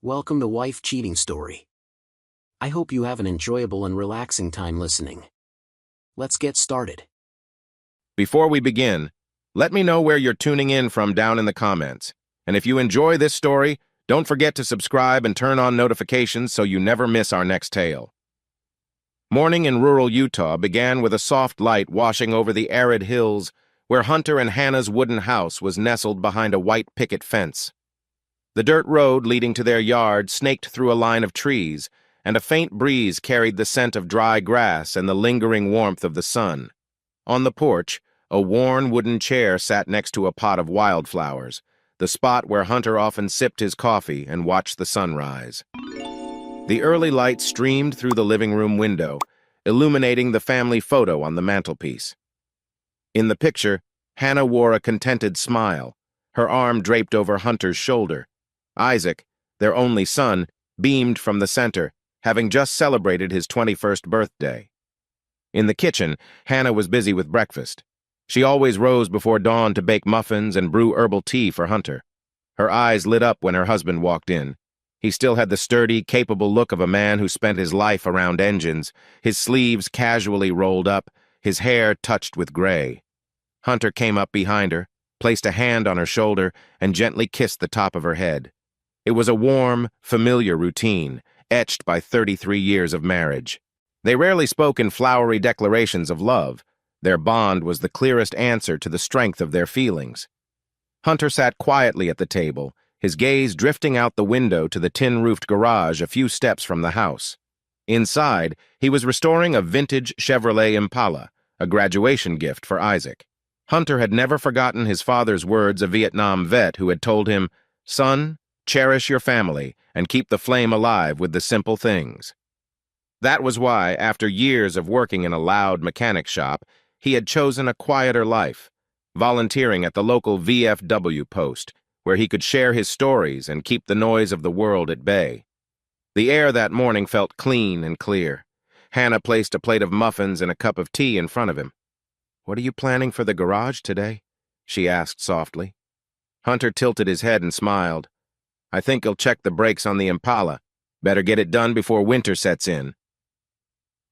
Welcome to Wife Cheating Story. I hope you have an enjoyable and relaxing time listening. Let's get started. Before we begin, let me know where you're tuning in from down in the comments. And if you enjoy this story, don't forget to subscribe and turn on notifications so you never miss our next tale. Morning in rural Utah began with a soft light washing over the arid hills where Hunter and Hannah's wooden house was nestled behind a white picket fence. The dirt road leading to their yard snaked through a line of trees, and a faint breeze carried the scent of dry grass and the lingering warmth of the sun. On the porch, a worn wooden chair sat next to a pot of wildflowers, the spot where Hunter often sipped his coffee and watched the sunrise. The early light streamed through the living room window, illuminating the family photo on the mantelpiece. In the picture, Hannah wore a contented smile, her arm draped over Hunter's shoulder. Isaac, their only son, beamed from the center, having just celebrated his 21st birthday. In the kitchen, Hannah was busy with breakfast. She always rose before dawn to bake muffins and brew herbal tea for Hunter. Her eyes lit up when her husband walked in. He still had the sturdy, capable look of a man who spent his life around engines, his sleeves casually rolled up, his hair touched with gray. Hunter came up behind her, placed a hand on her shoulder, and gently kissed the top of her head. It was a warm, familiar routine, etched by 33 years of marriage. They rarely spoke in flowery declarations of love. Their bond was the clearest answer to the strength of their feelings. Hunter sat quietly at the table, his gaze drifting out the window to the tin-roofed garage a few steps from the house. Inside, he was restoring a vintage Chevrolet Impala, a graduation gift for Isaac. Hunter had never forgotten his father's words, a Vietnam vet who had told him, "Son, cherish your family and keep the flame alive with the simple things." That was why, after years of working in a loud mechanic shop, he had chosen a quieter life, volunteering at the local VFW post, where he could share his stories and keep the noise of the world at bay. The air that morning felt clean and clear. Hannah placed a plate of muffins and a cup of tea in front of him. "What are you planning for the garage today?" she asked softly. Hunter tilted his head and smiled. "I think he'll check the brakes on the Impala. Better get it done before winter sets in."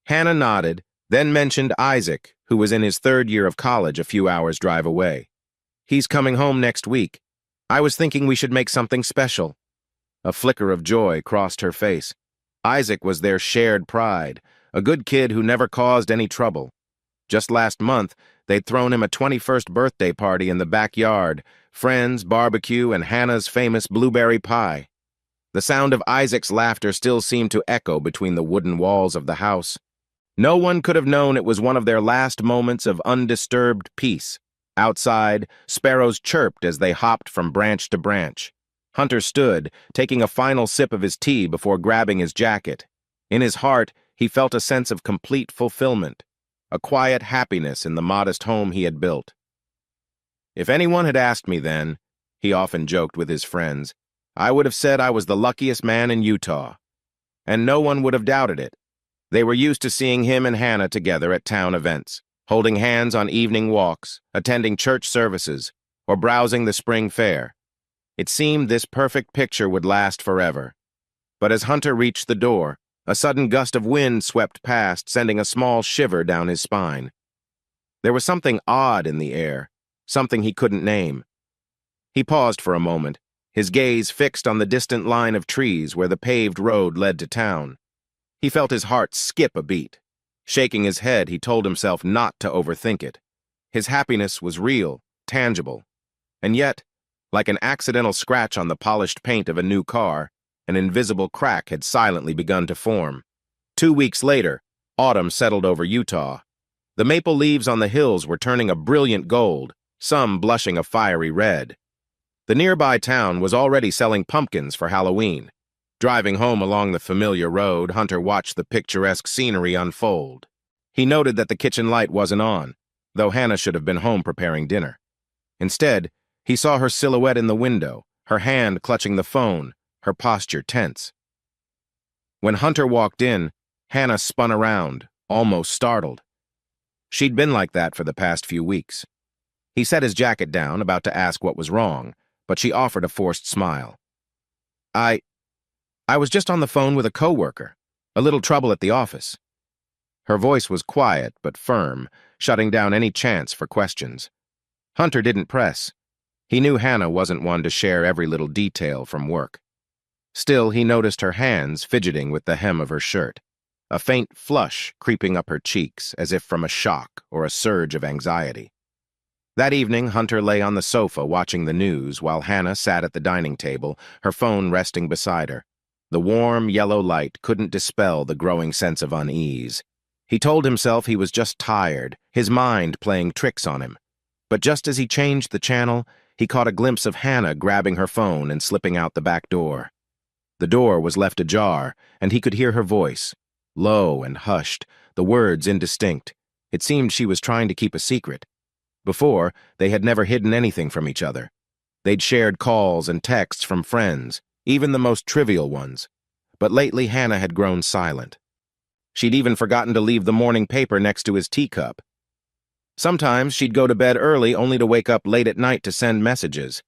Hannah nodded, then mentioned Isaac, who was in his third year of college a few hours' drive away. "He's coming home next week. I was thinking we should make something special." A flicker of joy crossed her face. Isaac was their shared pride, a good kid who never caused any trouble. Just last month, they'd thrown him a 21st birthday party in the backyard, friends, barbecue, and Hannah's famous blueberry pie. The sound of Isaac's laughter still seemed to echo between the wooden walls of the house. No one could have known it was one of their last moments of undisturbed peace. Outside, sparrows chirped as they hopped from branch to branch. Hunter stood, taking a final sip of his tea before grabbing his jacket. In his heart, he felt a sense of complete fulfillment, a quiet happiness in the modest home he had built. "If anyone had asked me then," he often joked with his friends, "I would have said I was the luckiest man in Utah." And no one would have doubted it. They were used to seeing him and Hannah together at town events, holding hands on evening walks, attending church services, or browsing the spring fair. It seemed this perfect picture would last forever. But as Hunter reached the door, a sudden gust of wind swept past, sending a small shiver down his spine. There was something odd in the air, something he couldn't name. He paused for a moment, his gaze fixed on the distant line of trees where the paved road led to town. He felt his heart skip a beat. Shaking his head, he told himself not to overthink it. His happiness was real, tangible. And yet, like an accidental scratch on the polished paint of a new car, an invisible crack had silently begun to form. 2 weeks later, autumn settled over Utah. The maple leaves on the hills were turning a brilliant gold, some blushing a fiery red. The nearby town was already selling pumpkins for Halloween. Driving home along the familiar road, Hunter watched the picturesque scenery unfold. He noted that the kitchen light wasn't on, though Hannah should have been home preparing dinner. Instead, he saw her silhouette in the window, her hand clutching the phone, her posture tense. When Hunter walked in, Hannah spun around, almost startled. She'd been like that for the past few weeks. He set his jacket down, about to ask what was wrong, but she offered a forced smile. I was just on the phone with a coworker. A little trouble at the office. Her voice was quiet but firm, shutting down any chance for questions. Hunter didn't press. He knew Hannah wasn't one to share every little detail from work. Still, he noticed her hands fidgeting with the hem of her shirt, a faint flush creeping up her cheeks as if from a shock or a surge of anxiety. That evening, Hunter lay on the sofa watching the news while Hannah sat at the dining table, her phone resting beside her. The warm, yellow light couldn't dispel the growing sense of unease. He told himself he was just tired, his mind playing tricks on him. But just as he changed the channel, he caught a glimpse of Hannah grabbing her phone and slipping out the back door. The door was left ajar, and he could hear her voice, low and hushed, the words indistinct. It seemed she was trying to keep a secret. Before, they had never hidden anything from each other. They'd shared calls and texts from friends, even the most trivial ones. But lately, Hannah had grown silent. She'd even forgotten to leave the morning paper next to his teacup. Sometimes she'd go to bed early only to wake up late at night to send messages.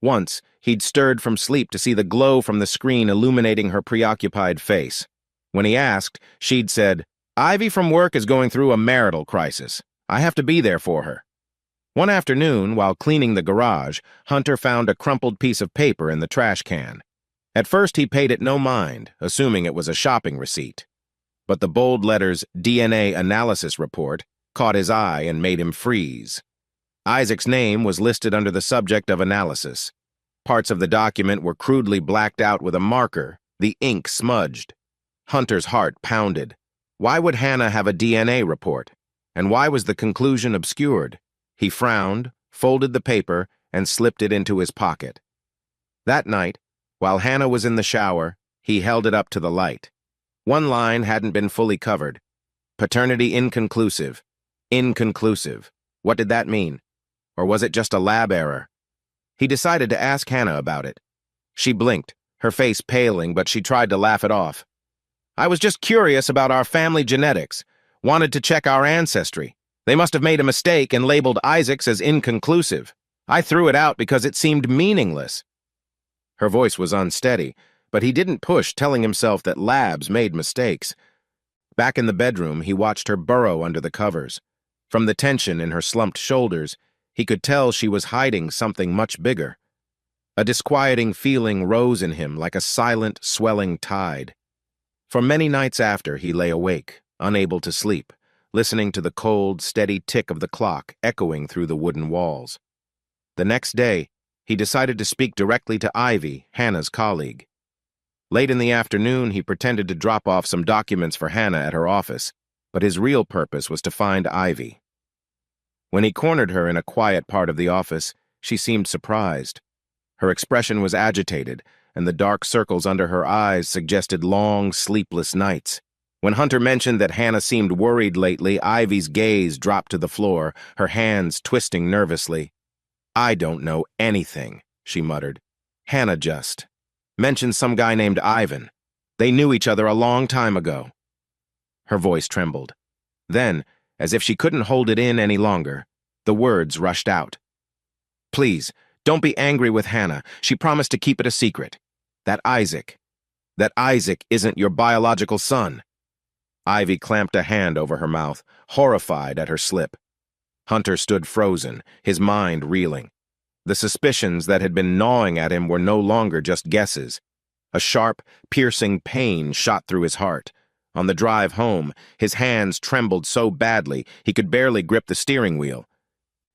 Once, he'd stirred from sleep to see the glow from the screen illuminating her preoccupied face. When he asked, she'd said, "Ivy from work is going through a marital crisis. I have to be there for her." One afternoon, while cleaning the garage, Hunter found a crumpled piece of paper in the trash can. At first, he paid it no mind, assuming it was a shopping receipt. But the bold letters DNA analysis report caught his eye and made him freeze. Isaac's name was listed under the subject of analysis. Parts of the document were crudely blacked out with a marker, the ink smudged. Hunter's heart pounded. Why would Hannah have a DNA report? And why was the conclusion obscured? He frowned, folded the paper, and slipped it into his pocket. That night, while Hannah was in the shower, he held it up to the light. One line hadn't been fully covered. Paternity inconclusive. Inconclusive. What did that mean? Or was it just a lab error? He decided to ask Hannah about it. She blinked, her face paling, but she tried to laugh it off. "I was just curious about our family genetics. Wanted to check our ancestry. They must have made a mistake and labeled Isaac's as inconclusive. I threw it out because it seemed meaningless." Her voice was unsteady, but he didn't push, telling himself that labs made mistakes. Back in the bedroom, he watched her burrow under the covers. From the tension in her slumped shoulders, he could tell she was hiding something much bigger. A disquieting feeling rose in him like a silent, swelling tide. For many nights after, he lay awake, unable to sleep, listening to the cold, steady tick of the clock echoing through the wooden walls. The next day, he decided to speak directly to Ivy, Hannah's colleague. Late in the afternoon, he pretended to drop off some documents for Hannah at her office, but his real purpose was to find Ivy. When he cornered her in a quiet part of the office, she seemed surprised. Her expression was agitated, and the dark circles under her eyes suggested long, sleepless nights. When Hunter mentioned that Hannah seemed worried lately, Ivy's gaze dropped to the floor, her hands twisting nervously. "I don't know anything," she muttered. "Hannah just mentioned some guy named Ivan. They knew each other a long time ago." Her voice trembled. Then, as if she couldn't hold it in any longer, the words rushed out. "Please, don't be angry with Hannah. She promised to keep it a secret. That Isaac isn't your biological son." Ivy clamped a hand over her mouth, horrified at her slip. Hunter stood frozen, his mind reeling. The suspicions that had been gnawing at him were no longer just guesses. A sharp, piercing pain shot through his heart. On the drive home, his hands trembled so badly he could barely grip the steering wheel.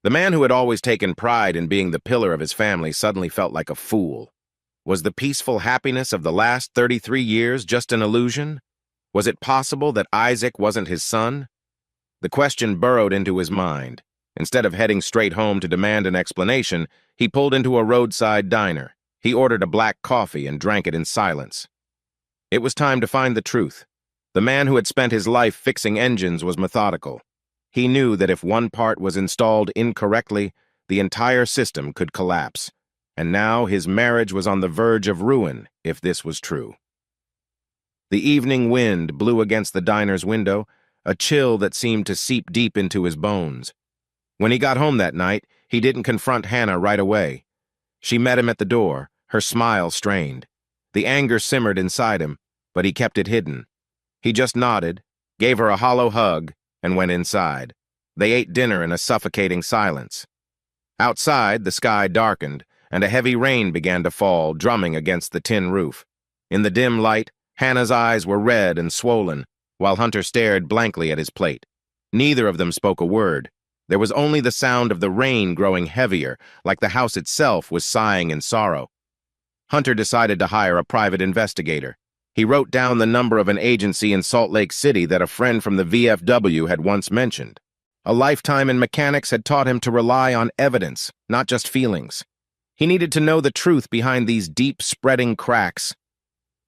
The man who had always taken pride in being the pillar of his family suddenly felt like a fool. Was the peaceful happiness of the last 33 years just an illusion? Was it possible that Isaac wasn't his son? The question burrowed into his mind. Instead of heading straight home to demand an explanation, he pulled into a roadside diner. He ordered a black coffee and drank it in silence. It was time to find the truth. The man who had spent his life fixing engines was methodical. He knew that if one part was installed incorrectly, the entire system could collapse. And now his marriage was on the verge of ruin if this was true. The evening wind blew against the diner's window, a chill that seemed to seep deep into his bones. When he got home that night, he didn't confront Hannah right away. She met him at the door, her smile strained. The anger simmered inside him, but he kept it hidden. He just nodded, gave her a hollow hug, and went inside. They ate dinner in a suffocating silence. Outside, the sky darkened, and a heavy rain began to fall, drumming against the tin roof. In the dim light, Hannah's eyes were red and swollen, while Hunter stared blankly at his plate. Neither of them spoke a word. There was only the sound of the rain growing heavier, like the house itself was sighing in sorrow. Hunter decided to hire a private investigator. He wrote down the number of an agency in Salt Lake City that a friend from the VFW had once mentioned. A lifetime in mechanics had taught him to rely on evidence, not just feelings. He needed to know the truth behind these deep, spreading cracks.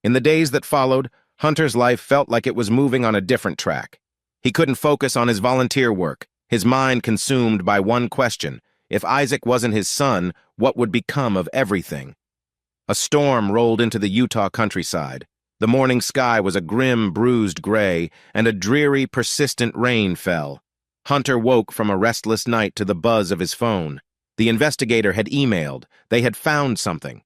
In the days that followed, Hunter's life felt like it was moving on a different track. He couldn't focus on his volunteer work, his mind consumed by one question: if Isaac wasn't his son, what would become of everything? A storm rolled into the Utah countryside. The morning sky was a grim, bruised gray, and a dreary, persistent rain fell. Hunter woke from a restless night to the buzz of his phone. The investigator had emailed. They had found something.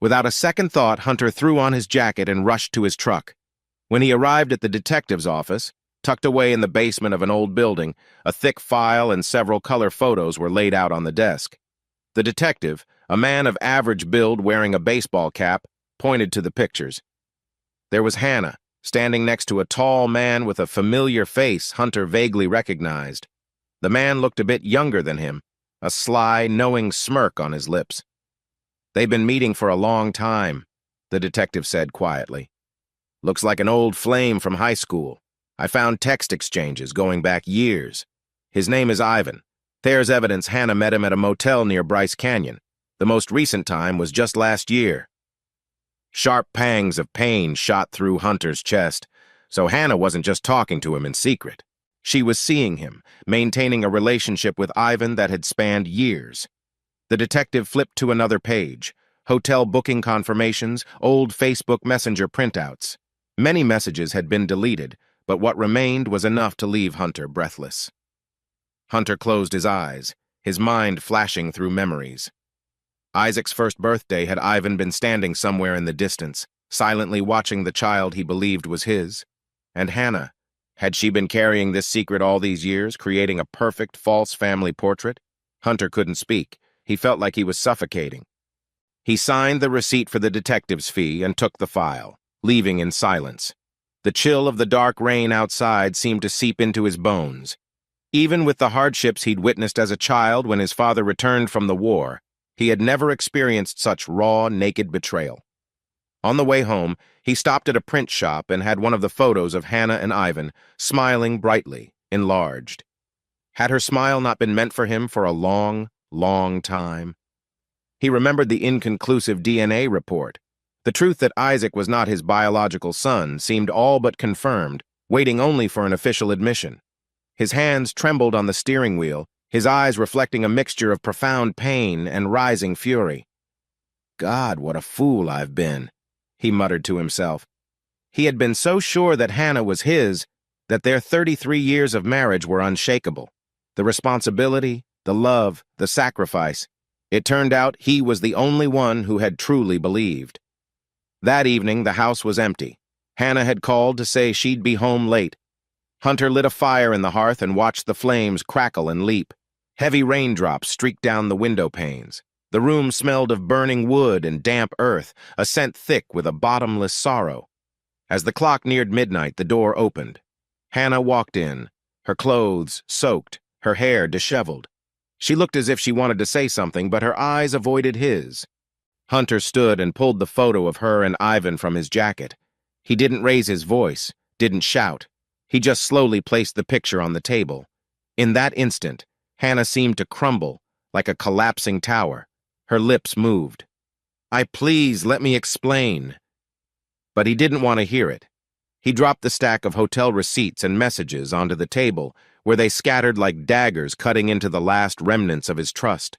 Without a second thought, Hunter threw on his jacket and rushed to his truck. When he arrived at the detective's office, tucked away in the basement of an old building, a thick file and several color photos were laid out on the desk. The detective, a man of average build wearing a baseball cap, pointed to the pictures. There was Hannah, standing next to a tall man with a familiar face Hunter vaguely recognized. The man looked a bit younger than him, a sly, knowing smirk on his lips. "They've been meeting for a long time," the detective said quietly. "Looks like an old flame from high school. I found text exchanges going back years. His name is Ivan. There's evidence Hannah met him at a motel near Bryce Canyon. The most recent time was just last year." Sharp pangs of pain shot through Hunter's chest, so Hannah wasn't just talking to him in secret. She was seeing him, maintaining a relationship with Ivan that had spanned years. The detective flipped to another page: hotel booking confirmations, old Facebook Messenger printouts. Many messages had been deleted, but what remained was enough to leave Hunter breathless. Hunter closed his eyes, his mind flashing through memories. Isaac's first birthday had Ivan been standing somewhere in the distance, silently watching the child he believed was his. And Hannah, had she been carrying this secret all these years, creating a perfect, false family portrait? Hunter couldn't speak. He felt like he was suffocating. He signed the receipt for the detective's fee and took the file, leaving in silence. The chill of the dark rain outside seemed to seep into his bones. Even with the hardships he'd witnessed as a child when his father returned from the war, he had never experienced such raw, naked betrayal. On the way home, he stopped at a print shop and had one of the photos of Hannah and Ivan, smiling brightly, enlarged. Had her smile not been meant for him for a long, long time? He remembered the inconclusive DNA report. The truth that Isaac was not his biological son seemed all but confirmed, waiting only for an official admission. His hands trembled on the steering wheel, his eyes reflecting a mixture of profound pain and rising fury. "God, what a fool I've been," he muttered to himself. He had been so sure that Hannah was his that their 33 years of marriage were unshakable. The responsibility, the love, the sacrifice. It turned out he was the only one who had truly believed. That evening, the house was empty. Hannah had called to say she'd be home late. Hunter lit a fire in the hearth and watched the flames crackle and leap. Heavy raindrops streaked down the window panes. The room smelled of burning wood and damp earth, a scent thick with a bottomless sorrow. As the clock neared midnight, the door opened. Hannah walked in, her clothes soaked, her hair disheveled. She looked as if she wanted to say something, but her eyes avoided his. Hunter stood and pulled the photo of her and Ivan from his jacket. He didn't raise his voice, didn't shout. He just slowly placed the picture on the table. In that instant, Hannah seemed to crumble, like a collapsing tower. Her lips moved. Please, let me explain." But he didn't want to hear it. He dropped the stack of hotel receipts and messages onto the table, where they scattered like daggers cutting into the last remnants of his trust.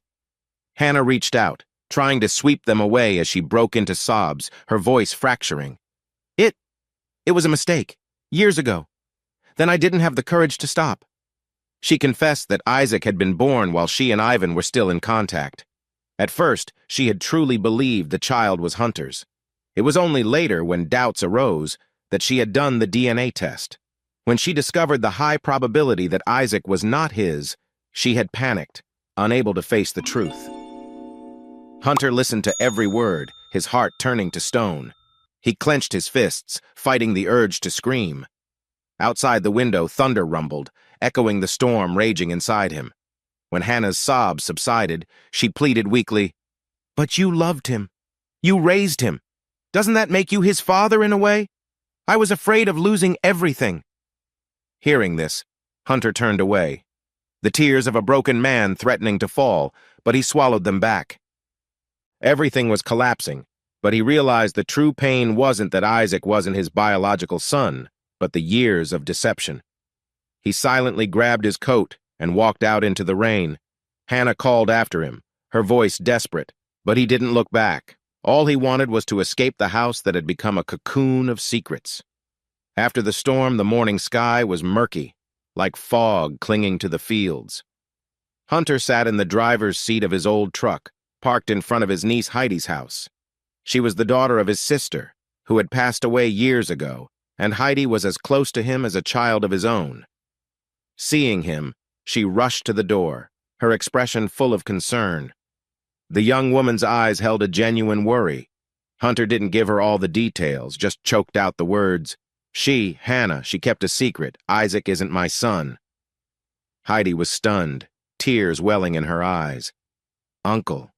Hannah reached out, trying to sweep them away as she broke into sobs, her voice fracturing. It was a mistake, years ago. Then I didn't have the courage to stop." She confessed that Isaac had been born while she and Ivan were still in contact. At first, she had truly believed the child was Hunter's. It was only later, when doubts arose, that she had done the DNA test. When she discovered the high probability that Isaac was not his, she had panicked, unable to face the truth. Hunter listened to every word, his heart turning to stone. He clenched his fists, fighting the urge to scream. Outside the window, thunder rumbled, echoing the storm raging inside him. When Hannah's sobs subsided, she pleaded weakly, "But you loved him. You raised him. Doesn't that make you his father in a way? I was afraid of losing everything." Hearing this, Hunter turned away, the tears of a broken man threatening to fall, but he swallowed them back. Everything was collapsing, but he realized the true pain wasn't that Isaac wasn't his biological son, but the years of deception. He silently grabbed his coat and walked out into the rain. Hannah called after him, her voice desperate, but he didn't look back. All he wanted was to escape the house that had become a cocoon of secrets. After the storm, the morning sky was murky, like fog clinging to the fields. Hunter sat in the driver's seat of his old truck, parked in front of his niece Heidi's house. She was the daughter of his sister, who had passed away years ago, and Heidi was as close to him as a child of his own. Seeing him, she rushed to the door, her expression full of concern. The young woman's eyes held a genuine worry. Hunter didn't give her all the details, just choked out the words, Hannah, she kept a secret. Isaac isn't my son." Heidi was stunned, tears welling in her eyes. "Uncle,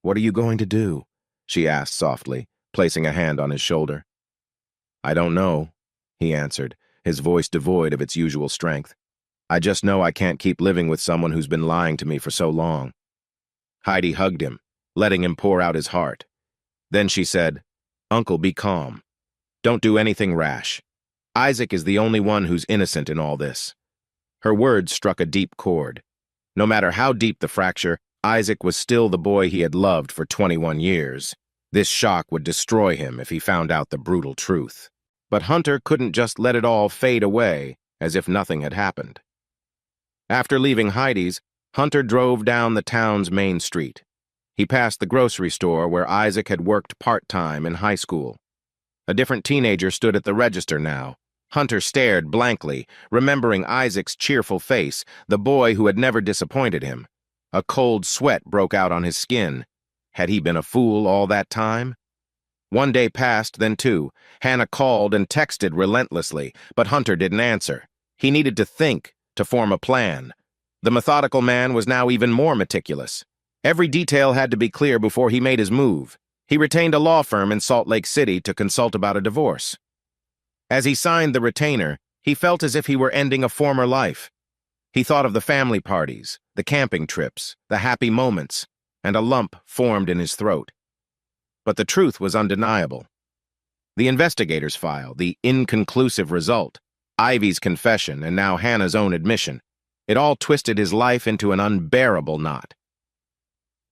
what are you going to do?" she asked softly, placing a hand on his shoulder. "I don't know," he answered, his voice devoid of its usual strength. "I just know I can't keep living with someone who's been lying to me for so long." Heidi hugged him, letting him pour out his heart. Then she said, "Uncle, be calm. Don't do anything rash. Isaac is the only one who's innocent in all this." Her words struck a deep chord. No matter how deep the fracture, Isaac was still the boy he had loved for 21 years. This shock would destroy him if he found out the brutal truth. But Hunter couldn't just let it all fade away as if nothing had happened. After leaving Heidi's, Hunter drove down the town's main street. He passed the grocery store where Isaac had worked part-time in high school. A different teenager stood at the register now. Hunter stared blankly, remembering Isaac's cheerful face, the boy who had never disappointed him. A cold sweat broke out on his skin. Had he been a fool all that time? One day passed, then two. Hannah called and texted relentlessly, but Hunter didn't answer. He needed to think, to form a plan. The methodical man was now even more meticulous. Every detail had to be clear before he made his move. He retained a law firm in Salt Lake City to consult about a divorce. As he signed the retainer, he felt as if he were ending a former life. He thought of the family parties, the camping trips, the happy moments, and a lump formed in his throat. But the truth was undeniable. The investigator's file, the inconclusive result, Ivy's confession, and now Hannah's own admission, it all twisted his life into an unbearable knot.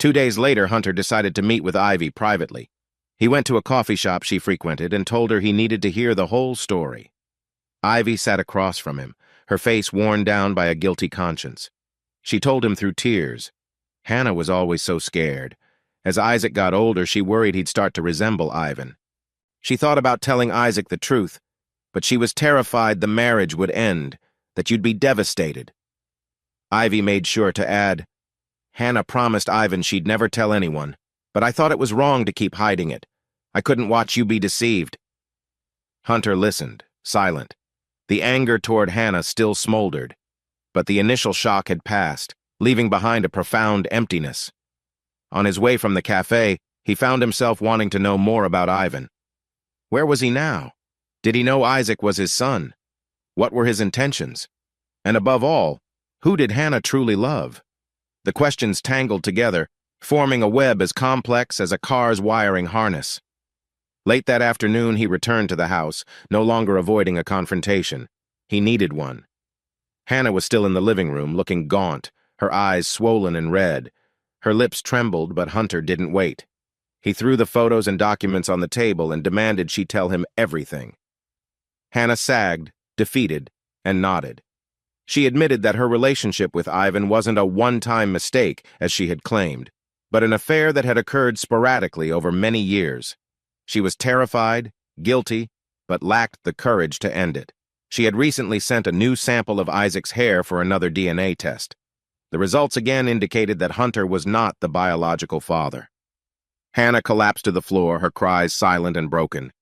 2 days later, Hunter decided to meet with Ivy privately. He went to a coffee shop she frequented and told her he needed to hear the whole story. Ivy sat across from him, her face worn down by a guilty conscience. She told him through tears. Hannah was always so scared. As Isaac got older, she worried he'd start to resemble Ivan. She thought about telling Isaac the truth, but she was terrified the marriage would end, that you'd be devastated. Ivy made sure to add, "Hannah promised Ivan she'd never tell anyone, but I thought it was wrong to keep hiding it. I couldn't watch you be deceived." Hunter listened, silent. The anger toward Hannah still smoldered, but the initial shock had passed, leaving behind a profound emptiness. On his way from the cafe, he found himself wanting to know more about Ivan. Where was he now? Did he know Isaac was his son? What were his intentions? And above all, who did Hannah truly love? The questions tangled together, forming a web as complex as a car's wiring harness. Late that afternoon, he returned to the house, no longer avoiding a confrontation. He needed one. Hannah was still in the living room, looking gaunt, her eyes swollen and red. Her lips trembled, but Hunter didn't wait. He threw the photos and documents on the table and demanded she tell him everything. Hannah sagged, defeated, and nodded. She admitted that her relationship with Ivan wasn't a one-time mistake, as she had claimed, but an affair that had occurred sporadically over many years. She was terrified, guilty, but lacked the courage to end it. She had recently sent a new sample of Isaac's hair for another DNA test. The results again indicated that Hunter was not the biological father. Hannah collapsed to the floor, her cries silent and broken.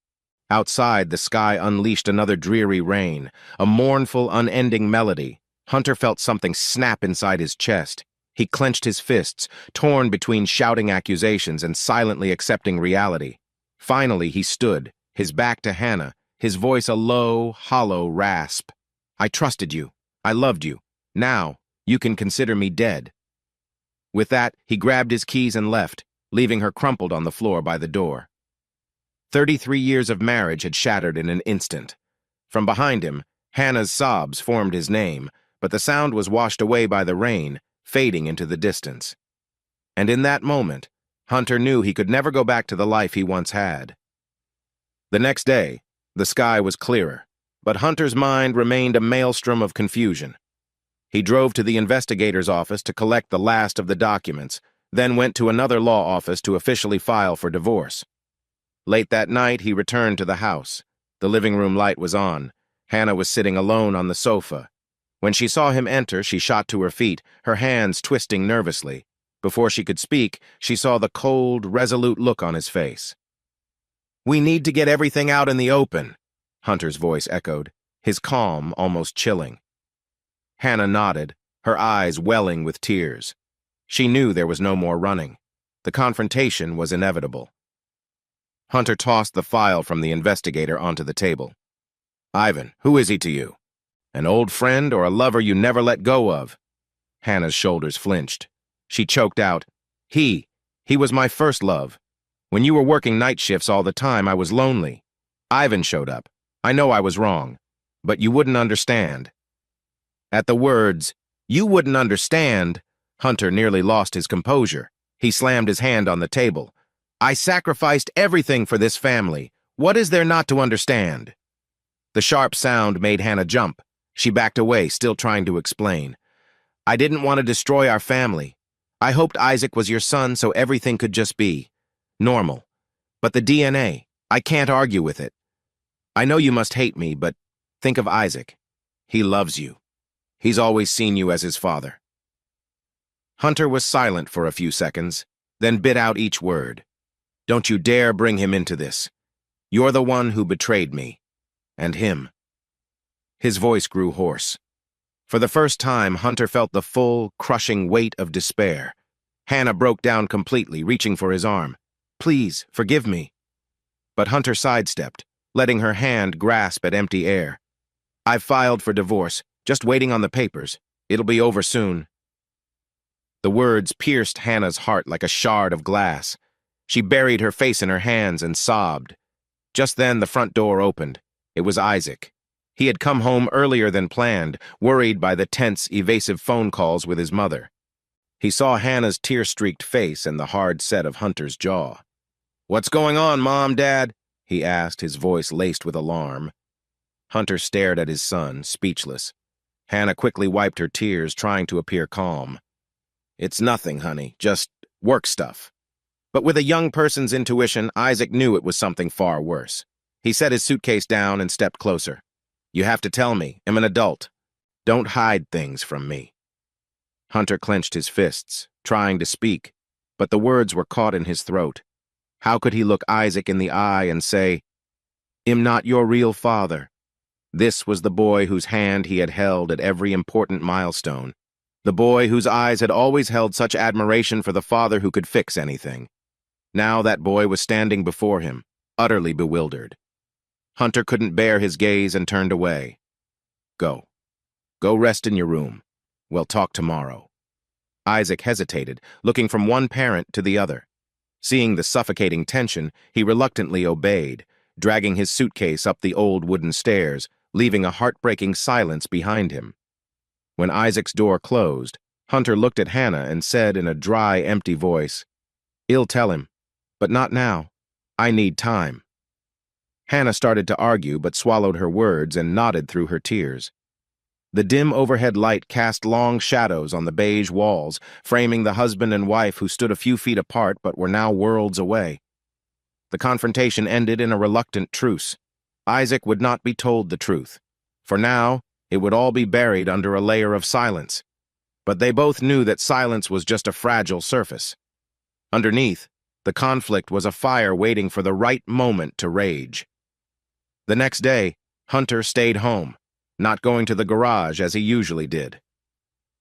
Outside, the sky unleashed another dreary rain, a mournful, unending melody. Hunter felt something snap inside his chest. He clenched his fists, torn between shouting accusations and silently accepting reality. Finally, he stood, his back to Hannah, his voice a low, hollow rasp. "I trusted you. I loved you. Now, you can consider me dead." With that, he grabbed his keys and left, leaving her crumpled on the floor by the door. 33 years of marriage had shattered in an instant. From behind him, Hannah's sobs formed his name, but the sound was washed away by the rain, fading into the distance. And in that moment, Hunter knew he could never go back to the life he once had. The next day, the sky was clearer, but Hunter's mind remained a maelstrom of confusion. He drove to the investigator's office to collect the last of the documents, then went to another law office to officially file for divorce. Late that night, he returned to the house. The living room light was on. Hannah was sitting alone on the sofa. When she saw him enter, she shot to her feet, her hands twisting nervously. Before she could speak, she saw the cold, resolute look on his face. "We need to get everything out in the open," Hunter's voice echoed, his calm almost chilling. Hannah nodded, her eyes welling with tears. She knew there was no more running. The confrontation was inevitable. Hunter tossed the file from the investigator onto the table. "Ivan, who is he to you? An old friend or a lover you never let go of?" Hannah's shoulders flinched. She choked out, He was my first love. When you were working night shifts all the time, I was lonely. Ivan showed up. I know I was wrong, but you wouldn't understand." At the words, "You wouldn't understand," Hunter nearly lost his composure. He slammed his hand on the table. "I sacrificed everything for this family. What is there not to understand?" The sharp sound made Hannah jump. She backed away, still trying to explain. "I didn't want to destroy our family. I hoped Isaac was your son so everything could just be normal. But the DNA, I can't argue with it. I know you must hate me, but think of Isaac. He loves you. He's always seen you as his father." Hunter was silent for a few seconds, then bit out each word. "Don't you dare bring him into this. You're the one who betrayed me. And him." His voice grew hoarse. For the first time, Hunter felt the full, crushing weight of despair. Hannah broke down completely, reaching for his arm. "Please, forgive me." But Hunter sidestepped, letting her hand grasp at empty air. "I've filed for divorce, just waiting on the papers. It'll be over soon." The words pierced Hannah's heart like a shard of glass. She buried her face in her hands and sobbed. Just then, the front door opened. It was Isaac. He had come home earlier than planned, worried by the tense, evasive phone calls with his mother. He saw Hannah's tear-streaked face and the hard set of Hunter's jaw. "What's going on, Mom, Dad?" he asked, his voice laced with alarm. Hunter stared at his son, speechless. Hannah quickly wiped her tears, trying to appear calm. "It's nothing, honey, just work stuff." But with a young person's intuition, Isaac knew it was something far worse. He set his suitcase down and stepped closer. "You have to tell me. I'm an adult. Don't hide things from me." Hunter clenched his fists, trying to speak, but the words were caught in his throat. How could he look Isaac in the eye and say, "I'm not your real father"? This was the boy whose hand he had held at every important milestone. The boy whose eyes had always held such admiration for the father who could fix anything. Now that boy was standing before him, utterly bewildered. Hunter couldn't bear his gaze and turned away. Go. Go rest in your room. We'll talk tomorrow." Isaac hesitated, looking from one parent to the other. Seeing the suffocating tension, he reluctantly obeyed, dragging his suitcase up the old wooden stairs, leaving a heartbreaking silence behind him. When Isaac's door closed, Hunter looked at Hannah and said in a dry, empty voice, "I'll tell him, but not now. I need time." Hannah started to argue but swallowed her words and nodded through her tears. The dim overhead light cast long shadows on the beige walls, framing the husband and wife who stood a few feet apart but were now worlds away. The confrontation ended in a reluctant truce. Isaac would not be told the truth. For now, it would all be buried under a layer of silence. But they both knew that silence was just a fragile surface. Underneath, the conflict was a fire waiting for the right moment to rage. The next day, Hunter stayed home, not going to the garage as he usually did.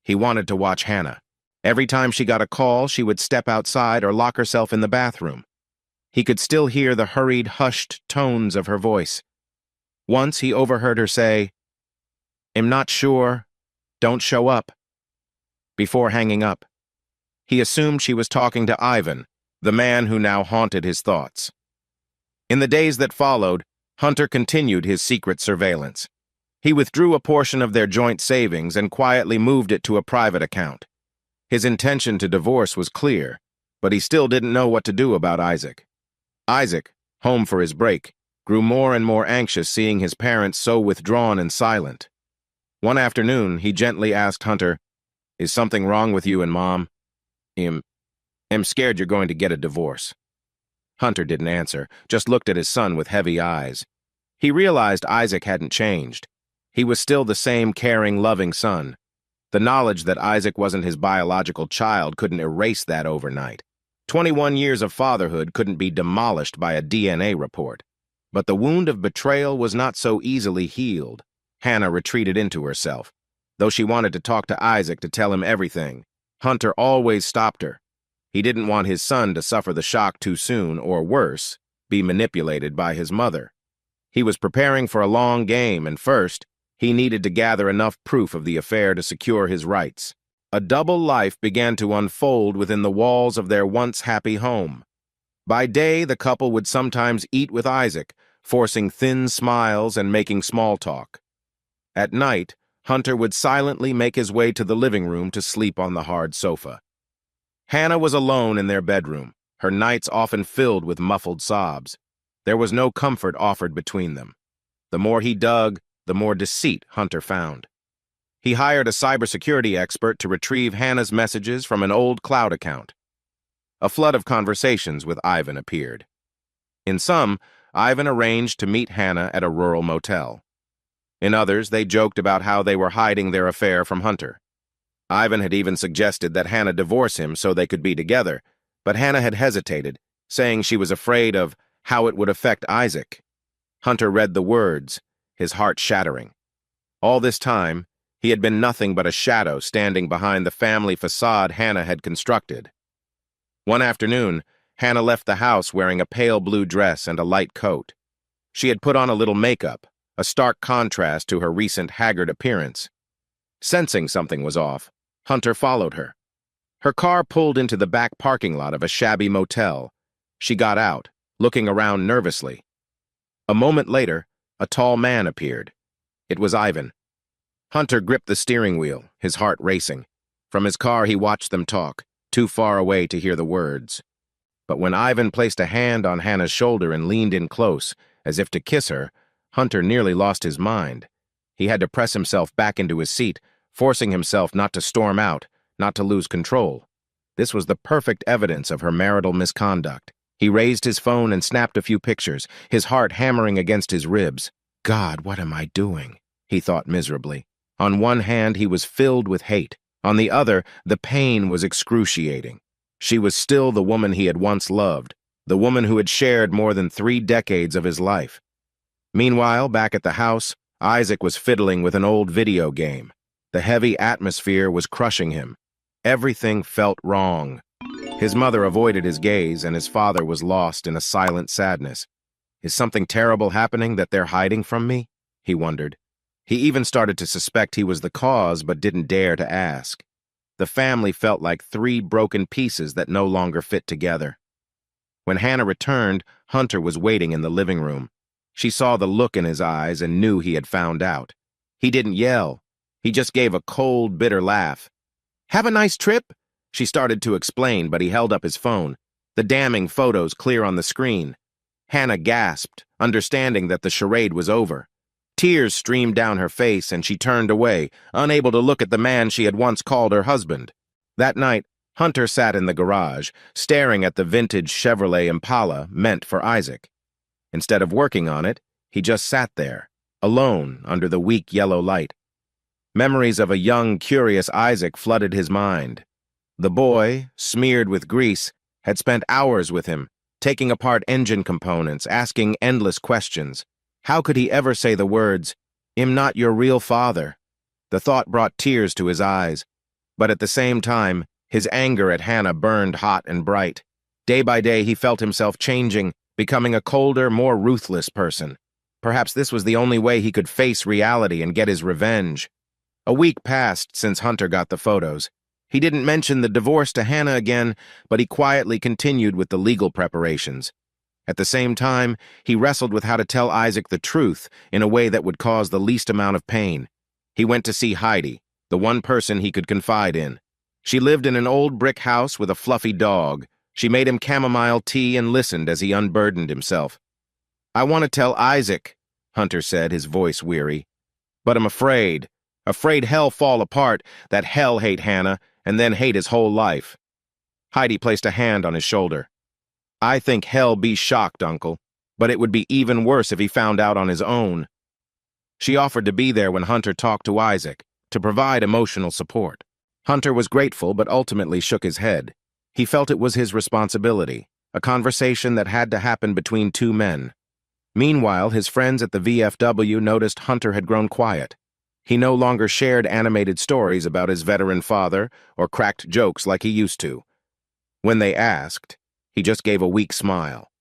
He wanted to watch Hannah. Every time she got a call, she would step outside or lock herself in the bathroom. He could still hear the hurried, hushed tones of her voice. Once he overheard her say, "I'm not sure. Don't show up." Before hanging up, he assumed she was talking to Ivan, the man who now haunted his thoughts. In the days that followed, Hunter continued his secret surveillance. He withdrew a portion of their joint savings and quietly moved it to a private account. His intention to divorce was clear, but he still didn't know what to do about Isaac. Isaac, home for his break, grew more and more anxious seeing his parents so withdrawn and silent. One afternoon, he gently asked Hunter, "Is something wrong with you and Mom?" I'm scared you're going to get a divorce." Hunter didn't answer, just looked at his son with heavy eyes. He realized Isaac hadn't changed. He was still the same caring, loving son. The knowledge that Isaac wasn't his biological child couldn't erase that overnight. 21 years of fatherhood couldn't be demolished by a DNA report. But the wound of betrayal was not so easily healed. Hannah retreated into herself. Though she wanted to talk to Isaac to tell him everything, Hunter always stopped her. He didn't want his son to suffer the shock too soon, or worse, be manipulated by his mother. He was preparing for a long game, and first, he needed to gather enough proof of the affair to secure his rights. A double life began to unfold within the walls of their once happy home. By day, the couple would sometimes eat with Isaac, forcing thin smiles and making small talk. At night, Hunter would silently make his way to the living room to sleep on the hard sofa. Hannah was alone in their bedroom, her nights often filled with muffled sobs. There was no comfort offered between them. The more he dug, the more deceit Hunter found. He hired a cybersecurity expert to retrieve Hannah's messages from an old cloud account. A flood of conversations with Ivan appeared. In some, Ivan arranged to meet Hannah at a rural motel. In others, they joked about how they were hiding their affair from Hunter. Ivan had even suggested that Hannah divorce him so they could be together, but Hannah had hesitated, saying she was afraid of how it would affect Isaac. Hunter read the words, his heart shattering. All this time, he had been nothing but a shadow standing behind the family facade Hannah had constructed. One afternoon, Hannah left the house wearing a pale blue dress and a light coat. She had put on a little makeup, a stark contrast to her recent haggard appearance. Sensing something was off, Hunter followed her. Her car pulled into the back parking lot of a shabby motel. She got out, looking around nervously. A moment later, a tall man appeared. It was Ivan. Hunter gripped the steering wheel, his heart racing. From his car, he watched them talk, too far away to hear the words. But when Ivan placed a hand on Hannah's shoulder and leaned in close, as if to kiss her, Hunter nearly lost his mind. He had to press himself back into his seat, forcing himself not to storm out, not to lose control. This was the perfect evidence of her marital misconduct. He raised his phone and snapped a few pictures, his heart hammering against his ribs. God, what am I doing? He thought miserably. On one hand, he was filled with hate. On the other, the pain was excruciating. She was still the woman he had once loved, the woman who had shared more than 3 decades of his life. Meanwhile, back at the house, Isaac was fiddling with an old video game. The heavy atmosphere was crushing him. Everything felt wrong. His mother avoided his gaze, and his father was lost in a silent sadness. Is something terrible happening that they're hiding from me? He wondered. He even started to suspect he was the cause, but didn't dare to ask. The family felt like 3 broken pieces that no longer fit together. When Hannah returned, Hunter was waiting in the living room. She saw the look in his eyes and knew he had found out. He didn't yell. He just gave a cold, bitter laugh. "Have a nice trip?" She started to explain, but he held up his phone, the damning photos clear on the screen. Hannah gasped, understanding that the charade was over. Tears streamed down her face, and she turned away, unable to look at the man she had once called her husband. That night, Hunter sat in the garage, staring at the vintage Chevrolet Impala meant for Isaac. Instead of working on it, he just sat there, alone under the weak yellow light. Memories of a young, curious Isaac flooded his mind. The boy, smeared with grease, had spent hours with him, taking apart engine components, asking endless questions. How could he ever say the words, "I'm not your real father"? The thought brought tears to his eyes, but at the same time, his anger at Hannah burned hot and bright. Day by day, he felt himself changing, becoming a colder, more ruthless person. Perhaps this was the only way he could face reality and get his revenge. A week passed since Hunter got the photos. He didn't mention the divorce to Hannah again, but he quietly continued with the legal preparations. At the same time, he wrestled with how to tell Isaac the truth in a way that would cause the least amount of pain. He went to see Heidi, the one person he could confide in. She lived in an old brick house with a fluffy dog. She made him chamomile tea and listened as he unburdened himself. "I want to tell Isaac," Hunter said, his voice weary. "But I'm afraid hell fall apart, that hell hate Hannah, and then hate his whole life." Heidi placed a hand on his shoulder. "I think hell be shocked, Uncle, but it would be even worse if he found out on his own." She offered to be there when Hunter talked to Isaac, to provide emotional support. Hunter was grateful but ultimately shook his head. He felt it was his responsibility, a conversation that had to happen between two men. Meanwhile, his friends at the VFW noticed Hunter had grown quiet. He no longer shared animated stories about his veteran father or cracked jokes like he used to. When they asked, he just gave a weak smile.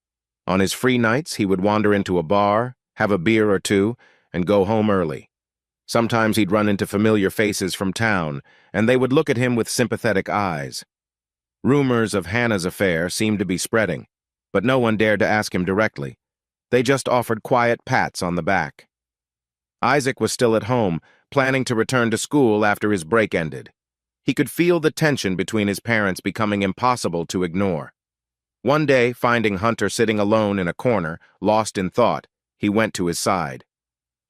On his free nights, he would wander into a bar, have a beer or two, and go home early. Sometimes he'd run into familiar faces from town, and they would look at him with sympathetic eyes. Rumors of Hannah's affair seemed to be spreading, but no one dared to ask him directly. They just offered quiet pats on the back. Isaac was still at home, planning to return to school after his break ended. He could feel the tension between his parents becoming impossible to ignore. One day, finding Hunter sitting alone in a corner, lost in thought, he went to his side.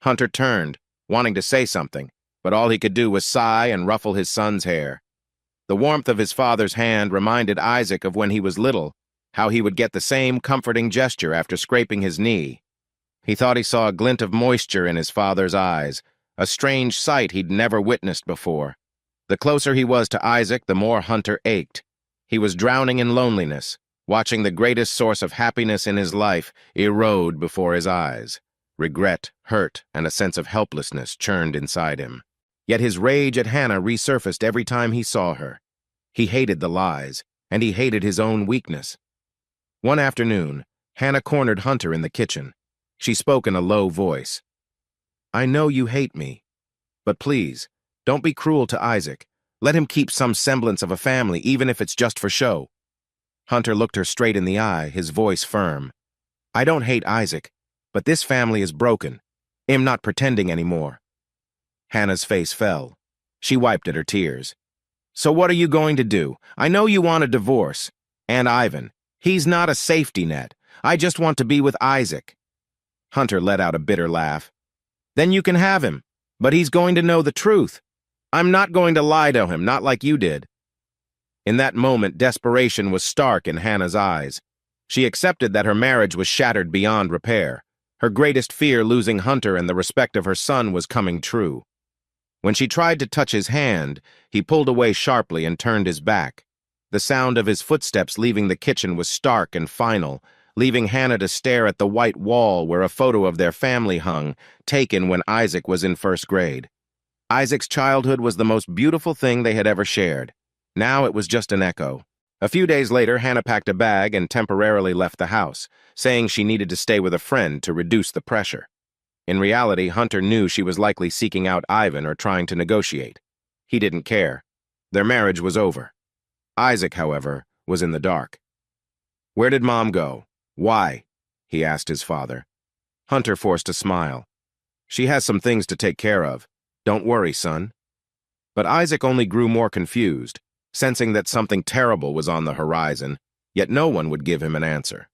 Hunter turned, wanting to say something, but all he could do was sigh and ruffle his son's hair. The warmth of his father's hand reminded Isaac of when he was little, how he would get the same comforting gesture after scraping his knee. He thought he saw a glint of moisture in his father's eyes, a strange sight he'd never witnessed before. The closer he was to Isaac, the more Hunter ached. He was drowning in loneliness, watching the greatest source of happiness in his life erode before his eyes. Regret, hurt, and a sense of helplessness churned inside him. Yet his rage at Hannah resurfaced every time he saw her. He hated the lies, and he hated his own weakness. One afternoon, Hannah cornered Hunter in the kitchen. She spoke in a low voice. "I know you hate me, but please, don't be cruel to Isaac. Let him keep some semblance of a family, even if it's just for show." Hunter looked her straight in the eye, his voice firm. "I don't hate Isaac, but this family is broken. I'm not pretending anymore." Hannah's face fell. She wiped at her tears. "So what are you going to do? I know you want a divorce. And Ivan, he's not a safety net. I just want to be with Isaac." Hunter let out a bitter laugh. "Then you can have him, but he's going to know the truth. I'm not going to lie to him, not like you did." In that moment, desperation was stark in Hannah's eyes. She accepted that her marriage was shattered beyond repair. Her greatest fear, losing Hunter and the respect of her son, was coming true. When she tried to touch his hand, he pulled away sharply and turned his back. The sound of his footsteps leaving the kitchen was stark and final, leaving Hannah to stare at the white wall where a photo of their family hung, taken when Isaac was in first grade. Isaac's childhood was the most beautiful thing they had ever shared. Now it was just an echo. A few days later, Hannah packed a bag and temporarily left the house, saying she needed to stay with a friend to reduce the pressure. In reality, Hunter knew she was likely seeking out Ivan or trying to negotiate. He didn't care. Their marriage was over. Isaac, however, was in the dark. "Where did Mom go? Why?" he asked his father. Hunter forced a smile. "She has some things to take care of. Don't worry, son." But Isaac only grew more confused, sensing that something terrible was on the horizon, yet no one would give him an answer.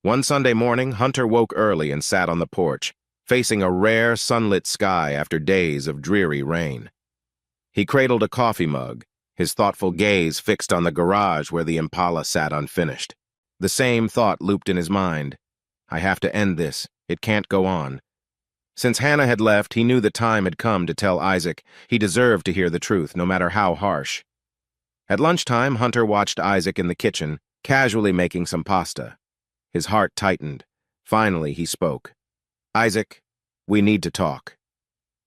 One Sunday morning, Hunter woke early and sat on the porch, facing a rare, sunlit sky after days of dreary rain. He cradled a coffee mug, his thoughtful gaze fixed on the garage where the Impala sat unfinished. The same thought looped in his mind. I have to end this. It can't go on. Since Hannah had left, he knew the time had come to tell Isaac he deserved to hear the truth, no matter how harsh. At lunchtime, Hunter watched Isaac in the kitchen, casually making some pasta. His heart tightened. Finally, he spoke. Isaac, we need to talk.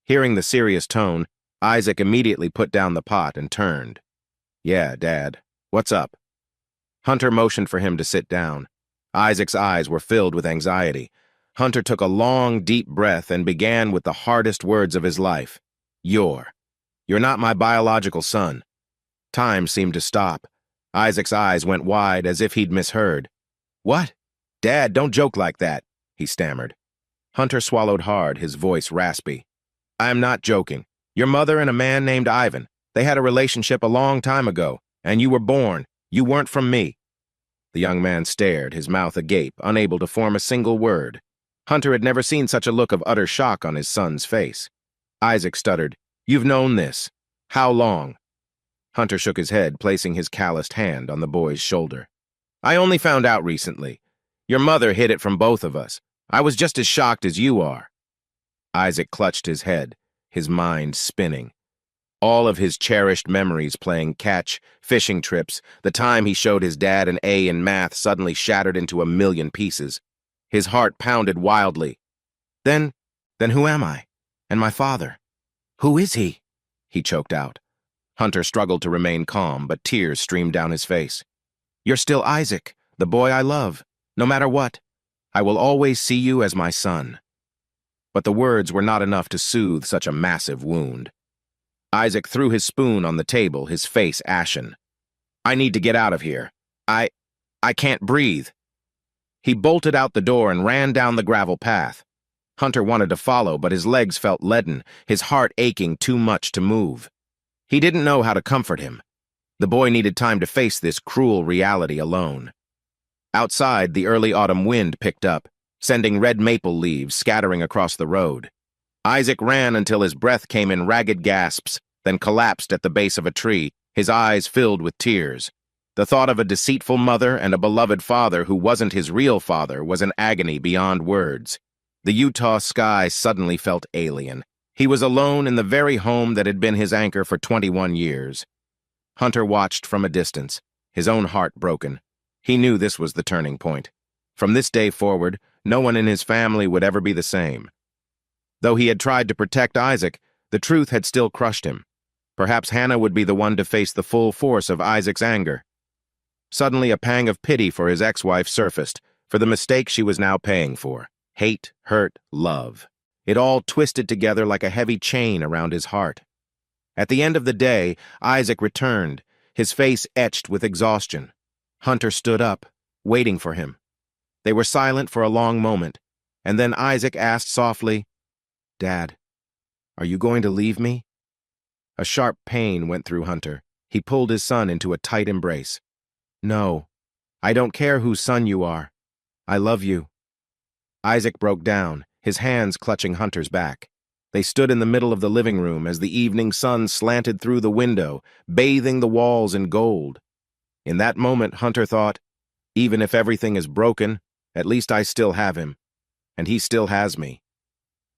Hearing the serious tone, Isaac immediately put down the pot and turned. Yeah, Dad. What's up? Hunter motioned for him to sit down. Isaac's eyes were filled with anxiety. Hunter took a long, deep breath and began with the hardest words of his life. You're not my biological son. Time seemed to stop. Isaac's eyes went wide as if he'd misheard. What? Dad, don't joke like that, he stammered. Hunter swallowed hard, his voice raspy. I'm not joking. Your mother and a man named Ivan. They had a relationship a long time ago, and you were born. You weren't from me. The young man stared, his mouth agape, unable to form a single word. Hunter had never seen such a look of utter shock on his son's face. Isaac stuttered, You've known this. How long? Hunter shook his head, placing his calloused hand on the boy's shoulder. I only found out recently. Your mother hid it from both of us. I was just as shocked as you are. Isaac clutched his head, his mind spinning. All of his cherished memories playing catch, fishing trips, the time he showed his dad an A in math suddenly shattered into a million pieces. His heart pounded wildly. Then who am I? And my father? Who is he? He choked out. Hunter struggled to remain calm, but tears streamed down his face. You're still Isaac, the boy I love. No matter what, I will always see you as my son. But the words were not enough to soothe such a massive wound. Isaac threw his spoon on the table, his face ashen. I need to get out of here. I can't breathe. He bolted out the door and ran down the gravel path. Hunter wanted to follow, but his legs felt leaden, his heart aching too much to move. He didn't know how to comfort him. The boy needed time to face this cruel reality alone. Outside, the early autumn wind picked up, sending red maple leaves scattering across the road. Isaac ran until his breath came in ragged gasps, then collapsed at the base of a tree, his eyes filled with tears. The thought of a deceitful mother and a beloved father who wasn't his real father was an agony beyond words. The Utah sky suddenly felt alien. He was alone in the very home that had been his anchor for 21 years. Hunter watched from a distance, his own heart broken. He knew this was the turning point. From this day forward, no one in his family would ever be the same. Though he had tried to protect Isaac, the truth had still crushed him. Perhaps Hannah would be the one to face the full force of Isaac's anger. Suddenly, a pang of pity for his ex-wife surfaced, for the mistake she was now paying for. Hate, hurt, love. It all twisted together like a heavy chain around his heart. At the end of the day, Isaac returned, his face etched with exhaustion. Hunter stood up, waiting for him. They were silent for a long moment, and then Isaac asked softly, Dad, are you going to leave me? A sharp pain went through Hunter. He pulled his son into a tight embrace. No, I don't care whose son you are. I love you. Isaac broke down, his hands clutching Hunter's back. They stood in the middle of the living room as the evening sun slanted through the window, bathing the walls in gold. In that moment, Hunter thought, even if everything is broken, at least I still have him, and he still has me.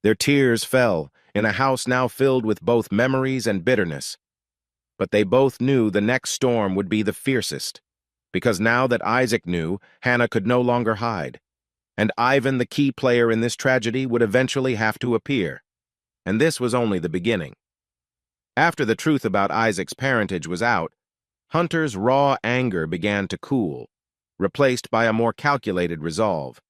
Their tears fell in a house now filled with both memories and bitterness. But they both knew the next storm would be the fiercest, because now that Isaac knew, Hannah could no longer hide. And Ivan, the key player in this tragedy, would eventually have to appear. And this was only the beginning. After the truth about Isaac's parentage was out, Hunter's raw anger began to cool, replaced by a more calculated resolve.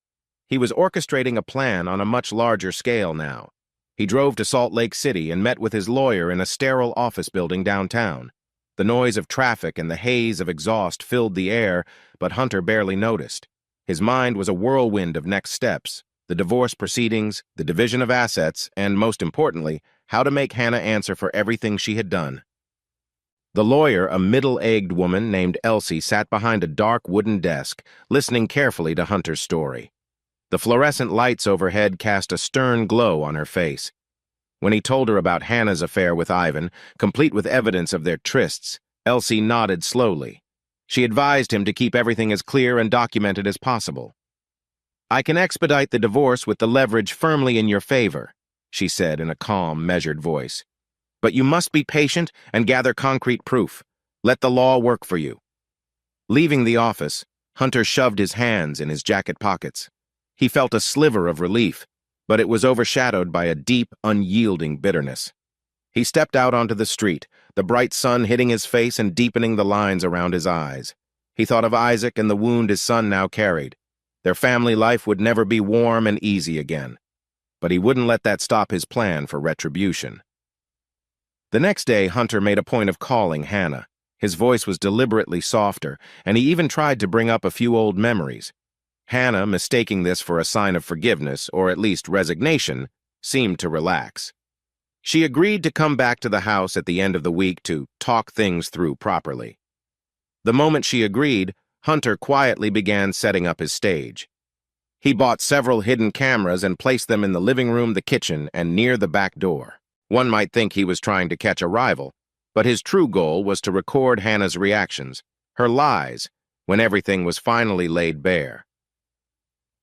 He was orchestrating a plan on a much larger scale now. He drove to Salt Lake City and met with his lawyer in a sterile office building downtown. The noise of traffic and the haze of exhaust filled the air, but Hunter barely noticed. His mind was a whirlwind of next steps, the divorce proceedings, the division of assets, and, most importantly, how to make Hannah answer for everything she had done. The lawyer, a middle-aged woman named Elsie, sat behind a dark wooden desk, listening carefully to Hunter's story. The fluorescent lights overhead cast a stern glow on her face. When he told her about Hannah's affair with Ivan, complete with evidence of their trysts, Elsie nodded slowly. She advised him to keep everything as clear and documented as possible. "I can expedite the divorce with the leverage firmly in your favor," she said in a calm, measured voice. "But you must be patient and gather concrete proof. Let the law work for you." Leaving the office, Hunter shoved his hands in his jacket pockets. He felt a sliver of relief, but it was overshadowed by a deep, unyielding bitterness. He stepped out onto the street, the bright sun hitting his face and deepening the lines around his eyes. He thought of Isaac and the wound his son now carried. Their family life would never be warm and easy again. But he wouldn't let that stop his plan for retribution. The next day, Hunter made a point of calling Hannah. His voice was deliberately softer, and he even tried to bring up a few old memories. Hannah, mistaking this for a sign of forgiveness, or at least resignation, seemed to relax. She agreed to come back to the house at the end of the week to talk things through properly. The moment she agreed, Hunter quietly began setting up his stage. He bought several hidden cameras and placed them in the living room, the kitchen, and near the back door. One might think he was trying to catch a rival, but his true goal was to record Hannah's reactions, her lies, when everything was finally laid bare.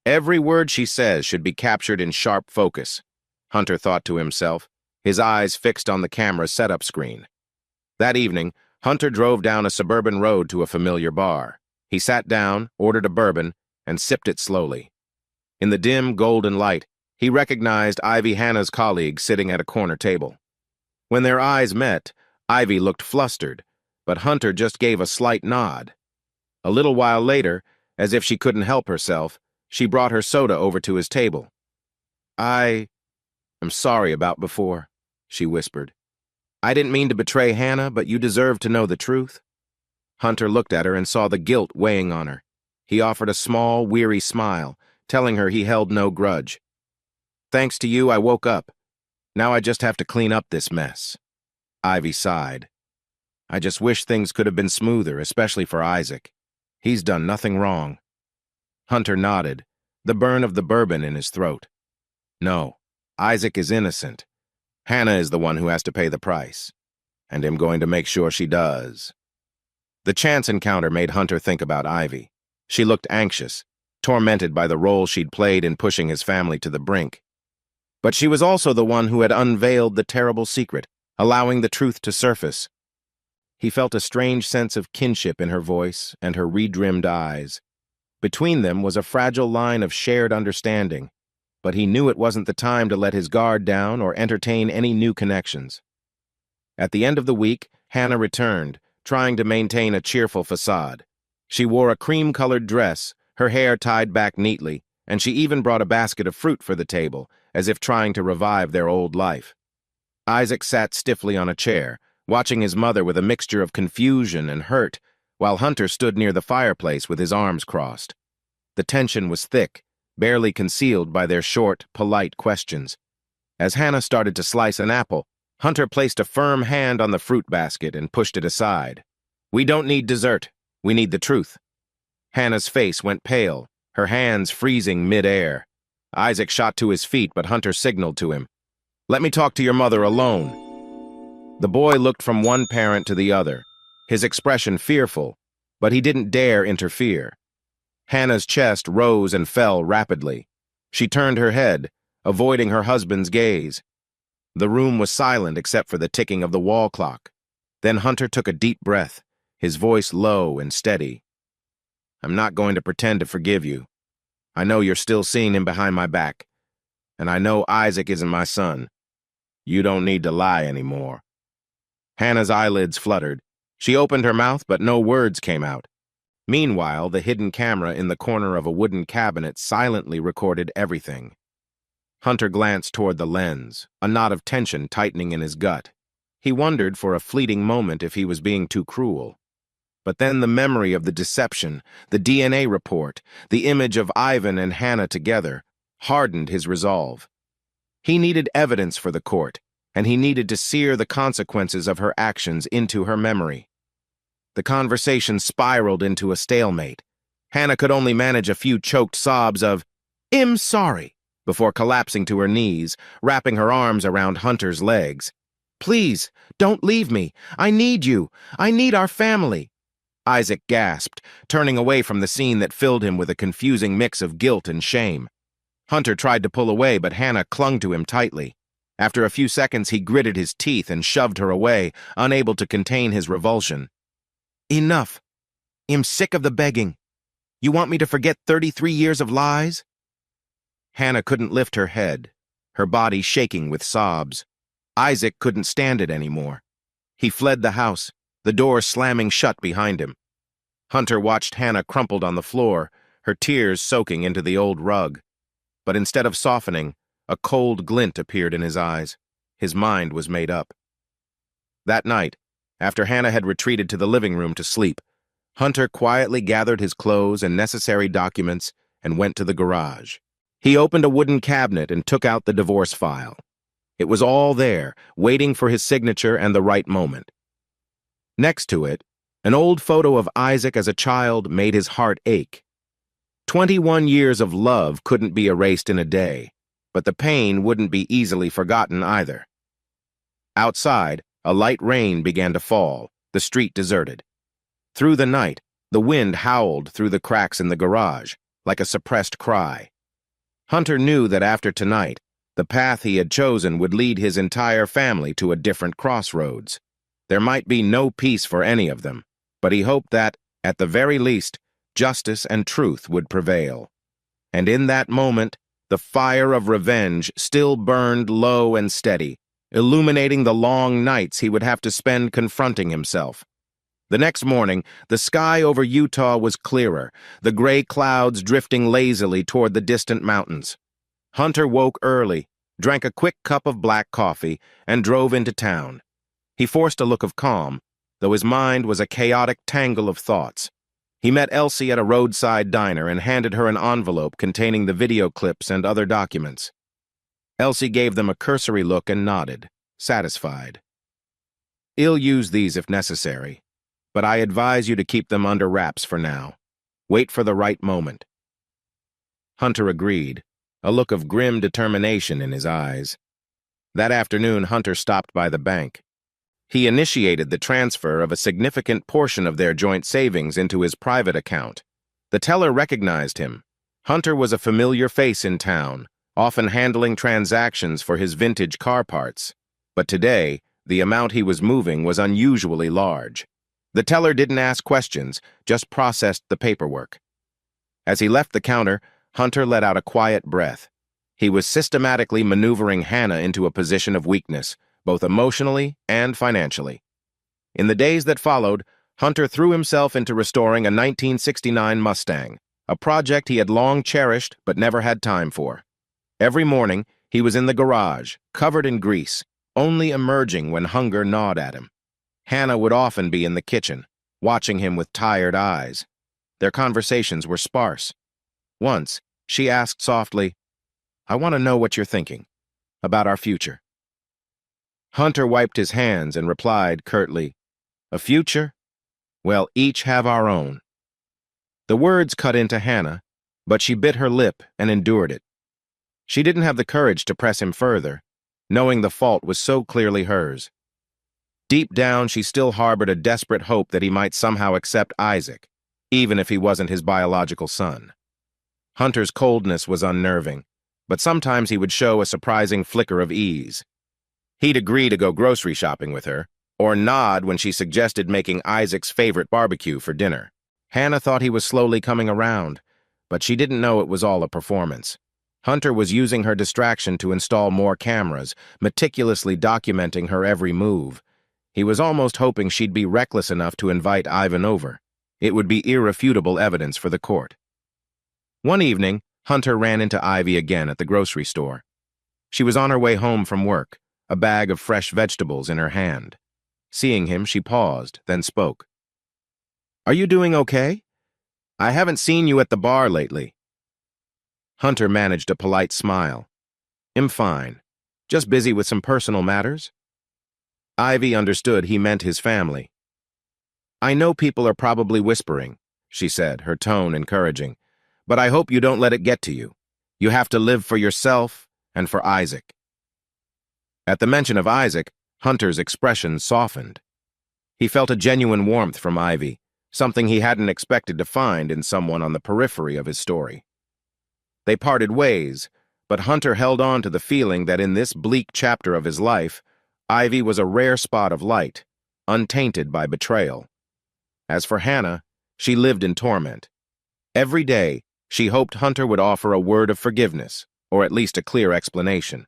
Every word she says should be captured in sharp focus, Hunter thought to himself, his eyes fixed on the camera's setup screen. That evening, Hunter drove down a suburban road to a familiar bar. He sat down, ordered a bourbon, and sipped it slowly. In the dim, golden light, he recognized Ivy Hannah's colleague sitting at a corner table. When their eyes met, Ivy looked flustered, but Hunter just gave a slight nod. A little while later, as if she couldn't help herself, she brought her soda over to his table. "I'm sorry about before," she whispered. "I didn't mean to betray Hannah, but you deserve to know the truth." Hunter looked at her and saw the guilt weighing on her. He offered a small, weary smile, telling her he held no grudge. "Thanks to you, I woke up. Now I just have to clean up this mess." Ivy sighed. "I just wish things could have been smoother, especially for Isaac. He's done nothing wrong." Hunter nodded, the burn of the bourbon in his throat. "No, Isaac is innocent. Hannah is the one who has to pay the price, and I'm going to make sure she does." The chance encounter made Hunter think about Ivy. She looked anxious, tormented by the role she'd played in pushing his family to the brink. But she was also the one who had unveiled the terrible secret, allowing the truth to surface. He felt a strange sense of kinship in her voice and her redrimmed eyes. Between them was a fragile line of shared understanding, but he knew it wasn't the time to let his guard down or entertain any new connections. At the end of the week, Hannah returned, trying to maintain a cheerful facade. She wore a cream-colored dress, her hair tied back neatly, and she even brought a basket of fruit for the table, as if trying to revive their old life. Isaac sat stiffly on a chair, watching his mother with a mixture of confusion and hurt, while Hunter stood near the fireplace with his arms crossed. The tension was thick, barely concealed by their short, polite questions. As Hannah started to slice an apple, Hunter placed a firm hand on the fruit basket and pushed it aside. "We don't need dessert. We need the truth." Hannah's face went pale, her hands freezing mid-air. Isaac shot to his feet, but Hunter signaled to him. "Let me talk to your mother alone." The boy looked from one parent to the other, his expression fearful, but he didn't dare interfere. Hannah's chest rose and fell rapidly. She turned her head, avoiding her husband's gaze. The room was silent except for the ticking of the wall clock. Then Hunter took a deep breath, his voice low and steady. "I'm not going to pretend to forgive you. I know you're still seeing him behind my back, and I know Isaac isn't my son. You don't need to lie anymore." Hannah's eyelids fluttered. She opened her mouth, but no words came out. Meanwhile, the hidden camera in the corner of a wooden cabinet silently recorded everything. Hunter glanced toward the lens, a knot of tension tightening in his gut. He wondered for a fleeting moment if he was being too cruel. But then the memory of the deception, the DNA report, the image of Ivan and Hannah together, hardened his resolve. He needed evidence for the court, and he needed to sear the consequences of her actions into her memory. The conversation spiraled into a stalemate. Hannah could only manage a few choked sobs of, "I'm sorry," before collapsing to her knees, wrapping her arms around Hunter's legs. Please, don't leave me. I need you. I need our family. Isaac gasped, turning away from the scene that filled him with a confusing mix of guilt and shame. Hunter tried to pull away, but Hannah clung to him tightly. After a few seconds, he gritted his teeth and shoved her away, unable to contain his revulsion. Enough. I'm sick of the begging. You want me to forget 33 years of lies? Hannah couldn't lift her head, her body shaking with sobs. Isaac couldn't stand it anymore. He fled the house, the door slamming shut behind him. Hunter watched Hannah crumpled on the floor, her tears soaking into the old rug. But instead of softening, a cold glint appeared in his eyes. His mind was made up. That night, after Hannah had retreated to the living room to sleep, Hunter quietly gathered his clothes and necessary documents and went to the garage. He opened a wooden cabinet and took out the divorce file. It was all there, waiting for his signature and the right moment. Next to it, an old photo of Isaac as a child made his heart ache. 21 years of love couldn't be erased in a day, but the pain wouldn't be easily forgotten either. Outside, a light rain began to fall, the street deserted. Through the night, the wind howled through the cracks in the garage, like a suppressed cry. Hunter knew that after tonight, the path he had chosen would lead his entire family to a different crossroads. There might be no peace for any of them, but he hoped that, at the very least, justice and truth would prevail. And in that moment, the fire of revenge still burned low and steady, illuminating the long nights he would have to spend confronting himself. The next morning, the sky over Utah was clearer, the gray clouds drifting lazily toward the distant mountains. Hunter woke early, drank a quick cup of black coffee, and drove into town. He forced a look of calm, though his mind was a chaotic tangle of thoughts. He met Elsie at a roadside diner and handed her an envelope containing the video clips and other documents. Elsie gave them a cursory look and nodded, satisfied. "I'll use these if necessary, but I advise you to keep them under wraps for now. Wait for the right moment." Hunter agreed, a look of grim determination in his eyes. That afternoon, Hunter stopped by the bank. He initiated the transfer of a significant portion of their joint savings into his private account. The teller recognized him. Hunter was a familiar face in town, often handling transactions for his vintage car parts. But today, the amount he was moving was unusually large. The teller didn't ask questions, just processed the paperwork. As he left the counter, Hunter let out a quiet breath. He was systematically maneuvering Hannah into a position of weakness, both emotionally and financially. In the days that followed, Hunter threw himself into restoring a 1969 Mustang, a project he had long cherished but never had time for. Every morning, he was in the garage, covered in grease, only emerging when hunger gnawed at him. Hannah would often be in the kitchen, watching him with tired eyes. Their conversations were sparse. Once, she asked softly, "I want to know what you're thinking about our future." Hunter wiped his hands and replied curtly, "A future? Well, each have our own." The words cut into Hannah, but she bit her lip and endured it. She didn't have the courage to press him further, knowing the fault was so clearly hers. Deep down, she still harbored a desperate hope that he might somehow accept Isaac, even if he wasn't his biological son. Hunter's coldness was unnerving, but sometimes he would show a surprising flicker of ease. He'd agree to go grocery shopping with her, or nod when she suggested making Isaac's favorite barbecue for dinner. Hannah thought he was slowly coming around, but she didn't know it was all a performance. Hunter was using her distraction to install more cameras, meticulously documenting her every move. He was almost hoping she'd be reckless enough to invite Ivan over. It would be irrefutable evidence for the court. One evening, Hunter ran into Ivy again at the grocery store. She was on her way home from work, a bag of fresh vegetables in her hand. Seeing him, she paused, then spoke. "Are you doing okay? I haven't seen you at the bar lately." Hunter managed a polite smile. "I'm fine. Just busy with some personal matters." Ivy understood he meant his family. "I know people are probably whispering," she said, her tone encouraging, "but I hope you don't let it get to you. You have to live for yourself and for Isaac." At the mention of Isaac, Hunter's expression softened. He felt a genuine warmth from Ivy, something he hadn't expected to find in someone on the periphery of his story. They parted ways, but Hunter held on to the feeling that in this bleak chapter of his life, Ivy was a rare spot of light, untainted by betrayal. As for Hannah, she lived in torment. Every day, she hoped Hunter would offer a word of forgiveness, or at least a clear explanation.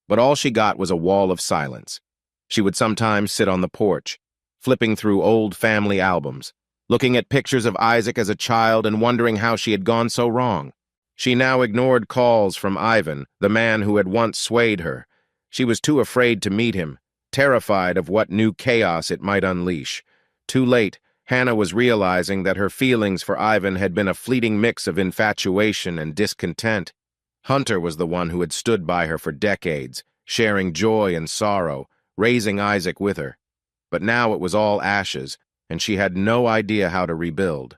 But all she got was a wall of silence. She would sometimes sit on the porch, flipping through old family albums, looking at pictures of Isaac as a child and wondering how she had gone so wrong. She now ignored calls from Ivan, the man who had once swayed her. She was too afraid to meet him, terrified of what new chaos it might unleash. Too late, Hannah was realizing that her feelings for Ivan had been a fleeting mix of infatuation and discontent. Hunter was the one who had stood by her for decades, sharing joy and sorrow, raising Isaac with her. But now it was all ashes, and she had no idea how to rebuild.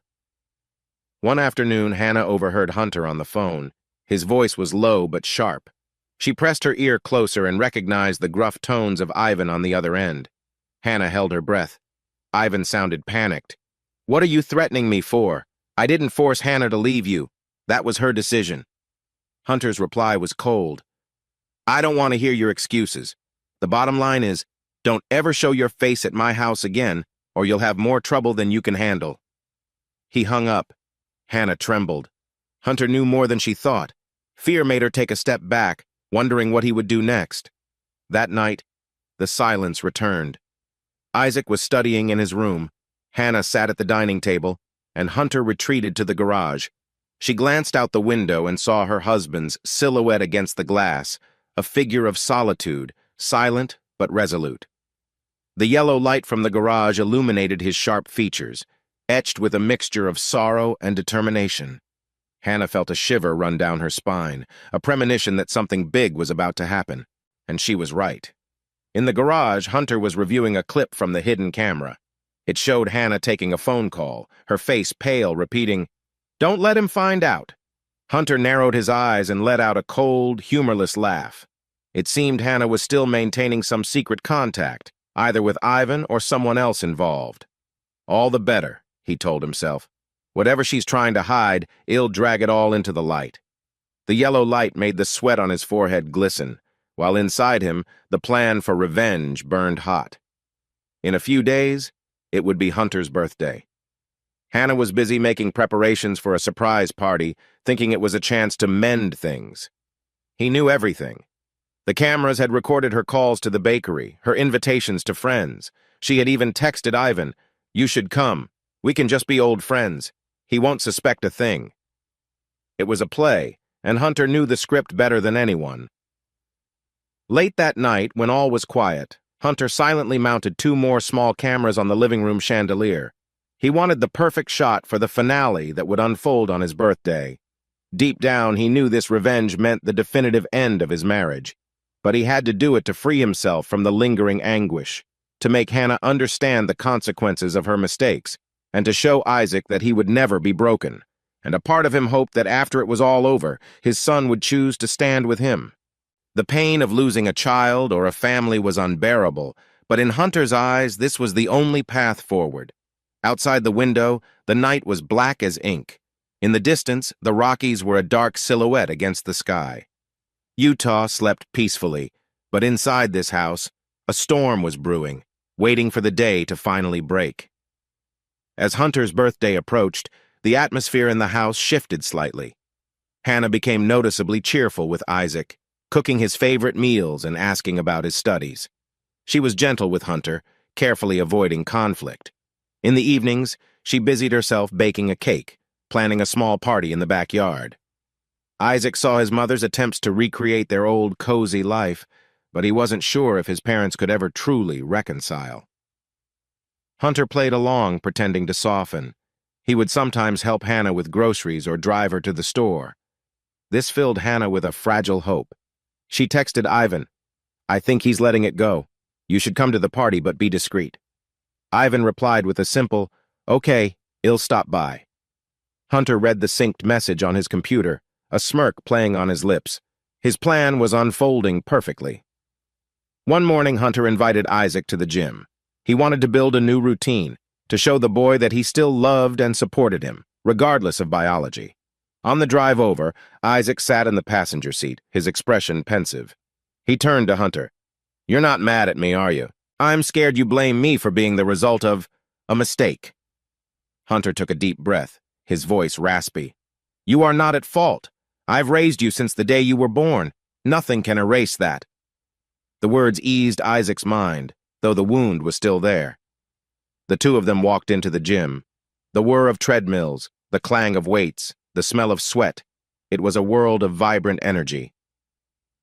One afternoon, Hannah overheard Hunter on the phone. His voice was low but sharp. She pressed her ear closer and recognized the gruff tones of Ivan on the other end. Hannah held her breath. Ivan sounded panicked. "What are you threatening me for? I didn't force Hannah to leave you. That was her decision." Hunter's reply was cold. "I don't want to hear your excuses. The bottom line is, don't ever show your face at my house again, or you'll have more trouble than you can handle." He hung up. Hannah trembled. Hunter knew more than she thought. Fear made her take a step back, wondering what he would do next. That night, the silence returned. Isaac was studying in his room. Hannah sat at the dining table, and Hunter retreated to the garage. She glanced out the window and saw her husband's silhouette against the glass, a figure of solitude, silent but resolute. The yellow light from the garage illuminated his sharp features, etched with a mixture of sorrow and determination. Hannah felt a shiver run down her spine, a premonition that something big was about to happen, and she was right. In the garage, Hunter was reviewing a clip from the hidden camera. It showed Hannah taking a phone call, her face pale, repeating, "Don't let him find out." Hunter narrowed his eyes and let out a cold, humorless laugh. It seemed Hannah was still maintaining some secret contact, either with Ivan or someone else involved. All the better, he told himself. Whatever she's trying to hide, it'll drag it all into the light. The yellow light made the sweat on his forehead glisten, while inside him, the plan for revenge burned hot. In a few days, it would be Hunter's birthday. Hannah was busy making preparations for a surprise party, thinking it was a chance to mend things. He knew everything. The cameras had recorded her calls to the bakery, her invitations to friends. She had even texted Ivan, "You should come. We can just be old friends. He won't suspect a thing." It was a play, and Hunter knew the script better than anyone. Late that night, when all was quiet, Hunter silently mounted 2 more small cameras on the living room chandelier. He wanted the perfect shot for the finale that would unfold on his birthday. Deep down, he knew this revenge meant the definitive end of his marriage. But he had to do it to free himself from the lingering anguish, to make Hannah understand the consequences of her mistakes, and to show Isaac that he would never be broken. And a part of him hoped that after it was all over, his son would choose to stand with him. The pain of losing a child or a family was unbearable, but in Hunter's eyes, this was the only path forward. Outside the window, the night was black as ink. In the distance, the Rockies were a dark silhouette against the sky. Utah slept peacefully, but inside this house, a storm was brewing, waiting for the day to finally break. As Hunter's birthday approached, the atmosphere in the house shifted slightly. Hannah became noticeably cheerful with Isaac, cooking his favorite meals and asking about his studies. She was gentle with Hunter, carefully avoiding conflict. In the evenings, she busied herself baking a cake, planning a small party in the backyard. Isaac saw his mother's attempts to recreate their old cozy life, but he wasn't sure if his parents could ever truly reconcile. Hunter played along, pretending to soften. He would sometimes help Hannah with groceries or drive her to the store. This filled Hannah with a fragile hope. She texted Ivan, "I think he's letting it go. You should come to the party, but be discreet." Ivan replied with a simple, "Okay, I'll stop by." Hunter read the synced message on his computer, a smirk playing on his lips. His plan was unfolding perfectly. One morning, Hunter invited Isaac to the gym. He wanted to build a new routine, to show the boy that he still loved and supported him, regardless of biology. On the drive over, Isaac sat in the passenger seat, his expression pensive. He turned to Hunter. "You're not mad at me, are you? I'm scared you blame me for being the result of a mistake." Hunter took a deep breath, his voice raspy. "You are not at fault. I've raised you since the day you were born. Nothing can erase that." The words eased Isaac's mind, though the wound was still there. The two of them walked into the gym. The whir of treadmills, the clang of weights, the smell of sweat. It was a world of vibrant energy.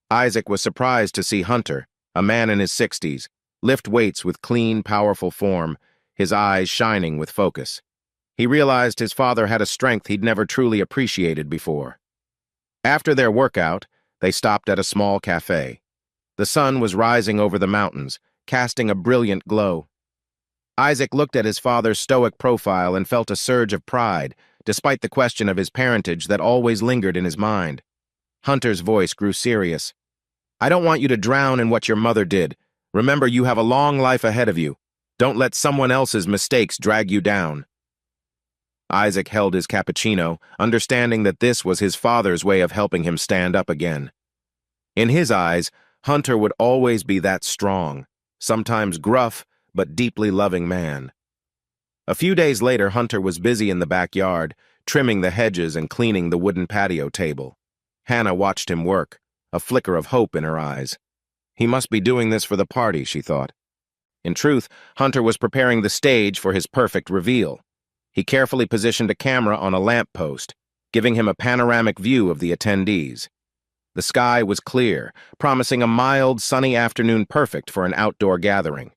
Isaac was surprised to see Hunter, a man in his 60s, lift weights with clean, powerful form, his eyes shining with focus. He realized his father had a strength he'd never truly appreciated before. After their workout, they stopped at a small cafe. The sun was rising over the mountains, casting a brilliant glow. Isaac looked at his father's stoic profile and felt a surge of pride, despite the question of his parentage that always lingered in his mind. Hunter's voice grew serious. "I don't want you to drown in what your mother did. Remember, you have a long life ahead of you. Don't let someone else's mistakes drag you down." Isaac held his cappuccino, understanding that this was his father's way of helping him stand up again. In his eyes, Hunter would always be that strong, sometimes gruff, but deeply loving man. A few days later, Hunter was busy in the backyard, trimming the hedges and cleaning the wooden patio table. Hannah watched him work, a flicker of hope in her eyes. He must be doing this for the party, she thought. In truth, Hunter was preparing the stage for his perfect reveal. He carefully positioned a camera on a lamppost, giving him a panoramic view of the attendees. The sky was clear, promising a mild, sunny afternoon perfect for an outdoor gathering.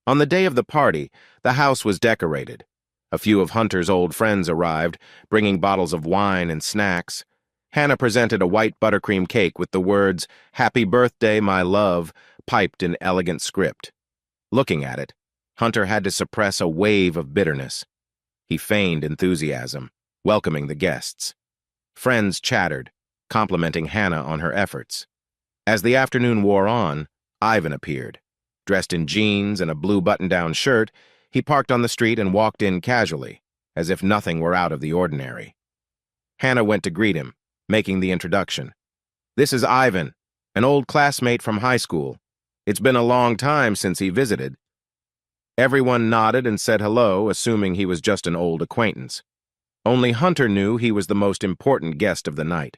On the day of the party, the house was decorated. A few of Hunter's old friends arrived, bringing bottles of wine and snacks. Hannah presented a white buttercream cake with the words, "Happy birthday, my love," piped in elegant script. Looking at it, Hunter had to suppress a wave of bitterness. He feigned enthusiasm, welcoming the guests. Friends chattered, complimenting Hannah on her efforts. As the afternoon wore on, Ivan appeared. Dressed in jeans and a blue button-down shirt, he parked on the street and walked in casually, as if nothing were out of the ordinary. Hannah went to greet him, making the introduction. "This is Ivan, an old classmate from high school. It's been a long time since he visited." Everyone nodded and said hello, assuming he was just an old acquaintance. Only Hunter knew he was the most important guest of the night.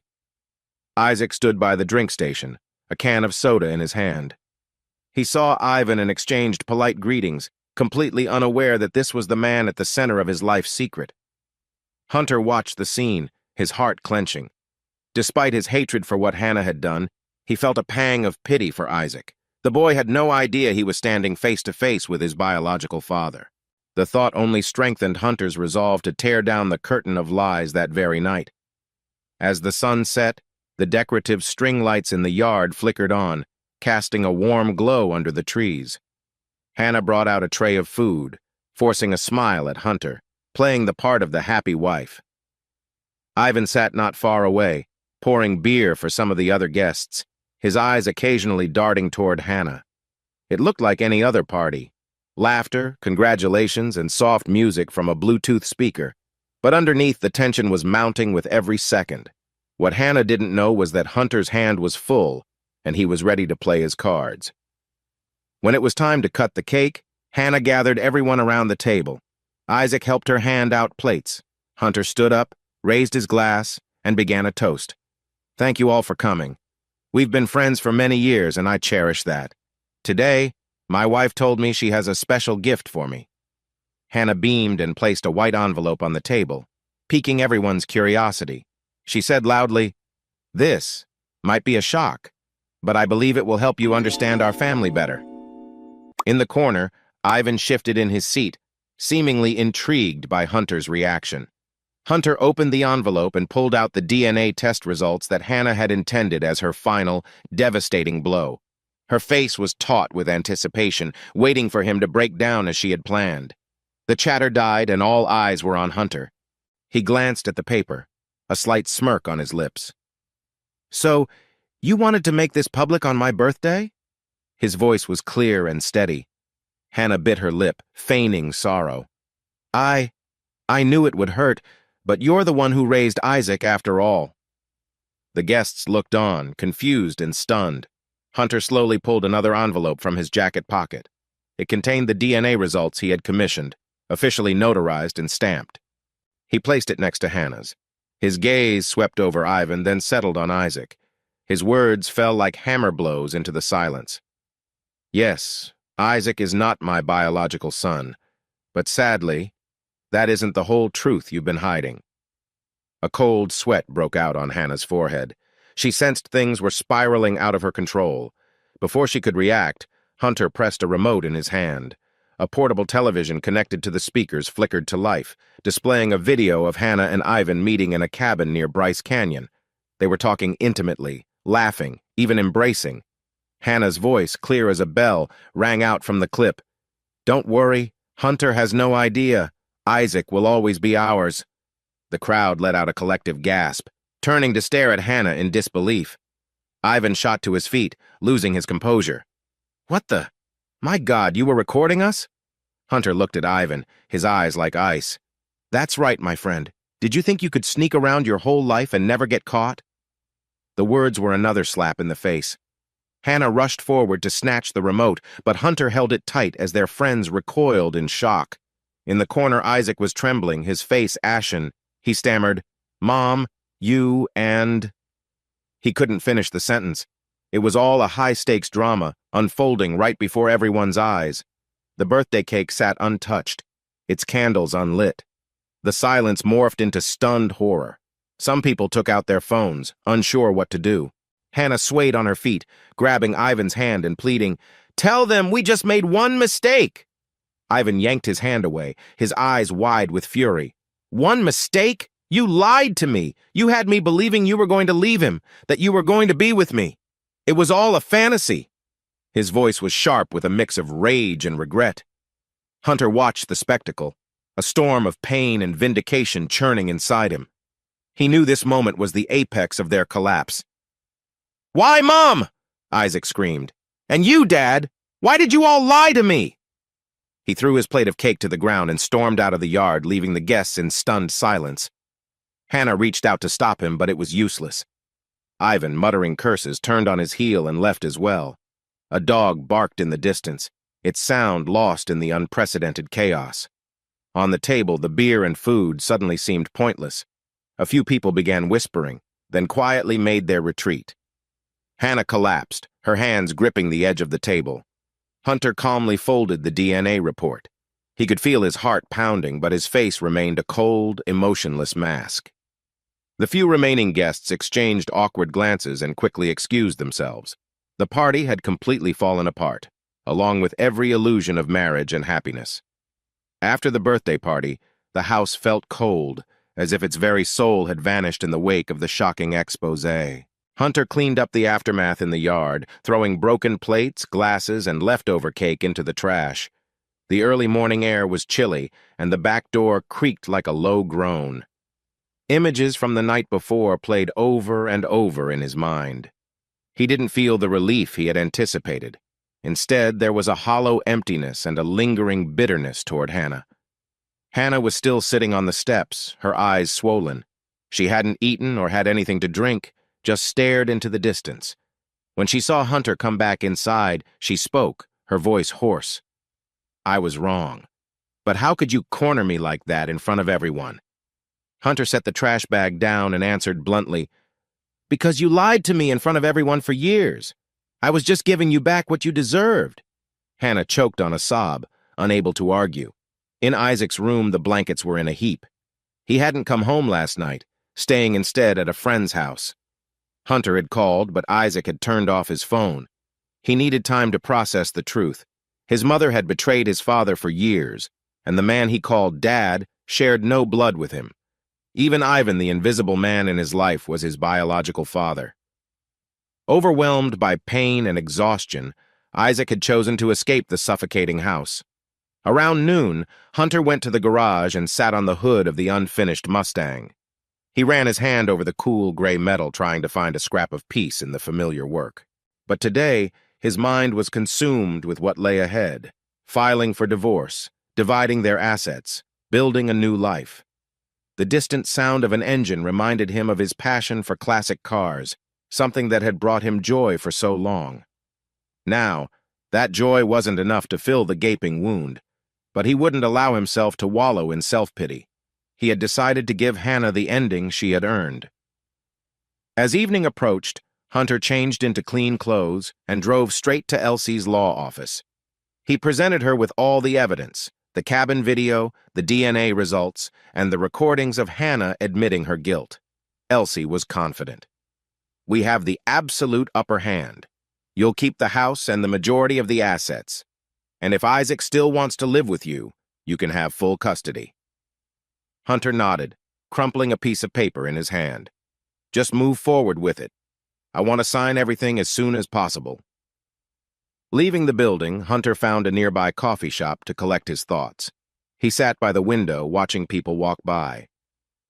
Isaac stood by the drink station, a can of soda in his hand. He saw Ivan and exchanged polite greetings, completely unaware that this was the man at the center of his life's secret. Hunter watched the scene, his heart clenching. Despite his hatred for what Hannah had done, he felt a pang of pity for Isaac. The boy had no idea he was standing face to face with his biological father. The thought only strengthened Hunter's resolve to tear down the curtain of lies that very night. As the sun set, the decorative string lights in the yard flickered on, casting a warm glow under the trees. Hannah brought out a tray of food, forcing a smile at Hunter, playing the part of the happy wife. Ivan sat not far away, pouring beer for some of the other guests, his eyes occasionally darting toward Hannah. It looked like any other party. Laughter, congratulations, and soft music from a Bluetooth speaker. But underneath, the tension was mounting with every second. What Hannah didn't know was that Hunter's hand was full, and he was ready to play his cards. When it was time to cut the cake, Hannah gathered everyone around the table. Isaac helped her hand out plates. Hunter stood up, raised his glass, and began a toast. "Thank you all for coming. We've been friends for many years, and I cherish that. Today, my wife told me she has a special gift for me." Hannah beamed and placed a white envelope on the table, piquing everyone's curiosity. She said loudly, "This might be a shock, but I believe it will help you understand our family better." In the corner, Ivan shifted in his seat, seemingly intrigued by Hunter's reaction. Hunter opened the envelope and pulled out the DNA test results that Hannah had intended as her final, devastating blow. Her face was taut with anticipation, waiting for him to break down as she had planned. The chatter died and all eyes were on Hunter. He glanced at the paper, a slight smirk on his lips. "So, you wanted to make this public on my birthday?" His voice was clear and steady. Hannah bit her lip, feigning sorrow. I knew it would hurt, but you're the one who raised Isaac after all." The guests looked on, confused and stunned. Hunter slowly pulled another envelope from his jacket pocket. It contained the DNA results he had commissioned, officially notarized and stamped. He placed it next to Hannah's. His gaze swept over Ivan, then settled on Isaac. His words fell like hammer blows into the silence. "Yes, Isaac is not my biological son, but sadly, that isn't the whole truth you've been hiding." A cold sweat broke out on Hannah's forehead. She sensed things were spiraling out of her control. Before she could react, Hunter pressed a remote in his hand. A portable television connected to the speakers flickered to life, displaying a video of Hannah and Ivan meeting in a cabin near Bryce Canyon. They were talking intimately, laughing, even embracing. Hannah's voice, clear as a bell, rang out from the clip. "Don't worry, Hunter has no idea. Isaac will always be ours." The crowd let out a collective gasp, turning to stare at Hannah in disbelief. Ivan shot to his feet, losing his composure. "What the? My God, you were recording us?" Hunter looked at Ivan, his eyes like ice. "That's right, my friend. Did you think you could sneak around your whole life and never get caught?" The words were another slap in the face. Hannah rushed forward to snatch the remote, but Hunter held it tight as their friends recoiled in shock. In the corner, Isaac was trembling, his face ashen. He stammered, "Mom, you and—" He couldn't finish the sentence. It was all a high-stakes drama, unfolding right before everyone's eyes. The birthday cake sat untouched, its candles unlit. The silence morphed into stunned horror. Some people took out their phones, unsure what to do. Hannah swayed on her feet, grabbing Ivan's hand and pleading, "Tell them we just made one mistake!" Ivan yanked his hand away, his eyes wide with fury. "One mistake? You lied to me! You had me believing you were going to leave him, that you were going to be with me. It was all a fantasy." His voice was sharp with a mix of rage and regret. Hunter watched the spectacle, a storm of pain and vindication churning inside him. He knew this moment was the apex of their collapse. "Why, Mom?" Isaac screamed. "And you, Dad? Why did you all lie to me?" He threw his plate of cake to the ground and stormed out of the yard, leaving the guests in stunned silence. Hannah reached out to stop him, but it was useless. Ivan, muttering curses, turned on his heel and left as well. A dog barked in the distance, its sound lost in the unprecedented chaos. On the table, the beer and food suddenly seemed pointless. A few people began whispering, then quietly made their retreat. Hannah collapsed, her hands gripping the edge of the table. Hunter calmly folded the DNA report. He could feel his heart pounding, but his face remained a cold, emotionless mask. The few remaining guests exchanged awkward glances and quickly excused themselves. The party had completely fallen apart, along with every illusion of marriage and happiness. After the birthday party, the house felt cold, as if its very soul had vanished in the wake of the shocking exposé. Hunter cleaned up the aftermath in the yard, throwing broken plates, glasses, and leftover cake into the trash. The early morning air was chilly, and the back door creaked like a low groan. Images from the night before played over and over in his mind. He didn't feel the relief he had anticipated. Instead, there was a hollow emptiness and a lingering bitterness toward Hannah. Hannah was still sitting on the steps, her eyes swollen. She hadn't eaten or had anything to drink, just stared into the distance. When she saw Hunter come back inside, she spoke, her voice hoarse. "I was wrong. But how could you corner me like that in front of everyone?" Hunter set the trash bag down and answered bluntly, "Because you lied to me in front of everyone for years. I was just giving you back what you deserved." Hannah choked on a sob, unable to argue. In Isaac's room, the blankets were in a heap. He hadn't come home last night, staying instead at a friend's house. Hunter had called, but Isaac had turned off his phone. He needed time to process the truth. His mother had betrayed his father for years, and the man he called Dad shared no blood with him. Even Ivan, the invisible man in his life, was his biological father. Overwhelmed by pain and exhaustion, Isaac had chosen to escape the suffocating house. Around noon, Hunter went to the garage and sat on the hood of the unfinished Mustang. He ran his hand over the cool gray metal, trying to find a scrap of peace in the familiar work. But today, His mind was consumed with what lay ahead, filing for divorce, dividing their assets, building a new life. The distant sound of an engine reminded him of his passion for classic cars, something that had brought him joy for so long. Now, that joy wasn't enough to fill the gaping wound, but he wouldn't allow himself to wallow in self-pity. He had decided to give Hannah the ending she had earned. As evening approached, Hunter changed into clean clothes and drove straight to Elsie's law office. He presented her with all the evidence, the cabin video, the DNA results, and the recordings of Hannah admitting her guilt. Elsie was confident. "We have the absolute upper hand. You'll keep the house and the majority of the assets. And if Isaac still wants to live with you, you can have full custody." Hunter nodded, crumpling a piece of paper in his hand. "Just move forward with it. I want to sign everything as soon as possible." Leaving the building, Hunter found a nearby coffee shop to collect his thoughts. He sat by the window, watching people walk by.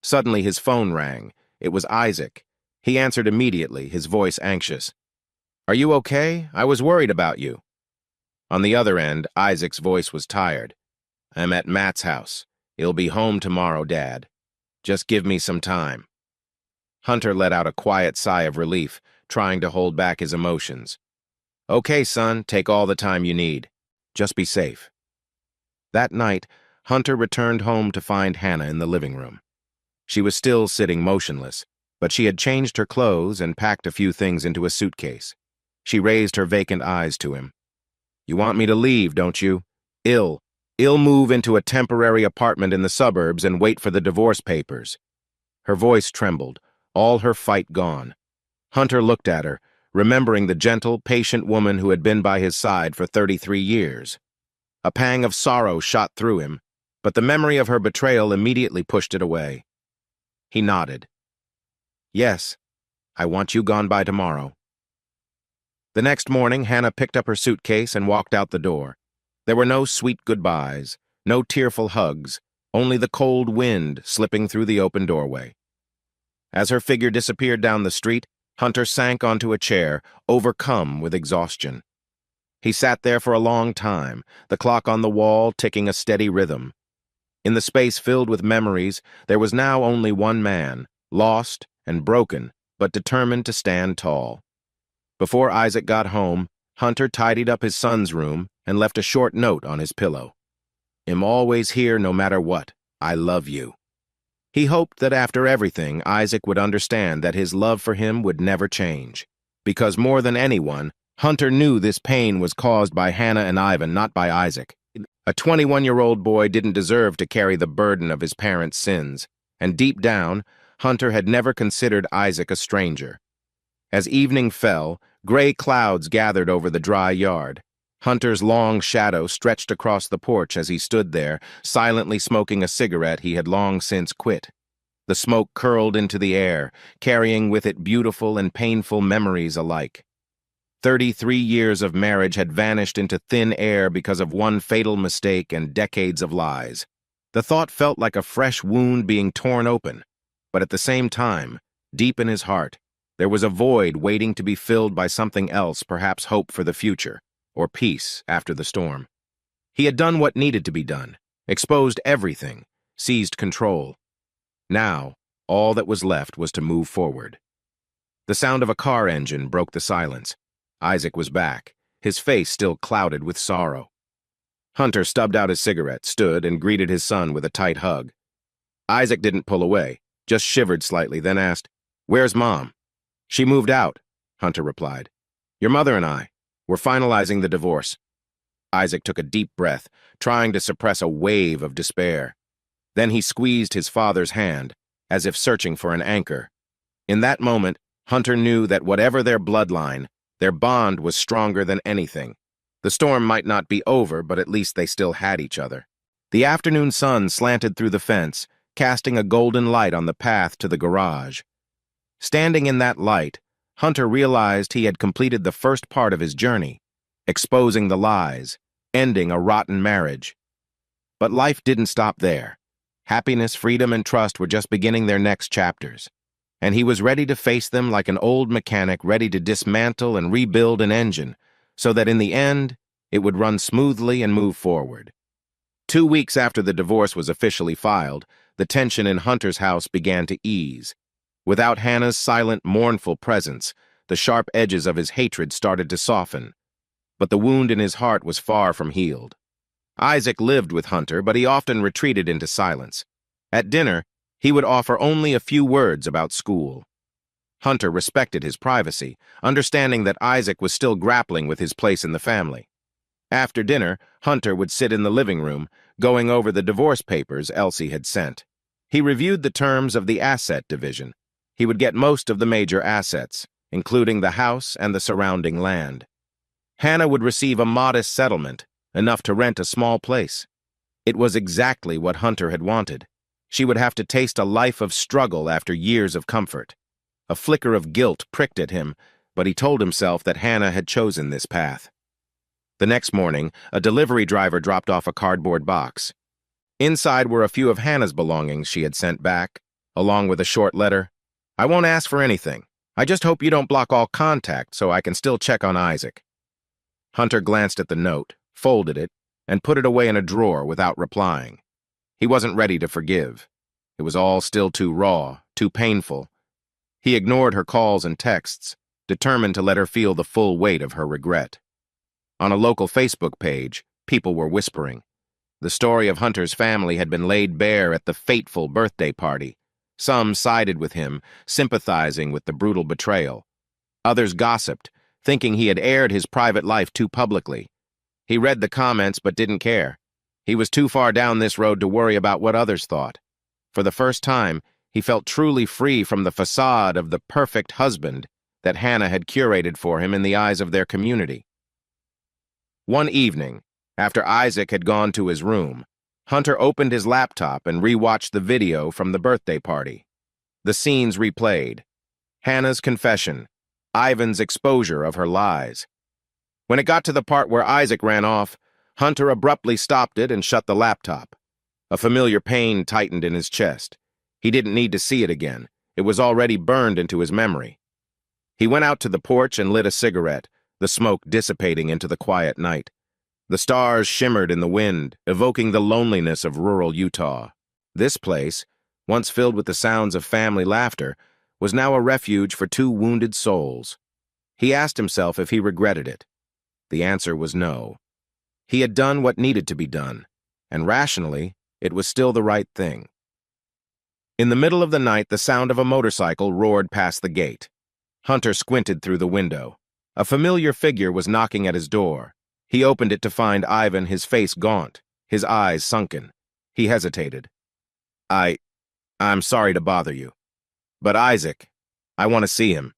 Suddenly his phone rang. It was Isaac. He answered immediately, his voice anxious. "Are you okay? I was worried about you." On the other end, Isaac's voice was tired. "I'm at Matt's house. He'll be home tomorrow, Dad. Just give me some time." Hunter let out a quiet sigh of relief, trying to hold back his emotions. "Okay, son, take all the time you need. Just be safe." That night, Hunter returned home to find Hannah in the living room. She was still sitting motionless, but she had changed her clothes and packed a few things into a suitcase. She raised her vacant eyes to him. "You want me to leave, don't you? I'll move into a temporary apartment in the suburbs and wait for the divorce papers." Her voice trembled, all her fight gone. Hunter looked at her, remembering the gentle, patient woman who had been by his side for 33 years. A pang of sorrow shot through him, but the memory of her betrayal immediately pushed it away. He nodded. "Yes, I want you gone by tomorrow." The next morning, Hannah picked up her suitcase and walked out the door. There were no sweet goodbyes, no tearful hugs, only the cold wind slipping through the open doorway. As her figure disappeared down the street, Hunter sank onto a chair, overcome with exhaustion. He sat there for a long time, the clock on the wall ticking a steady rhythm. In the space filled with memories, there was now only one man, lost and broken, but determined to stand tall. Before Isaac got home, Hunter tidied up his son's room and left a short note on his pillow. "I'm always here no matter what. I love you." He hoped that after everything, Isaac would understand that his love for him would never change. Because more than anyone, Hunter knew this pain was caused by Hannah and Ivan, not by Isaac. A 21-year-old boy didn't deserve to carry the burden of his parents' sins, and deep down, Hunter had never considered Isaac a stranger. As evening fell, gray clouds gathered over the dry yard. Hunter's long shadow stretched across the porch as he stood there, silently smoking a cigarette he had long since quit. The smoke curled into the air, carrying with it beautiful and painful memories alike. 33 years of marriage had vanished into thin air because of one fatal mistake and decades of lies. The thought felt like a fresh wound being torn open, but at the same time, deep in his heart, there was a void waiting to be filled by something else, perhaps hope for the future, or peace after the storm. He had done what needed to be done, exposed everything, seized control. Now, all that was left was to move forward. The sound of a car engine broke the silence. Isaac was back, his face still clouded with sorrow. Hunter stubbed out his cigarette, stood, and greeted his son with a tight hug. Isaac didn't pull away, just shivered slightly, then asked, "Where's Mom?" "She moved out," Hunter replied. "Your mother and I, we're finalizing the divorce." Isaac took a deep breath, trying to suppress a wave of despair. Then he squeezed his father's hand, as if searching for an anchor. In that moment, Hunter knew that whatever their bloodline, their bond was stronger than anything. The storm might not be over, but at least they still had each other. The afternoon sun slanted through the fence, casting a golden light on the path to the garage. Standing in that light, Hunter realized he had completed the first part of his journey, exposing the lies, ending a rotten marriage. But life didn't stop there. Happiness, freedom, and trust were just beginning their next chapters, and he was ready to face them like an old mechanic ready to dismantle and rebuild an engine, so that in the end, it would run smoothly and move forward. 2 weeks after the divorce was officially filed, the tension in Hunter's house began to ease. Without Hannah's silent, mournful presence, the sharp edges of his hatred started to soften. But the wound in his heart was far from healed. Isaac lived with Hunter, but he often retreated into silence. At dinner, he would offer only a few words about school. Hunter respected his privacy, understanding that Isaac was still grappling with his place in the family. After dinner, Hunter would sit in the living room, going over the divorce papers Elsie had sent. He reviewed the terms of the asset division. He would get most of the major assets, including the house and the surrounding land. Hannah would receive a modest settlement, enough to rent a small place. It was exactly what Hunter had wanted. She would have to taste a life of struggle after years of comfort. A flicker of guilt pricked at him, but he told himself that Hannah had chosen this path. The next morning, a delivery driver dropped off a cardboard box. Inside were a few of Hannah's belongings she had sent back, along with a short letter. "I won't ask for anything. I just hope you don't block all contact so I can still check on Isaac." Hunter glanced at the note, folded it, and put it away in a drawer without replying. He wasn't ready to forgive. It was all still too raw, too painful. He ignored her calls and texts, determined to let her feel the full weight of her regret. On a local Facebook page, people were whispering. The story of Hunter's family had been laid bare at the fateful birthday party. Some sided with him, sympathizing with the brutal betrayal. Others gossiped, thinking he had aired his private life too publicly. He read the comments but didn't care. He was too far down this road to worry about what others thought. For the first time, he felt truly free from the facade of the perfect husband that Hannah had curated for him in the eyes of their community. One evening, after Isaac had gone to his room, Hunter opened his laptop and rewatched the video from the birthday party. The scenes replayed. Hannah's confession, Ivan's exposure of her lies. When it got to the part where Isaac ran off, Hunter abruptly stopped it and shut the laptop. A familiar pain tightened in his chest. He didn't need to see it again. It was already burned into his memory. He went out to the porch and lit a cigarette, the smoke dissipating into the quiet night. The stars shimmered in the wind, evoking the loneliness of rural Utah. This place, once filled with the sounds of family laughter, was now a refuge for two wounded souls. He asked himself if he regretted it. The answer was no. He had done what needed to be done, and rationally, it was still the right thing. In the middle of the night, the sound of a motorcycle roared past the gate. Hunter squinted through the window. A familiar figure was knocking at his door. He opened it to find Ivan, his face gaunt, his eyes sunken. He hesitated. I'm sorry to bother you. But Isaac, I want to see him."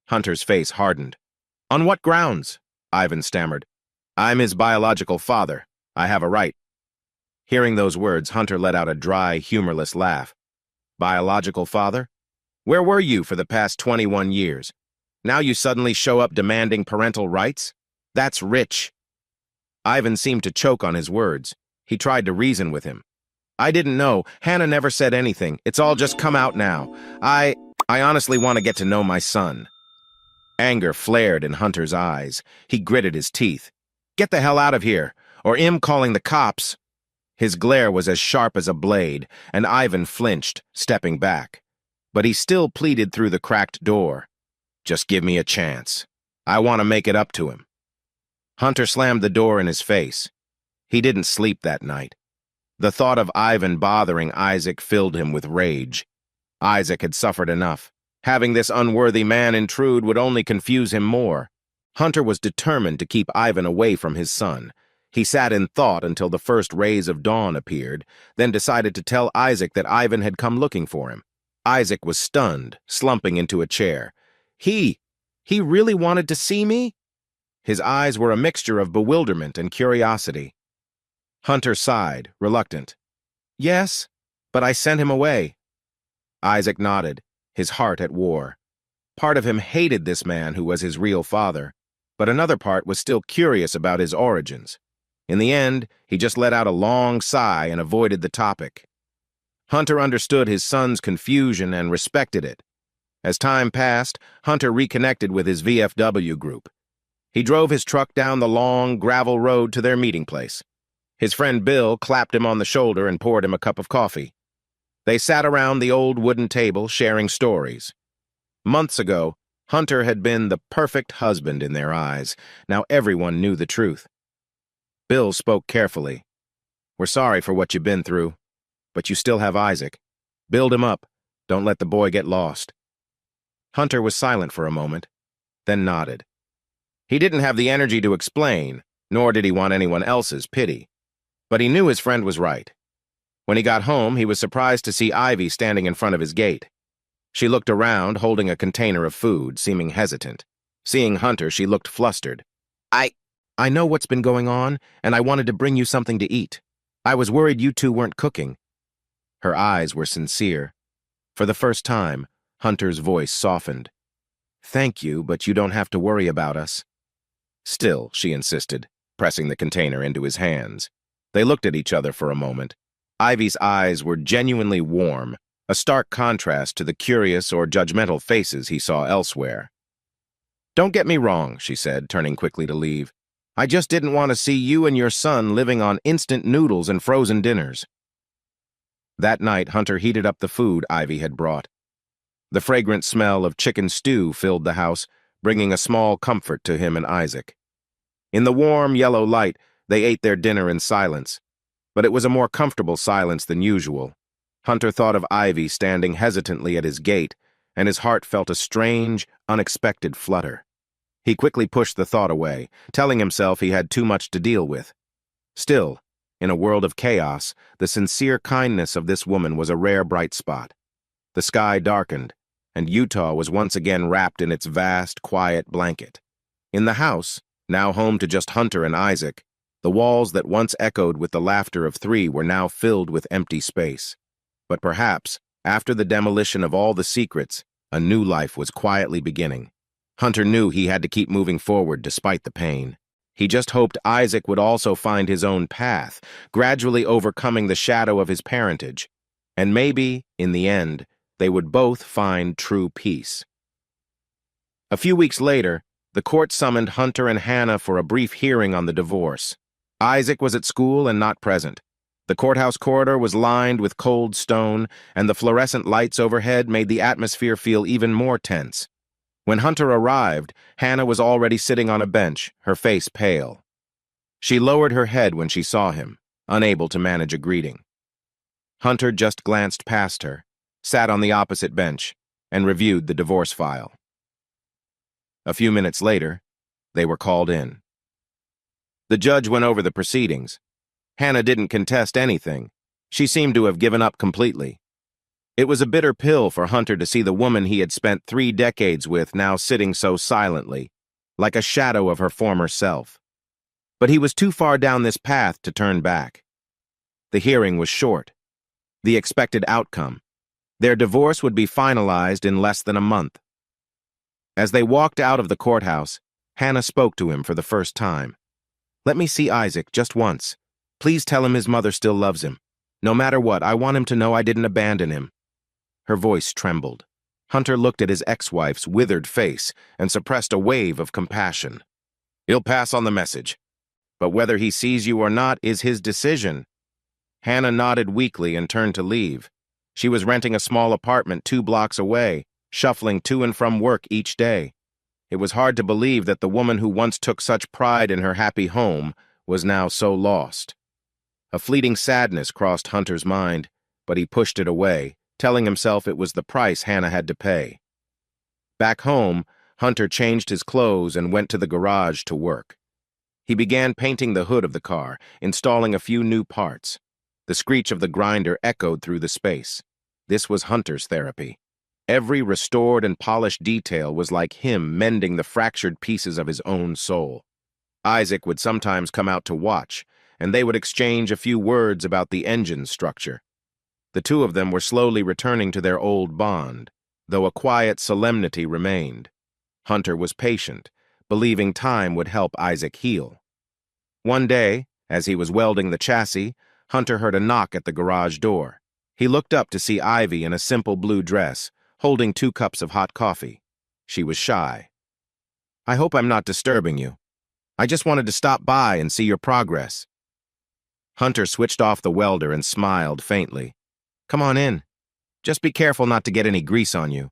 Hunter's face hardened. "On what grounds?" Ivan stammered. "I'm his biological father. I have a right." Hearing those words, Hunter let out a dry, humorless laugh. "Biological father? Where were you for the past 21 years? Now you suddenly show up demanding parental rights? That's rich." Ivan seemed to choke on his words. He tried to reason with him. "I didn't know. Hannah never said anything. It's all just come out now. I honestly want to get to know my son." Anger flared in Hunter's eyes. He gritted his teeth. "Get the hell out of here, or I'm calling the cops." His glare was as sharp as a blade, and Ivan flinched, stepping back. But he still pleaded through the cracked door. "Just give me a chance. I want to make it up to him." Hunter slammed the door in his face. He didn't sleep that night. The thought of Ivan bothering Isaac filled him with rage. Isaac had suffered enough. Having this unworthy man intrude would only confuse him more. Hunter was determined to keep Ivan away from his son. He sat in thought until the first rays of dawn appeared, then decided to tell Isaac that Ivan had come looking for him. Isaac was stunned, slumping into a chair. He really wanted to see me?" His eyes were a mixture of bewilderment and curiosity. Hunter sighed, reluctant. "Yes, but I sent him away." Isaac nodded, his heart at war. Part of him hated this man who was his real father, but another part was still curious about his origins. In the end, he just let out a long sigh and avoided the topic. Hunter understood his son's confusion and respected it. As time passed, Hunter reconnected with his VFW group. He drove his truck down the long, gravel road to their meeting place. His friend Bill clapped him on the shoulder and poured him a cup of coffee. They sat around the old wooden table, sharing stories. Months ago, Hunter had been the perfect husband in their eyes. Now everyone knew the truth. Bill spoke carefully. "We're sorry for what you've been through, but you still have Isaac. Build him up. Don't let the boy get lost." Hunter was silent for a moment, then nodded. He didn't have the energy to explain, nor did he want anyone else's pity. But he knew his friend was right. When he got home, he was surprised to see Ivy standing in front of his gate. She looked around, holding a container of food, seeming hesitant. Seeing Hunter, she looked flustered. I know what's been going on, and I wanted to bring you something to eat. I was worried you two weren't cooking." Her eyes were sincere. For the first time, Hunter's voice softened. "Thank you, but you don't have to worry about us." "Still," she insisted, pressing the container into his hands. They looked at each other for a moment. Ivy's eyes were genuinely warm, a stark contrast to the curious or judgmental faces he saw elsewhere. "Don't get me wrong," she said, turning quickly to leave. "I just didn't want to see you and your son living on instant noodles and frozen dinners." That night, Hunter heated up the food Ivy had brought. The fragrant smell of chicken stew filled the house, bringing a small comfort to him and Isaac. In the warm, yellow light, they ate their dinner in silence. But it was a more comfortable silence than usual. Hunter thought of Ivy standing hesitantly at his gate, and his heart felt a strange, unexpected flutter. He quickly pushed the thought away, telling himself he had too much to deal with. Still, in a world of chaos, the sincere kindness of this woman was a rare bright spot. The sky darkened, and Utah was once again wrapped in its vast, quiet blanket. In the house, now home to just Hunter and Isaac, the walls that once echoed with the laughter of three were now filled with empty space. But perhaps, after the demolition of all the secrets, a new life was quietly beginning. Hunter knew he had to keep moving forward despite the pain. He just hoped Isaac would also find his own path, gradually overcoming the shadow of his parentage. And maybe, in the end, they would both find true peace. A few weeks later, the court summoned Hunter and Hannah for a brief hearing on the divorce. Isaac was at school and not present. The courthouse corridor was lined with cold stone, and the fluorescent lights overhead made the atmosphere feel even more tense. When Hunter arrived, Hannah was already sitting on a bench, her face pale. She lowered her head when she saw him, unable to manage a greeting. Hunter just glanced past her, sat on the opposite bench, and reviewed the divorce file. A few minutes later, they were called in. The judge went over the proceedings. Hannah didn't contest anything. She seemed to have given up completely. It was a bitter pill for Hunter to see the woman he had spent 3 decades with now sitting so silently, like a shadow of her former self. But he was too far down this path to turn back. The hearing was short. The expected outcome. Their divorce would be finalized in less than a month. As they walked out of the courthouse, Hannah spoke to him for the first time. "Let me see Isaac just once. Please tell him his mother still loves him. No matter what, I want him to know I didn't abandon him." Her voice trembled. Hunter looked at his ex-wife's withered face and suppressed a wave of compassion. "He'll pass on the message. But whether he sees you or not is his decision." Hannah nodded weakly and turned to leave. She was renting a small apartment 2 blocks away, shuffling to and from work each day. It was hard to believe that the woman who once took such pride in her happy home was now so lost. A fleeting sadness crossed Hunter's mind, but he pushed it away, telling himself it was the price Hannah had to pay. Back home, Hunter changed his clothes and went to the garage to work. He began painting the hood of the car, installing a few new parts. The screech of the grinder echoed through the space. This was Hunter's therapy. Every restored and polished detail was like him mending the fractured pieces of his own soul. Isaac would sometimes come out to watch, and they would exchange a few words about the engine structure. The two of them were slowly returning to their old bond, though a quiet solemnity remained. Hunter was patient, believing time would help Isaac heal. One day, as he was welding the chassis, Hunter heard a knock at the garage door. He looked up to see Ivy in a simple blue dress, holding 2 cups of hot coffee. She was shy. "I hope I'm not disturbing you," I just wanted to stop by and see your progress. Hunter switched off the welder and smiled faintly. Come on in. Just be careful not to get any grease on you.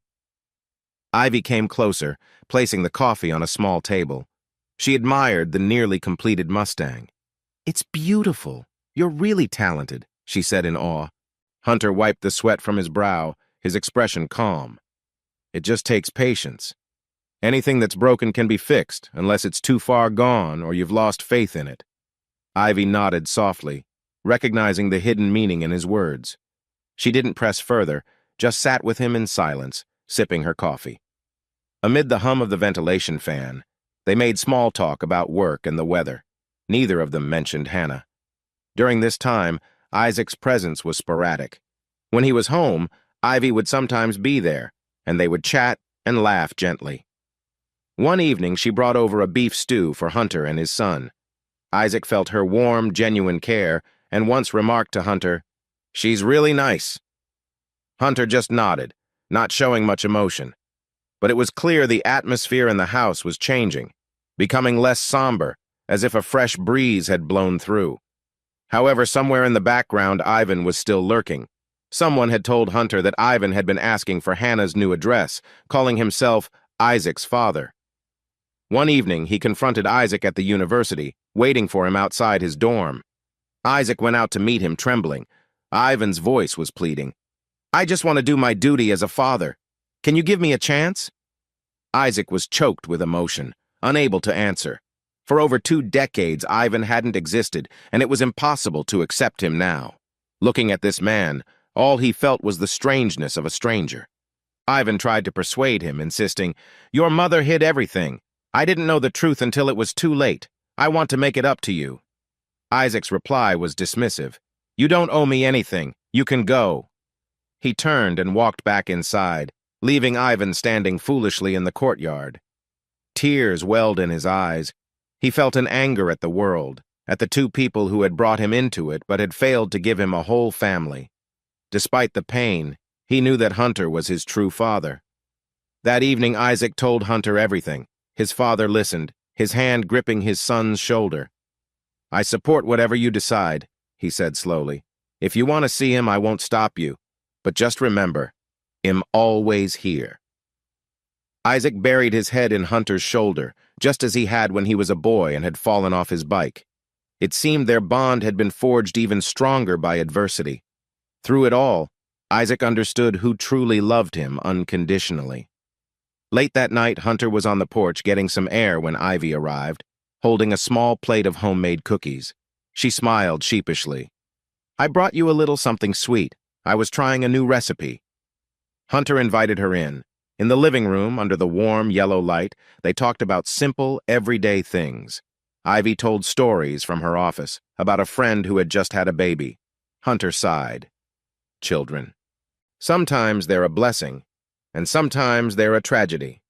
Ivy came closer, placing the coffee on a small table. She admired the nearly completed Mustang. It's beautiful. You're really talented, she said in awe. Hunter wiped the sweat from his brow, his expression calm. It just takes patience. Anything that's broken can be fixed, unless it's too far gone or you've lost faith in it. Ivy nodded softly, recognizing the hidden meaning in his words. She didn't press further, just sat with him in silence, sipping her coffee. Amid the hum of the ventilation fan, they made small talk about work and the weather. Neither of them mentioned Hannah. During this time, Isaac's presence was sporadic. When he was home, Ivy would sometimes be there, and they would chat and laugh gently. One evening, she brought over a beef stew for Hunter and his son. Isaac felt her warm, genuine care, and once remarked to Hunter, "She's really nice." Hunter just nodded, not showing much emotion. But it was clear the atmosphere in the house was changing, becoming less somber, as if a fresh breeze had blown through. However, somewhere in the background, Ivan was still lurking. Someone had told Hunter that Ivan had been asking for Hannah's new address, calling himself Isaac's father. One evening, he confronted Isaac at the university, waiting for him outside his dorm. Isaac went out to meet him, trembling. Ivan's voice was pleading. "I just want to do my duty as a father. Can you give me a chance?" Isaac was choked with emotion, unable to answer. For over 2 decades, Ivan hadn't existed, and it was impossible to accept him now. Looking at this man, all he felt was the strangeness of a stranger. Ivan tried to persuade him, insisting, "Your mother hid everything. I didn't know the truth until it was too late. I want to make it up to you." Isaac's reply was dismissive. "You don't owe me anything. You can go." He turned and walked back inside, leaving Ivan standing foolishly in the courtyard. Tears welled in his eyes. He felt an anger at the world, at the 2 people who had brought him into it but had failed to give him a whole family. Despite the pain, he knew that Hunter was his true father. That evening, Isaac told Hunter everything. His father listened, his hand gripping his son's shoulder. "I support whatever you decide," he said slowly. "If you want to see him, I won't stop you. But just remember, I'm always here." Isaac buried his head in Hunter's shoulder, just as he had when he was a boy and had fallen off his bike. It seemed their bond had been forged even stronger by adversity. Through it all, Isaac understood who truly loved him unconditionally. Late that night, Hunter was on the porch getting some air when Ivy arrived, holding a small plate of homemade cookies. She smiled sheepishly. "I brought you a little something sweet. I was trying a new recipe." Hunter invited her in. In the living room, under the warm yellow light, they talked about simple, everyday things. Ivy told stories from her office about a friend who had just had a baby. Hunter sighed. Children. Sometimes they're a blessing, and sometimes they're a tragedy.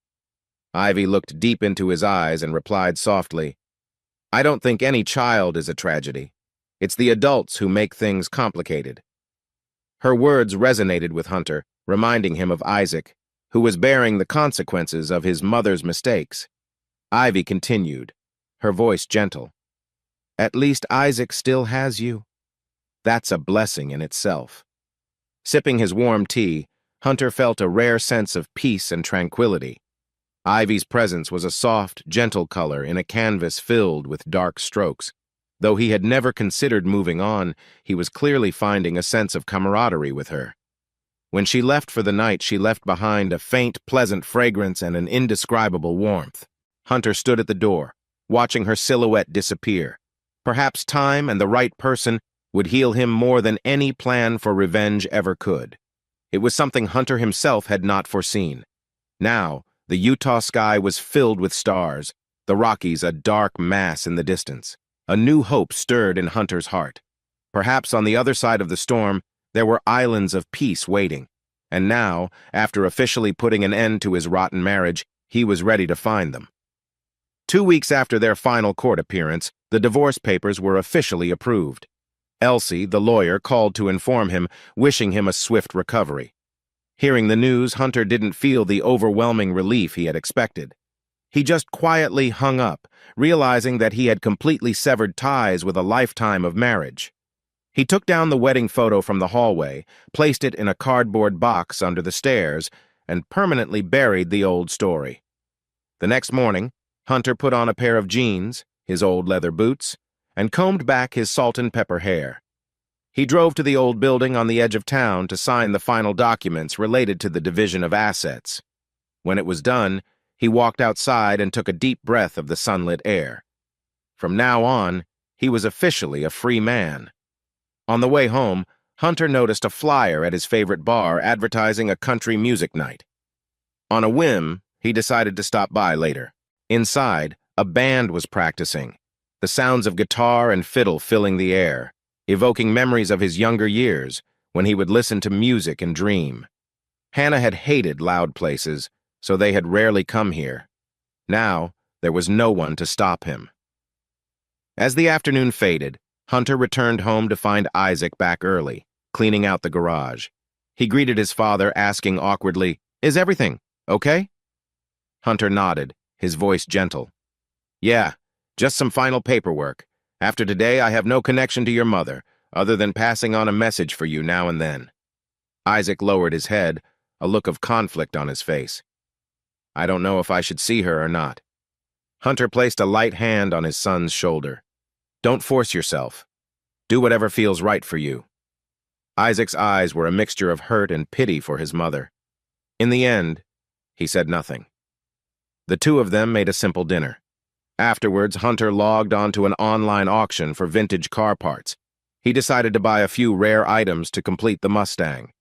Ivy looked deep into his eyes and replied softly, "I don't think any child is a tragedy. It's the adults who make things complicated." Her words resonated with Hunter, reminding him of Isaac, who was bearing the consequences of his mother's mistakes. Ivy continued, her voice gentle. "At least Isaac still has you. That's a blessing in itself." Sipping his warm tea, Hunter felt a rare sense of peace and tranquility. Ivy's presence was a soft, gentle color in a canvas filled with dark strokes. Though he had never considered moving on, he was clearly finding a sense of camaraderie with her. When she left for the night, she left behind a faint, pleasant fragrance and an indescribable warmth. Hunter stood at the door, watching her silhouette disappear. Perhaps time and the right person would heal him more than any plan for revenge ever could. It was something Hunter himself had not foreseen. Now, the Utah sky was filled with stars, the Rockies a dark mass in the distance. A new hope stirred in Hunter's heart. Perhaps on the other side of the storm, there were islands of peace waiting. And now, after officially putting an end to his rotten marriage, he was ready to find them. 2 weeks after their final court appearance, the divorce papers were officially approved. Elsie, the lawyer, called to inform him, wishing him a swift recovery. Hearing the news, Hunter didn't feel the overwhelming relief he had expected. He just quietly hung up, realizing that he had completely severed ties with a lifetime of marriage. He took down the wedding photo from the hallway, placed it in a cardboard box under the stairs, and permanently buried the old story. The next morning, Hunter put on a pair of jeans, his old leather boots, and combed back his salt and pepper hair. He drove to the old building on the edge of town to sign the final documents related to the division of assets. When it was done, he walked outside and took a deep breath of the sunlit air. From now on, he was officially a free man. On the way home, Hunter noticed a flyer at his favorite bar advertising a country music night. On a whim, he decided to stop by later. Inside, a band was practicing, the sounds of guitar and fiddle filling the air, evoking memories of his younger years when he would listen to music and dream. Hannah had hated loud places, so they had rarely come here. Now, there was no one to stop him. As the afternoon faded, Hunter returned home to find Isaac back early, cleaning out the garage. He greeted his father, asking awkwardly, "Is everything okay?" Hunter nodded, his voice gentle. "Yeah, just some final paperwork. After today, I have no connection to your mother, other than passing on a message for you now and then." Isaac lowered his head, a look of conflict on his face. "I don't know if I should see her or not." Hunter placed a light hand on his son's shoulder. "Don't force yourself. Do whatever feels right for you." Isaac's eyes were a mixture of hurt and pity for his mother. In the end, he said nothing. The two of them made a simple dinner. Afterwards, Hunter logged onto an online auction for vintage car parts. He decided to buy a few rare items to complete the Mustang.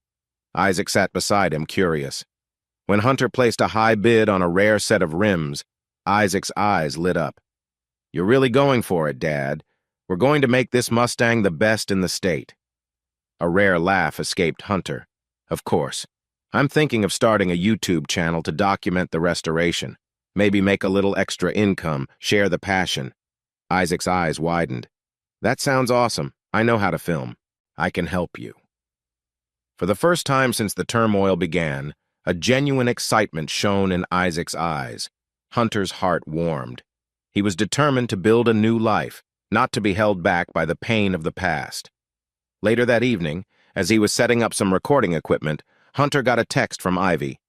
Isaac sat beside him, curious. When Hunter placed a high bid on a rare set of rims, Isaac's eyes lit up. "You're really going for it, Dad. We're going to make this Mustang the best in the state." A rare laugh escaped Hunter. "Of course. I'm thinking of starting a YouTube channel to document the restoration. Maybe make a little extra income, share the passion." Isaac's eyes widened. "That sounds awesome. I know how to film. I can help you." For the first time since the turmoil began, a genuine excitement shone in Isaac's eyes. Hunter's heart warmed. He was determined to build a new life, not to be held back by the pain of the past. Later that evening, as he was setting up some recording equipment, Hunter got a text from Ivy.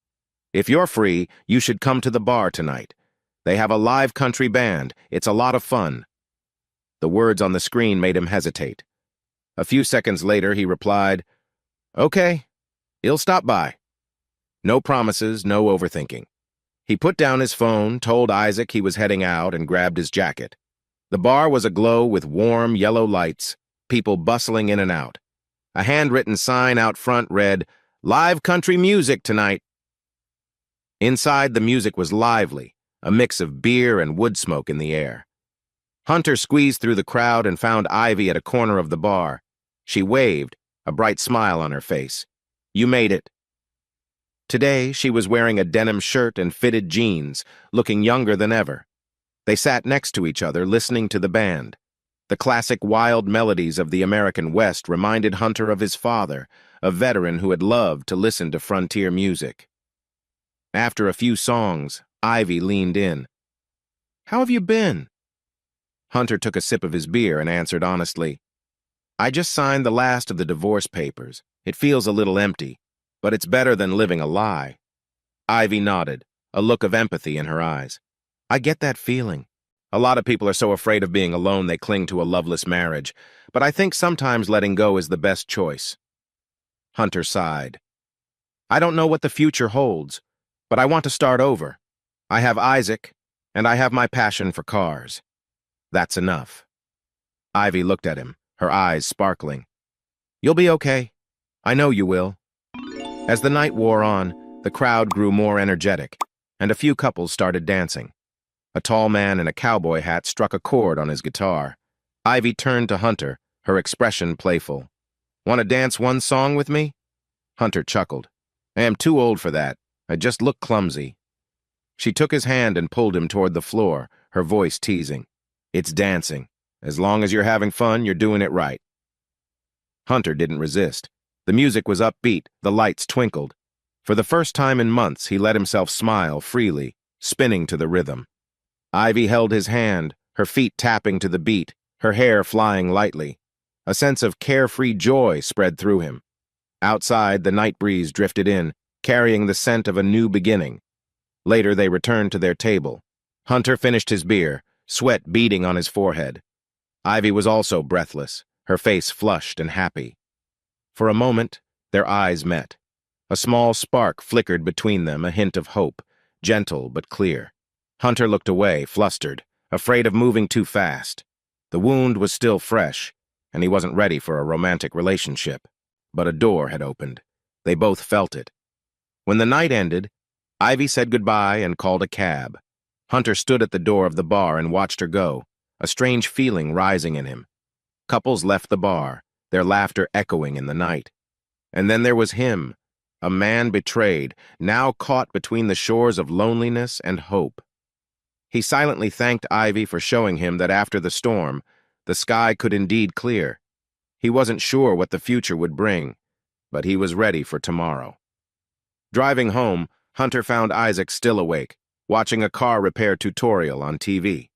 "If you're free, you should come to the bar tonight. They have a live country band. It's a lot of fun." The words on the screen made him hesitate. A few seconds later, he replied, "Okay, he'll stop by." No promises, no overthinking. He put down his phone, told Isaac he was heading out, and grabbed his jacket. The bar was aglow with warm, yellow lights, people bustling in and out. A handwritten sign out front read, "Live country music tonight." Inside, the music was lively, a mix of beer and wood smoke in the air. Hunter squeezed through the crowd and found Ivy at a corner of the bar. She waved, a bright smile on her face. "You made it." Today, she was wearing a denim shirt and fitted jeans, looking younger than ever. They sat next to each other, listening to the band. The classic wild melodies of the American West reminded Hunter of his father, a veteran who had loved to listen to frontier music. After a few songs, Ivy leaned in. "How have you been?" Hunter took a sip of his beer and answered honestly, "I just signed the last of the divorce papers. It feels a little empty, but it's better than living a lie." Ivy nodded, a look of empathy in her eyes. "I get that feeling. A lot of people are so afraid of being alone they cling to a loveless marriage, but I think sometimes letting go is the best choice." Hunter sighed. "I don't know what the future holds, but I want to start over. I have Isaac, and I have my passion for cars. That's enough." Ivy looked at him, her eyes sparkling. "You'll be okay. I know you will." As the night wore on, the crowd grew more energetic, and a few couples started dancing. A tall man in a cowboy hat struck a chord on his guitar. Ivy turned to Hunter, her expression playful. "Want to dance one song with me?" Hunter chuckled. "I am too old for that. I just look clumsy." She took his hand and pulled him toward the floor, her voice teasing. "It's dancing. As long as you're having fun, you're doing it right." Hunter didn't resist. The music was upbeat, the lights twinkled. For the first time in months, he let himself smile freely, spinning to the rhythm. Ivy held his hand, her feet tapping to the beat, her hair flying lightly. A sense of carefree joy spread through him. Outside, the night breeze drifted in, carrying the scent of a new beginning. Later, they returned to their table. Hunter finished his beer, sweat beading on his forehead. Ivy was also breathless, her face flushed and happy. For a moment, their eyes met. A small spark flickered between them, a hint of hope, gentle but clear. Hunter looked away, flustered, afraid of moving too fast. The wound was still fresh, and he wasn't ready for a romantic relationship. But a door had opened. They both felt it. When the night ended, Ivy said goodbye and called a cab. Hunter stood at the door of the bar and watched her go, a strange feeling rising in him. Couples left the bar, their laughter echoing in the night. And then there was him, a man betrayed, now caught between the shores of loneliness and hope. He silently thanked Ivy for showing him that after the storm, the sky could indeed clear. He wasn't sure what the future would bring, but he was ready for tomorrow. Driving home, Hunter found Isaac still awake, watching a car repair tutorial on TV.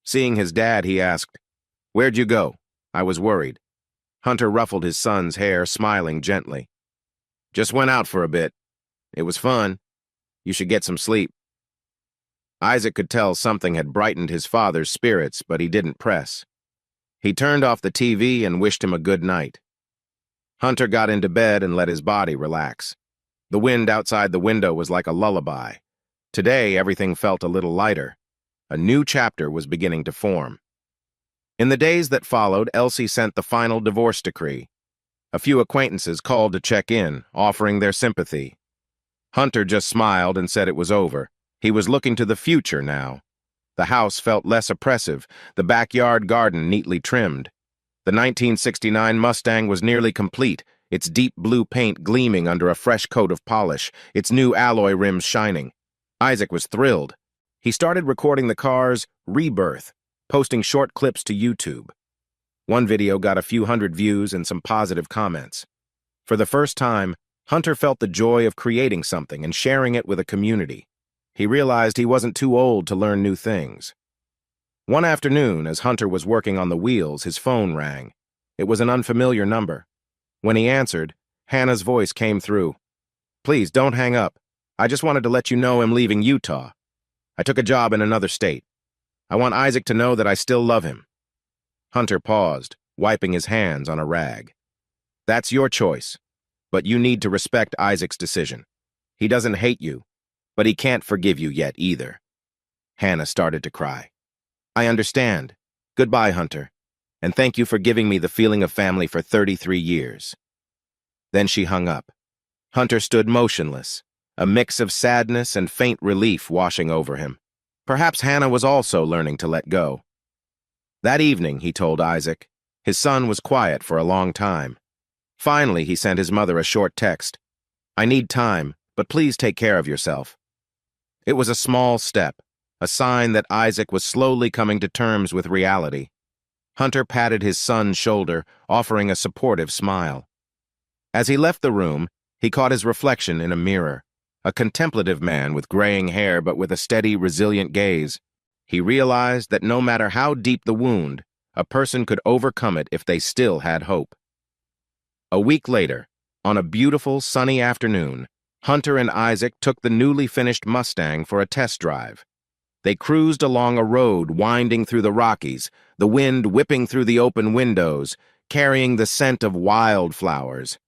Seeing his dad, he asked, "Where'd you go? I was worried." Hunter ruffled his son's hair, smiling gently. "Just went out for a bit. It was fun. You should get some sleep." Isaac could tell something had brightened his father's spirits, but he didn't press. He turned off the TV and wished him a good night. Hunter got into bed and let his body relax. The wind outside the window was like a lullaby. Today, everything felt a little lighter. A new chapter was beginning to form. In the days that followed, Elsie sent the final divorce decree. A few acquaintances called to check in, offering their sympathy. Hunter just smiled and said it was over. He was looking to the future now. The house felt less oppressive, the backyard garden neatly trimmed. The 1969 Mustang was nearly complete, its deep blue paint gleaming under a fresh coat of polish, its new alloy rims shining. Isaac was thrilled. He started recording the car's rebirth, posting short clips to YouTube. One video got a few hundred views and some positive comments. For the first time, Hunter felt the joy of creating something and sharing it with a community. He realized he wasn't too old to learn new things. One afternoon, as Hunter was working on the wheels, his phone rang. It was an unfamiliar number. When he answered, Hannah's voice came through. "Please, don't hang up. I just wanted to let you know I'm leaving Utah. I took a job in another state. I want Isaac to know that I still love him." Hunter paused, wiping his hands on a rag. "That's your choice, but you need to respect Isaac's decision. He doesn't hate you, but he can't forgive you yet either." Hannah started to cry. "I understand. Goodbye, Hunter, and thank you for giving me the feeling of family for 33 years. Then she hung up. Hunter stood motionless, a mix of sadness and faint relief washing over him. Perhaps Hannah was also learning to let go. That evening, he told Isaac, his son was quiet for a long time. Finally, he sent his mother a short text. "I need time, but please take care of yourself." It was a small step, a sign that Isaac was slowly coming to terms with reality. Hunter patted his son's shoulder, offering a supportive smile. As he left the room, he caught his reflection in a mirror, a contemplative man with graying hair but with a steady, resilient gaze. He realized that no matter how deep the wound, a person could overcome it if they still had hope. A week later, on a beautiful, sunny afternoon, Hunter and Isaac took the newly finished Mustang for a test drive. They cruised along a road winding through the Rockies, the wind whipping through the open windows, carrying the scent of wildflowers.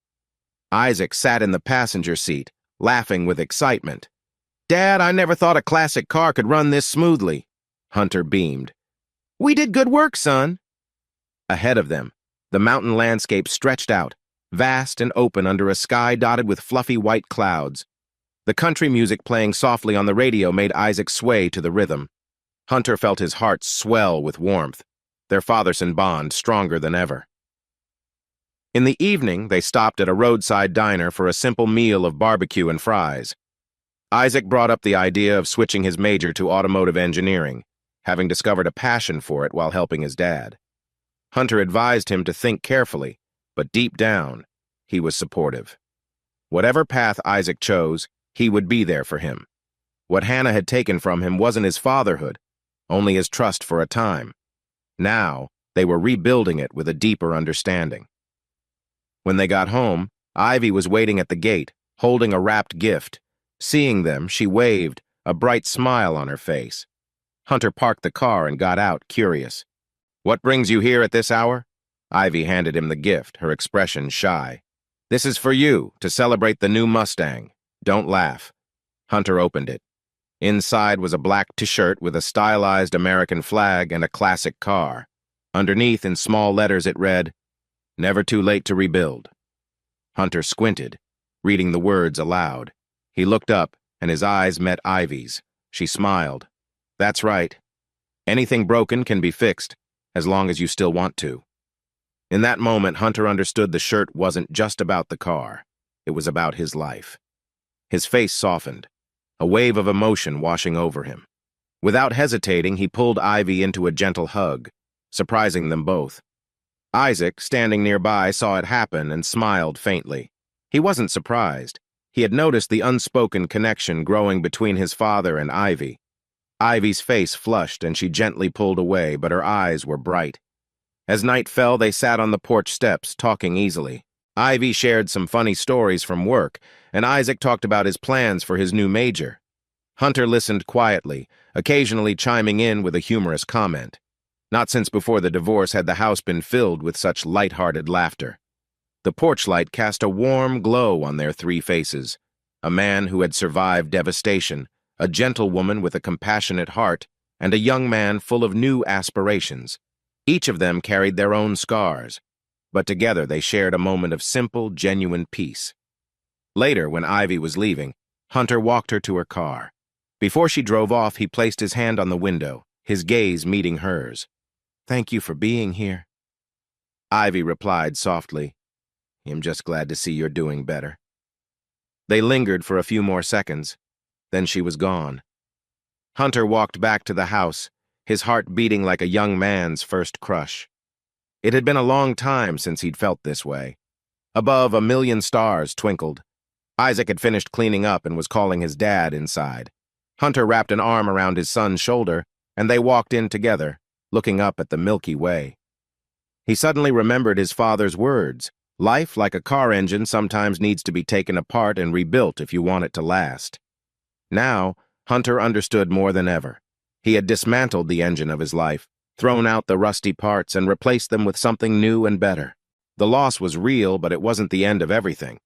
Isaac sat in the passenger seat, laughing with excitement. "Dad, I never thought a classic car could run this smoothly." Hunter beamed. "We did good work, son." Ahead of them, the mountain landscape stretched out, vast and open under a sky dotted with fluffy white clouds. The country music playing softly on the radio made Isaac sway to the rhythm. Hunter felt his heart swell with warmth, their father-son bond stronger than ever. In the evening, they stopped at a roadside diner for a simple meal of barbecue and fries. Isaac brought up the idea of switching his major to automotive engineering, having discovered a passion for it while helping his dad. Hunter advised him to think carefully, but deep down, he was supportive. Whatever path Isaac chose, he would be there for him. What Hannah had taken from him wasn't his fatherhood. only his trust for a time. Now, they were rebuilding it with a deeper understanding. When they got home, Ivy was waiting at the gate, holding a wrapped gift. Seeing them, she waved, a bright smile on her face. Hunter parked the car and got out, curious. "What brings you here at this hour?" Ivy handed him the gift, her expression shy. "This is for you, to celebrate the new Mustang. Don't laugh." Hunter opened it. Inside was a black t-shirt with a stylized American flag and a classic car. Underneath, in small letters, it read, "Never too late to rebuild." Hunter squinted, reading the words aloud. He looked up, and his eyes met Ivy's. She smiled. "That's right. Anything broken can be fixed, as long as you still want to." In that moment, Hunter understood the shirt wasn't just about the car. It was about his life. His face softened, a wave of emotion washing over him. Without hesitating, he pulled Ivy into a gentle hug, surprising them both. Isaac, standing nearby, saw it happen and smiled faintly. He wasn't surprised. He had noticed the unspoken connection growing between his father and Ivy. Ivy's face flushed and she gently pulled away, but her eyes were bright. As night fell, they sat on the porch steps, talking easily. Ivy shared some funny stories from work, and Isaac talked about his plans for his new major. Hunter listened quietly, occasionally chiming in with a humorous comment. Not since before the divorce had the house been filled with such light-hearted laughter. The porch light cast a warm glow on their three faces. A man who had survived devastation, a gentlewoman with a compassionate heart, and a young man full of new aspirations. Each of them carried their own scars, but together they shared a moment of simple, genuine peace. Later, when Ivy was leaving, Hunter walked her to her car. Before she drove off, he placed his hand on the window, his gaze meeting hers. "Thank you for being here." Ivy replied softly, "I'm just glad to see you're doing better." They lingered for a few more seconds. Then she was gone. Hunter walked back to the house, his heart beating like a young man's first crush. It had been a long time since he'd felt this way. Above, a million stars twinkled. Isaac had finished cleaning up and was calling his dad inside. Hunter wrapped an arm around his son's shoulder, and they walked in together, looking up at the Milky Way. He suddenly remembered his father's words. Life, like a car engine, sometimes needs to be taken apart and rebuilt if you want it to last. Now, Hunter understood more than ever. He had dismantled the engine of his life, thrown out the rusty parts, and replaced them with something new and better. The loss was real, but it wasn't the end of everything.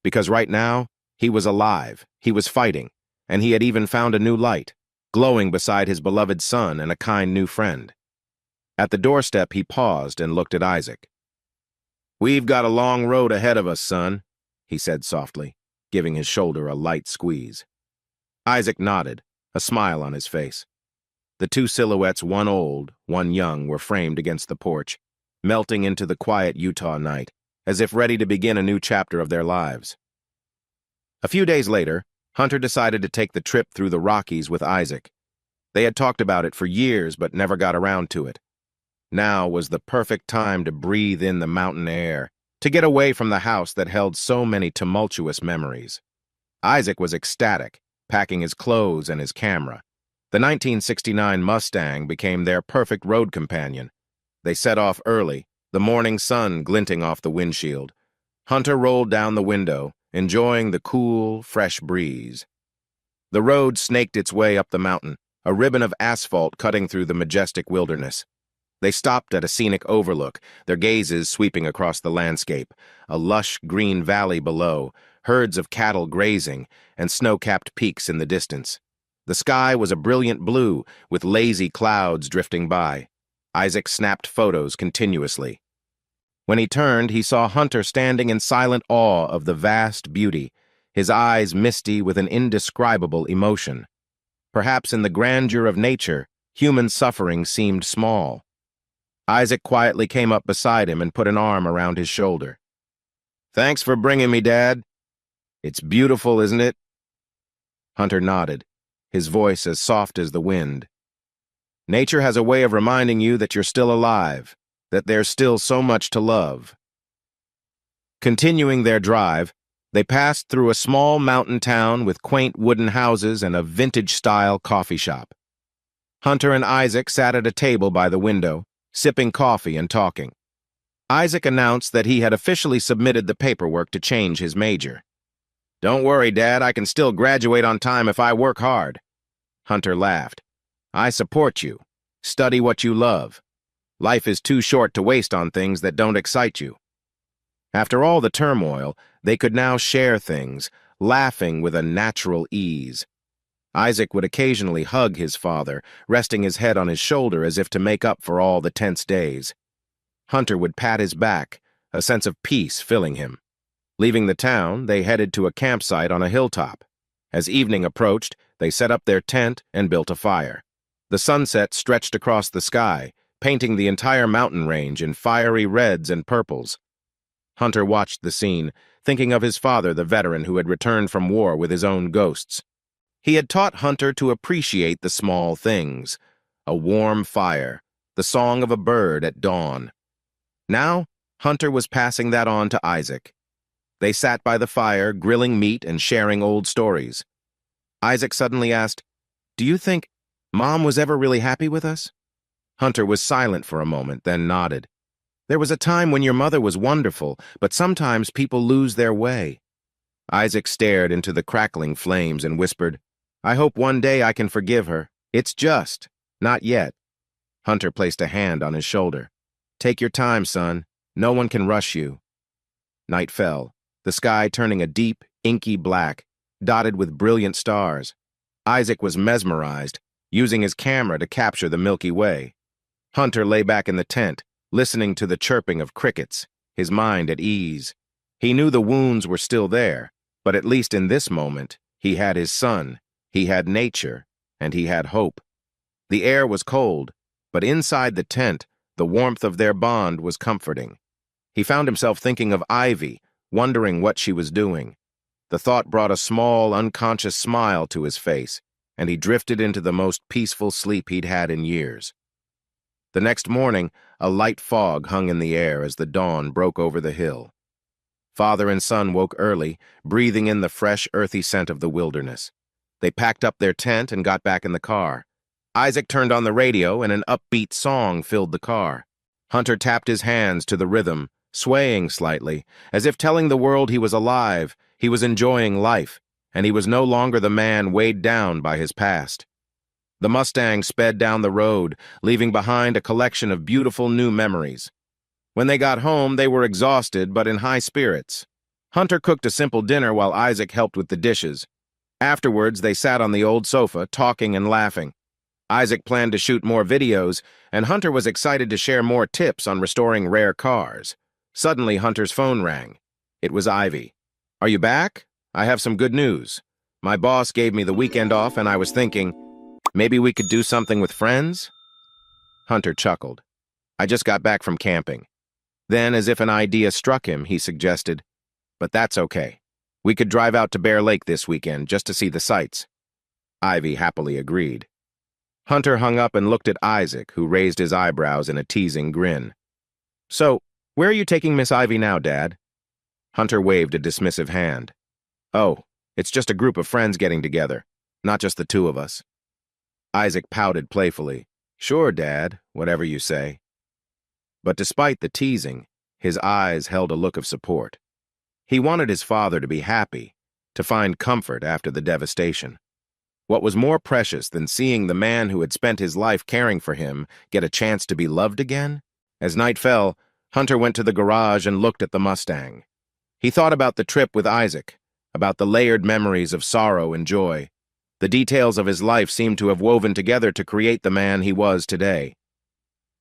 Because right now, he was alive, he was fighting, and he had even found a new light, glowing beside his beloved son and a kind new friend. At the doorstep, he paused and looked at Isaac. "We've got a long road ahead of us, son," he said softly, giving his shoulder a light squeeze. Isaac nodded, a smile on his face. The two silhouettes, one old, one young, were framed against the porch, melting into the quiet Utah night, as if ready to begin a new chapter of their lives. A few days later, Hunter decided to take the trip through the Rockies with Isaac. They had talked about it for years but never got around to it. Now was the perfect time to breathe in the mountain air, to get away from the house that held so many tumultuous memories. Isaac was ecstatic, packing his clothes and his camera. The 1969 Mustang became their perfect road companion. They set off early, the morning sun glinting off the windshield. Hunter rolled down the window, enjoying the cool, fresh breeze. The road snaked its way up the mountain, a ribbon of asphalt cutting through the majestic wilderness. They stopped at a scenic overlook, their gazes sweeping across the landscape, a lush green valley below, herds of cattle grazing, and snow-capped peaks in the distance. The sky was a brilliant blue, with lazy clouds drifting by. Isaac snapped photos continuously. When he turned, he saw Hunter standing in silent awe of the vast beauty, his eyes misty with an indescribable emotion. Perhaps in the grandeur of nature, human suffering seemed small. Isaac quietly came up beside him and put an arm around his shoulder. "Thanks for bringing me, Dad. It's beautiful, isn't it?" Hunter nodded, his voice as soft as the wind. "Nature has a way of reminding you that you're still alive, that there's still so much to love." Continuing their drive, they passed through a small mountain town with quaint wooden houses and a vintage-style coffee shop. Hunter and Isaac sat at a table by the window, sipping coffee and talking. Isaac announced that he had officially submitted the paperwork to change his major. "Don't worry, Dad, I can still graduate on time if I work hard." Hunter laughed. "I support you. Study what you love. Life is too short to waste on things that don't excite you." After all the turmoil, they could now share things, laughing with a natural ease. Isaac would occasionally hug his father, resting his head on his shoulder as if to make up for all the tense days. Hunter would pat his back, a sense of peace filling him. Leaving the town, they headed to a campsite on a hilltop. As evening approached, they set up their tent and built a fire. The sunset stretched across the sky, painting the entire mountain range in fiery reds and purples. Hunter watched the scene, thinking of his father, the veteran who had returned from war with his own ghosts. He had taught Hunter to appreciate the small things: a warm fire, the song of a bird at dawn. Now, Hunter was passing that on to Isaac. They sat by the fire, grilling meat and sharing old stories. Isaac suddenly asked, "Do you think Mom was ever really happy with us?" Hunter was silent for a moment, then nodded. "There was a time when your mother was wonderful, but sometimes people lose their way." Isaac stared into the crackling flames and whispered, "I hope one day I can forgive her. It's just not yet." Hunter placed a hand on his shoulder. "Take your time, son. No one can rush you." Night fell, the sky turning a deep, inky black, dotted with brilliant stars. Isaac was mesmerized, using his camera to capture the Milky Way. Hunter lay back in the tent, listening to the chirping of crickets, his mind at ease. He knew the wounds were still there, but at least in this moment, he had his son, he had nature, and he had hope. The air was cold, but inside the tent, the warmth of their bond was comforting. He found himself thinking of Ivy, wondering what she was doing. The thought brought a small, unconscious smile to his face, and he drifted into the most peaceful sleep he'd had in years. The next morning, a light fog hung in the air as the dawn broke over the hill. Father and son woke early, breathing in the fresh, earthy scent of the wilderness. They packed up their tent and got back in the car. Isaac turned on the radio, and an upbeat song filled the car. Hunter tapped his hands to the rhythm, swaying slightly, as if telling the world he was alive, he was enjoying life, and he was no longer the man weighed down by his past. The Mustang sped down the road, leaving behind a collection of beautiful new memories. When they got home, they were exhausted but in high spirits. Hunter cooked a simple dinner while Isaac helped with the dishes. Afterwards, they sat on the old sofa, talking and laughing. Isaac planned to shoot more videos, and Hunter was excited to share more tips on restoring rare cars. Suddenly, Hunter's phone rang. It was Ivy. "Are you back? I have some good news. My boss gave me the weekend off, and I was thinking, maybe we could do something with friends?" Hunter chuckled. "I just got back from camping." Then, as if an idea struck him, he suggested, "But that's okay. We could drive out to Bear Lake this weekend just to see the sights." Ivy happily agreed. Hunter hung up and looked at Isaac, who raised his eyebrows in a teasing grin. "So, where are you taking Miss Ivy now, Dad?" Hunter waved a dismissive hand. "Oh, it's just a group of friends getting together, not just the two of us." Isaac pouted playfully. "Sure, Dad, whatever you say." But despite the teasing, his eyes held a look of support. He wanted his father to be happy, to find comfort after the devastation. What was more precious than seeing the man who had spent his life caring for him get a chance to be loved again? As night fell, Hunter went to the garage and looked at the Mustang. He thought about the trip with Isaac, about the layered memories of sorrow and joy. The details of his life seemed to have woven together to create the man he was today.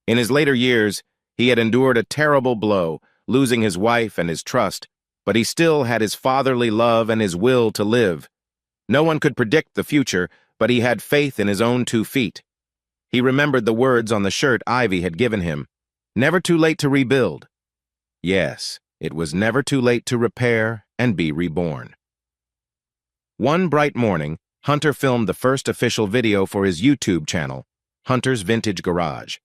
In his later years, he had endured a terrible blow, losing his wife and his trust, but he still had his fatherly love and his will to live. No one could predict the future, but he had faith in his own 2 feet. He remembered the words on the shirt Ivy had given him, "Never too late to rebuild." Yes, it was never too late to repair and be reborn. One bright morning, Hunter filmed the first official video for his YouTube channel, Hunter's Vintage Garage.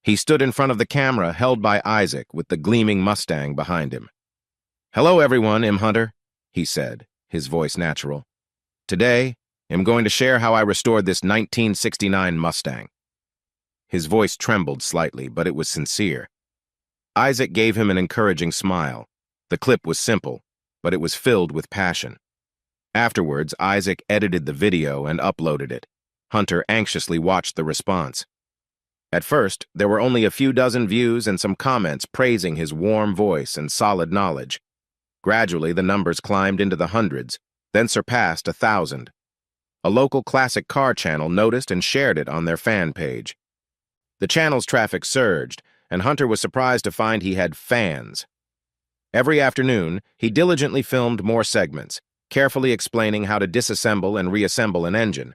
He stood in front of the camera held by Isaac with the gleaming Mustang behind him. "Hello everyone, I'm Hunter," he said, his voice natural. "Today, I'm going to share how I restored this 1969 Mustang. His voice trembled slightly, but it was sincere. Isaac gave him an encouraging smile. The clip was simple, but it was filled with passion. Afterwards, Isaac edited the video and uploaded it. Hunter anxiously watched the response. At first, there were only a few dozen views and some comments praising his warm voice and solid knowledge. Gradually, the numbers climbed into the hundreds, then surpassed 1,000. A local classic car channel noticed and shared it on their fan page. The channel's traffic surged, and Hunter was surprised to find he had fans. Every afternoon, he diligently filmed more segments, carefully explaining how to disassemble and reassemble an engine.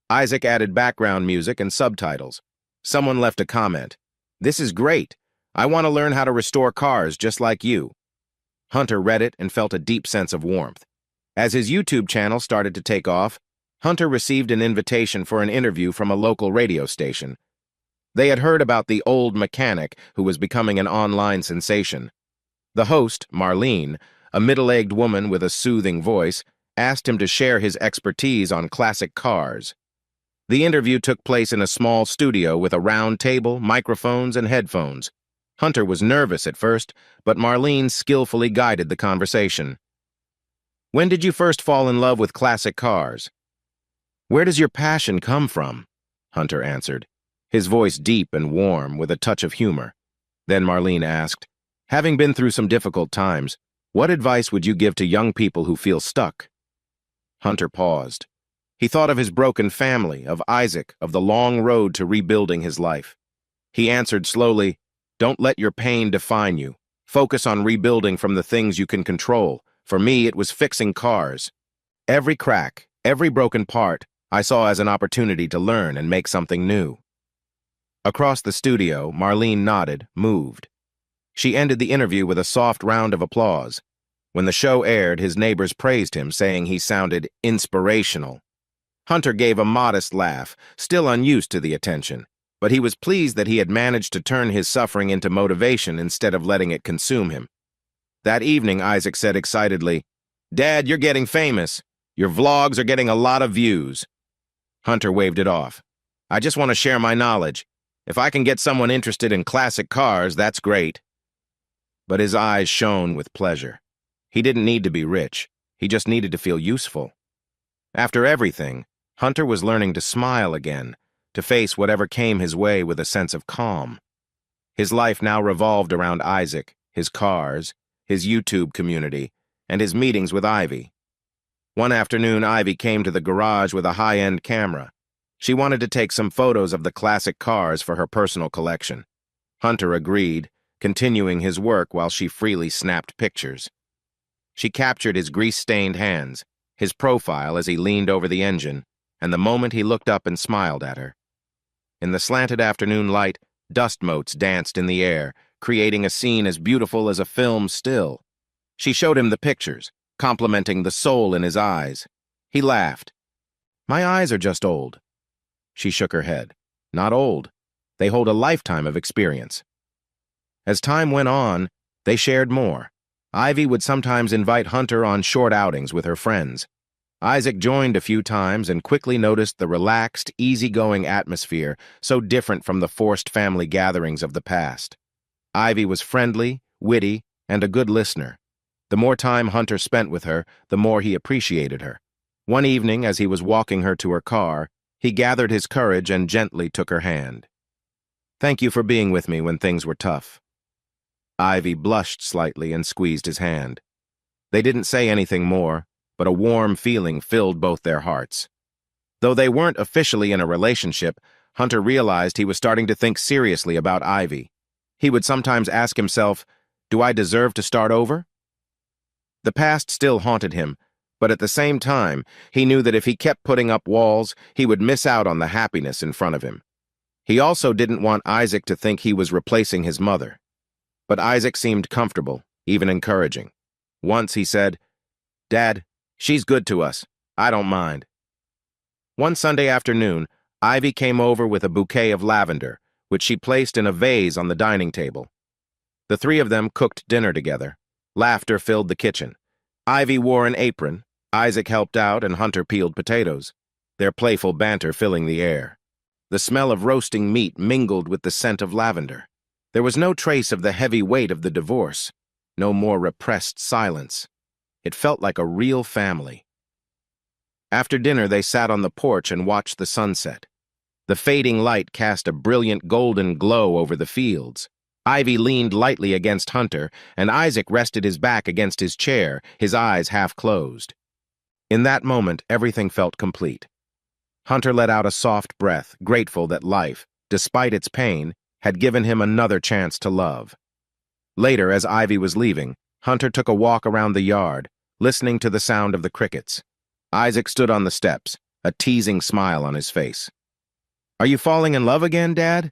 Isaac added background music and subtitles. Someone left a comment, "This is great. I want to learn how to restore cars just like you." Hunter read it and felt a deep sense of warmth. As his YouTube channel started to take off, Hunter received an invitation for an interview from a local radio station. They had heard about the old mechanic who was becoming an online sensation. The host, Marlene, a middle-aged woman with a soothing voice, asked him to share his expertise on classic cars. The interview took place in a small studio with a round table, microphones, and headphones. Hunter was nervous at first, but Marlene skillfully guided the conversation. "When did you first fall in love with classic cars?" "Where does your passion come from?" Hunter answered, his voice deep and warm with a touch of humor. Then Marlene asked, "Having been through some difficult times, what advice would you give to young people who feel stuck?" Hunter paused. He thought of his broken family, of Isaac, of the long road to rebuilding his life. He answered slowly, "Don't let your pain define you. Focus on rebuilding from the things you can control. For me, it was fixing cars. Every crack, every broken part, I saw as an opportunity to learn and make something new." Across the studio, Marlene nodded, moved. She ended the interview with a soft round of applause. When the show aired, his neighbors praised him, saying he sounded inspirational. Hunter gave a modest laugh, still unused to the attention, but he was pleased that he had managed to turn his suffering into motivation instead of letting it consume him. That evening, Isaac said excitedly, "Dad, you're getting famous. Your vlogs are getting a lot of views." Hunter waved it off. "I just want to share my knowledge. If I can get someone interested in classic cars, that's great." But his eyes shone with pleasure. He didn't need to be rich. He just needed to feel useful. After everything, Hunter was learning to smile again, to face whatever came his way with a sense of calm. His life now revolved around Isaac, his cars, his YouTube community, and his meetings with Ivy. One afternoon, Ivy came to the garage with a high-end camera. She wanted to take some photos of the classic cars for her personal collection. Hunter agreed, continuing his work while she freely snapped pictures. She captured his grease-stained hands, his profile as he leaned over the engine, and the moment he looked up and smiled at her. In the slanted afternoon light, dust motes danced in the air, creating a scene as beautiful as a film still. She showed him the pictures, complimenting the soul in his eyes. He laughed. "My eyes are just old." She shook her head. "Not old. They hold a lifetime of experience." As time went on, they shared more. Ivy would sometimes invite Hunter on short outings with her friends. Isaac joined a few times and quickly noticed the relaxed, easygoing atmosphere so different from the forced family gatherings of the past. Ivy was friendly, witty, and a good listener. The more time Hunter spent with her, the more he appreciated her. One evening, as he was walking her to her car, he gathered his courage and gently took her hand. "Thank you for being with me when things were tough." Ivy blushed slightly and squeezed his hand. They didn't say anything more, but a warm feeling filled both their hearts. Though they weren't officially in a relationship, Hunter realized he was starting to think seriously about Ivy. He would sometimes ask himself, "Do I deserve to start over?" The past still haunted him, but at the same time, he knew that if he kept putting up walls, he would miss out on the happiness in front of him. He also didn't want Isaac to think he was replacing his mother. But Isaac seemed comfortable, even encouraging. Once he said, "Dad, she's good to us. I don't mind." One Sunday afternoon, Ivy came over with a bouquet of lavender, which she placed in a vase on the dining table. The three of them cooked dinner together. Laughter filled the kitchen. Ivy wore an apron, Isaac helped out, and Hunter peeled potatoes. their playful banter filling the air. The smell of roasting meat mingled with the scent of lavender. There was no trace of the heavy weight of the divorce, no more repressed silence. It felt like a real family. After dinner, they sat on the porch and watched the sunset. The fading light cast a brilliant golden glow over the fields. Ivy leaned lightly against Hunter, and Isaac rested his back against his chair, his eyes half closed. In that moment, everything felt complete. Hunter let out a soft breath, grateful that life, despite its pain, had given him another chance to love. Later, as Ivy was leaving, Hunter took a walk around the yard, listening to the sound of the crickets. Isaac stood on the steps, a teasing smile on his face. "Are you falling in love again, Dad?"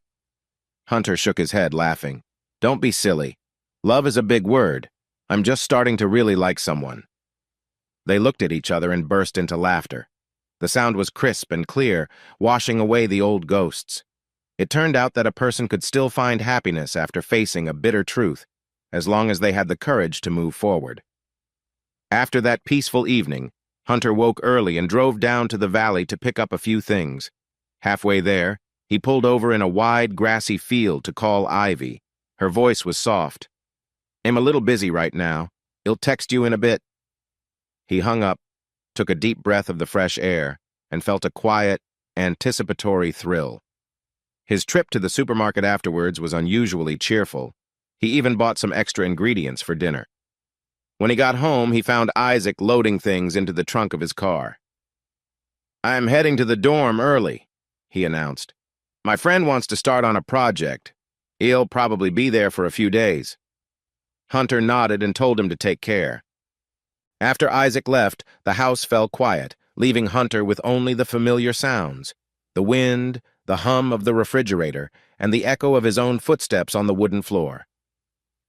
Hunter shook his head, laughing. "Don't be silly. Love is a big word. I'm just starting to really like someone." They looked at each other and burst into laughter. The sound was crisp and clear, washing away the old ghosts. It turned out that a person could still find happiness after facing a bitter truth, as long as they had the courage to move forward. After that peaceful evening, Hunter woke early and drove down to the valley to pick up a few things. Halfway there, he pulled over in a wide, grassy field to call Ivy. Her voice was soft. "I'm a little busy right now. I'll text you in a bit." He hung up, took a deep breath of the fresh air, and felt a quiet, anticipatory thrill. His trip to the supermarket afterwards was unusually cheerful. He even bought some extra ingredients for dinner. When he got home, he found Isaac loading things into the trunk of his car. "I'm heading to the dorm early," he announced. "My friend wants to start on a project. He'll probably be there for a few days." Hunter nodded and told him to take care. After Isaac left, the house fell quiet, leaving Hunter with only the familiar sounds: the wind, the hum of the refrigerator, and the echo of his own footsteps on the wooden floor.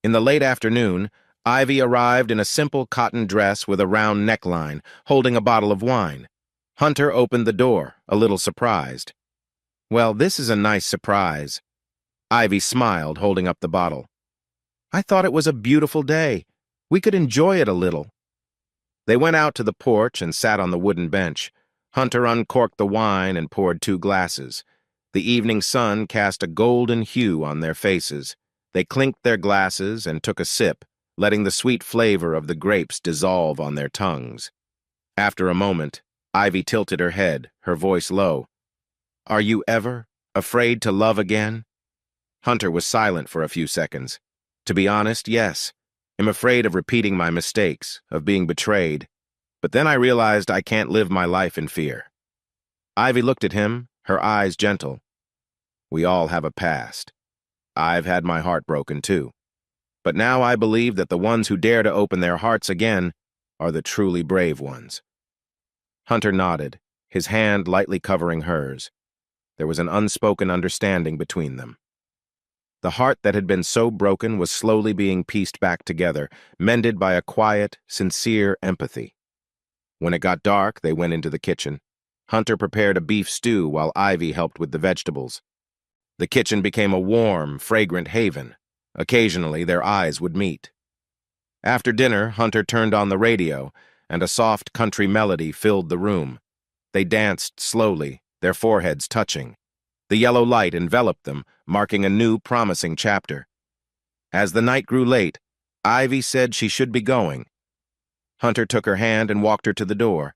In the late afternoon, Ivy arrived in a simple cotton dress with a round neckline, holding a bottle of wine. Hunter opened the door, a little surprised. "Well, this is a nice surprise." Ivy smiled, holding up the bottle. "I thought it was a beautiful day. We could enjoy it a little." They went out to the porch and sat on the wooden bench. Hunter uncorked the wine and poured 2 glasses. The evening sun cast a golden hue on their faces. They clinked their glasses and took a sip, letting the sweet flavor of the grapes dissolve on their tongues. After a moment, Ivy tilted her head, her voice low. "Are you ever afraid to love again?" Hunter was silent for a few seconds. "To be honest, yes. I'm afraid of repeating my mistakes, of being betrayed. But then I realized I can't live my life in fear." Ivy looked at him, her eyes gentle. "We all have a past. I've had my heart broken too. But now I believe that the ones who dare to open their hearts again are the truly brave ones." Hunter nodded, his hand lightly covering hers. There was an unspoken understanding between them. The heart that had been so broken was slowly being pieced back together, mended by a quiet, sincere empathy. When it got dark, they went into the kitchen. Hunter prepared a beef stew while Ivy helped with the vegetables. The kitchen became a warm, fragrant haven. Occasionally, their eyes would meet. After dinner, Hunter turned on the radio, and a soft country melody filled the room. They danced slowly, their foreheads touching. The yellow light enveloped them, marking a new, promising chapter. As the night grew late, Ivy said she should be going. Hunter took her hand and walked her to the door.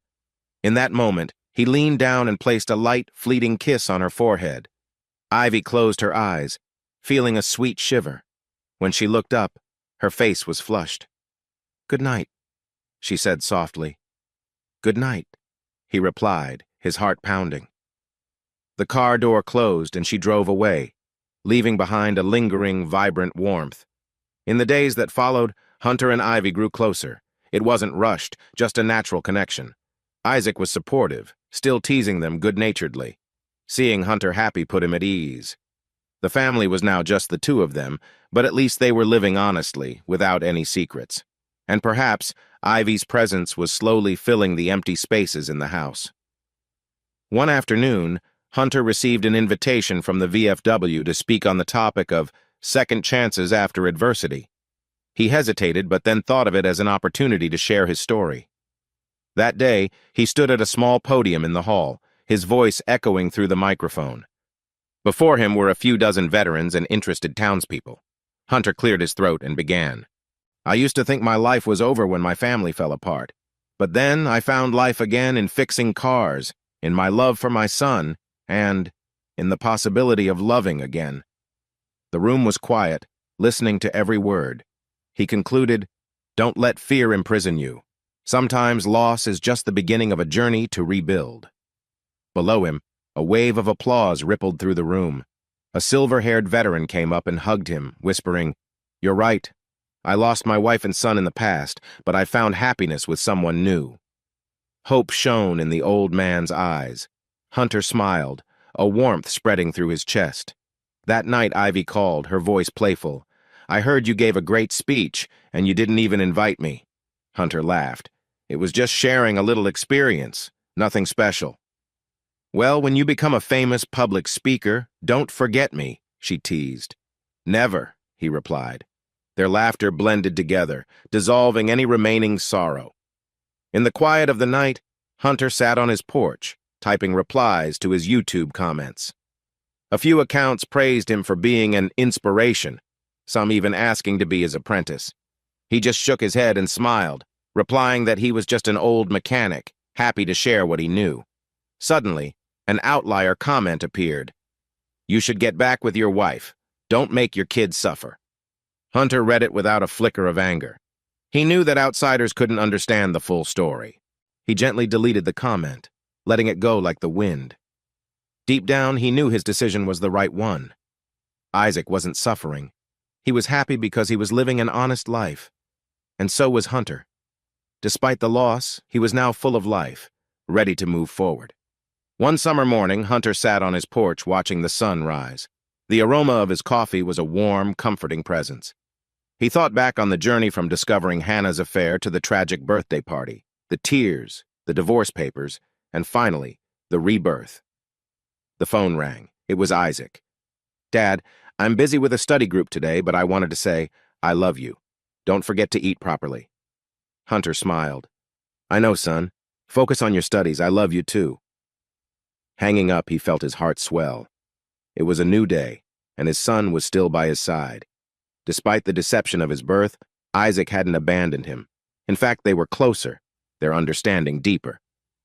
In that moment, he leaned down and placed a light, fleeting kiss on her forehead. Ivy closed her eyes, feeling a sweet shiver. When she looked up, her face was flushed. "Good night," she said softly. "Good night," he replied, his heart pounding. The car door closed and she drove away, leaving behind a lingering, vibrant warmth. In the days that followed, Hunter and Ivy grew closer. It wasn't rushed, just a natural connection. Isaac was supportive, still teasing them good-naturedly. Seeing Hunter happy put him at ease. The family was now just the two of them, but at least they were living honestly, without any secrets. And perhaps Ivy's presence was slowly filling the empty spaces in the house. One afternoon, Hunter received an invitation from the VFW to speak on the topic of second chances after adversity. He hesitated, but then thought of it as an opportunity to share his story. That day, he stood at a small podium in the hall, his voice echoing through the microphone. Before him were a few dozen veterans and interested townspeople. Hunter cleared his throat and began. I used to think my life was over when my family fell apart. But then I found life again in fixing cars, in my love for my son, and in the possibility of loving again. The room was quiet, listening to every word. He concluded, Don't let fear imprison you. Sometimes loss is just the beginning of a journey to rebuild. Below him, a wave of applause rippled through the room. A silver-haired veteran came up and hugged him, whispering, You're right. I lost my wife and son in the past, but I found happiness with someone new. Hope shone in the old man's eyes. Hunter smiled, a warmth spreading through his chest. That night Ivy called, her voice playful. I heard you gave a great speech, and you didn't even invite me. Hunter laughed. It was just sharing a little experience, nothing special. Well, when you become a famous public speaker, don't forget me, she teased. Never, he replied. Their laughter blended together, dissolving any remaining sorrow. In the quiet of the night, Hunter sat on his porch, typing replies to his YouTube comments. A few accounts praised him for being an inspiration, some even asking to be his apprentice. He just shook his head and smiled, replying that he was just an old mechanic, happy to share what he knew. Suddenly, an outlier comment appeared. You should get back with your wife. Don't make your kids suffer. Hunter read it without a flicker of anger. He knew that outsiders couldn't understand the full story. He gently deleted the comment, letting it go like the wind. Deep down, he knew his decision was the right one. Isaac wasn't suffering. He was happy because he was living an honest life. And so was Hunter. Despite the loss, he was now full of life, ready to move forward. One summer morning, Hunter sat on his porch watching the sun rise. The aroma of his coffee was a warm, comforting presence. He thought back on the journey from discovering Hannah's affair to the tragic birthday party, the tears, the divorce papers, and finally, the rebirth. The phone rang. It was Isaac. Dad, I'm busy with a study group today, but I wanted to say, I love you. Don't forget to eat properly. Hunter smiled. I know, son. Focus on your studies. I love you too. Hanging up, he felt his heart swell. It was a new day, and his son was still by his side. Despite the deception of his birth, Isaac hadn't abandoned him. In fact, they were closer, their understanding deeper.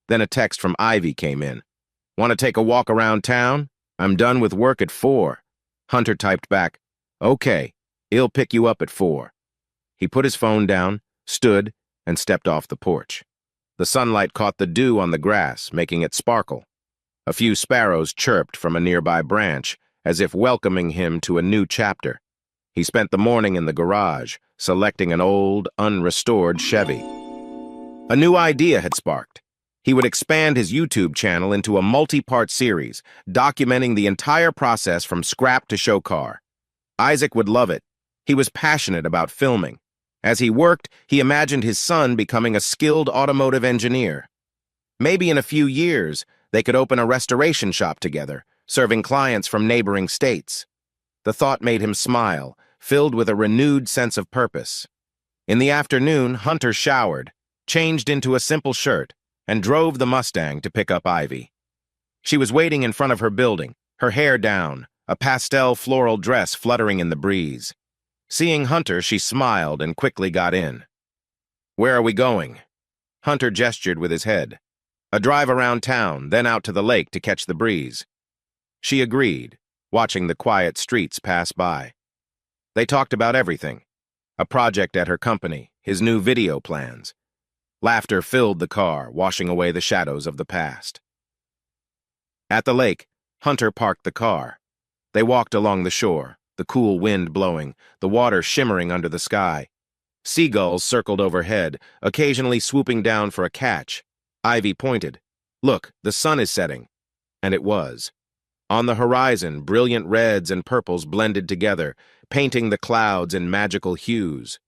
Then a text from Ivy came in. Want to take a walk around town? I'm done with work at 4. Hunter typed back, Okay, he'll pick you up at 4. He put his phone down, stood, and stepped off the porch. The sunlight caught the dew on the grass, making it sparkle. A few sparrows chirped from a nearby branch, as if welcoming him to a new chapter. He spent the morning in the garage, selecting an old, unrestored Chevy. A new idea had sparked. He would expand his YouTube channel into a multi-part series, documenting the entire process from scrap to show car. Isaac would love it. He was passionate about filming. As he worked, he imagined his son becoming a skilled automotive engineer. Maybe in a few years, they could open a restoration shop together, serving clients from neighboring states. The thought made him smile, filled with a renewed sense of purpose. In the afternoon, Hunter showered, changed into a simple shirt, and drove the Mustang to pick up Ivy. She was waiting in front of her building, her hair down, a pastel floral dress fluttering in the breeze. Seeing Hunter, she smiled and quickly got in. Where are we going? Hunter gestured with his head. A drive around town, then out to the lake to catch the breeze. She agreed, watching the quiet streets pass by. They talked about everything. A project at her company, his new video plans. Laughter filled the car, washing away the shadows of the past. At the lake, Hunter parked the car. They walked along the shore, the cool wind blowing, the water shimmering under the sky. Seagulls circled overhead, occasionally swooping down for a catch. Ivy pointed. Look, the sun is setting. And it was. On the horizon, brilliant reds and purples blended together, painting the clouds in magical hues.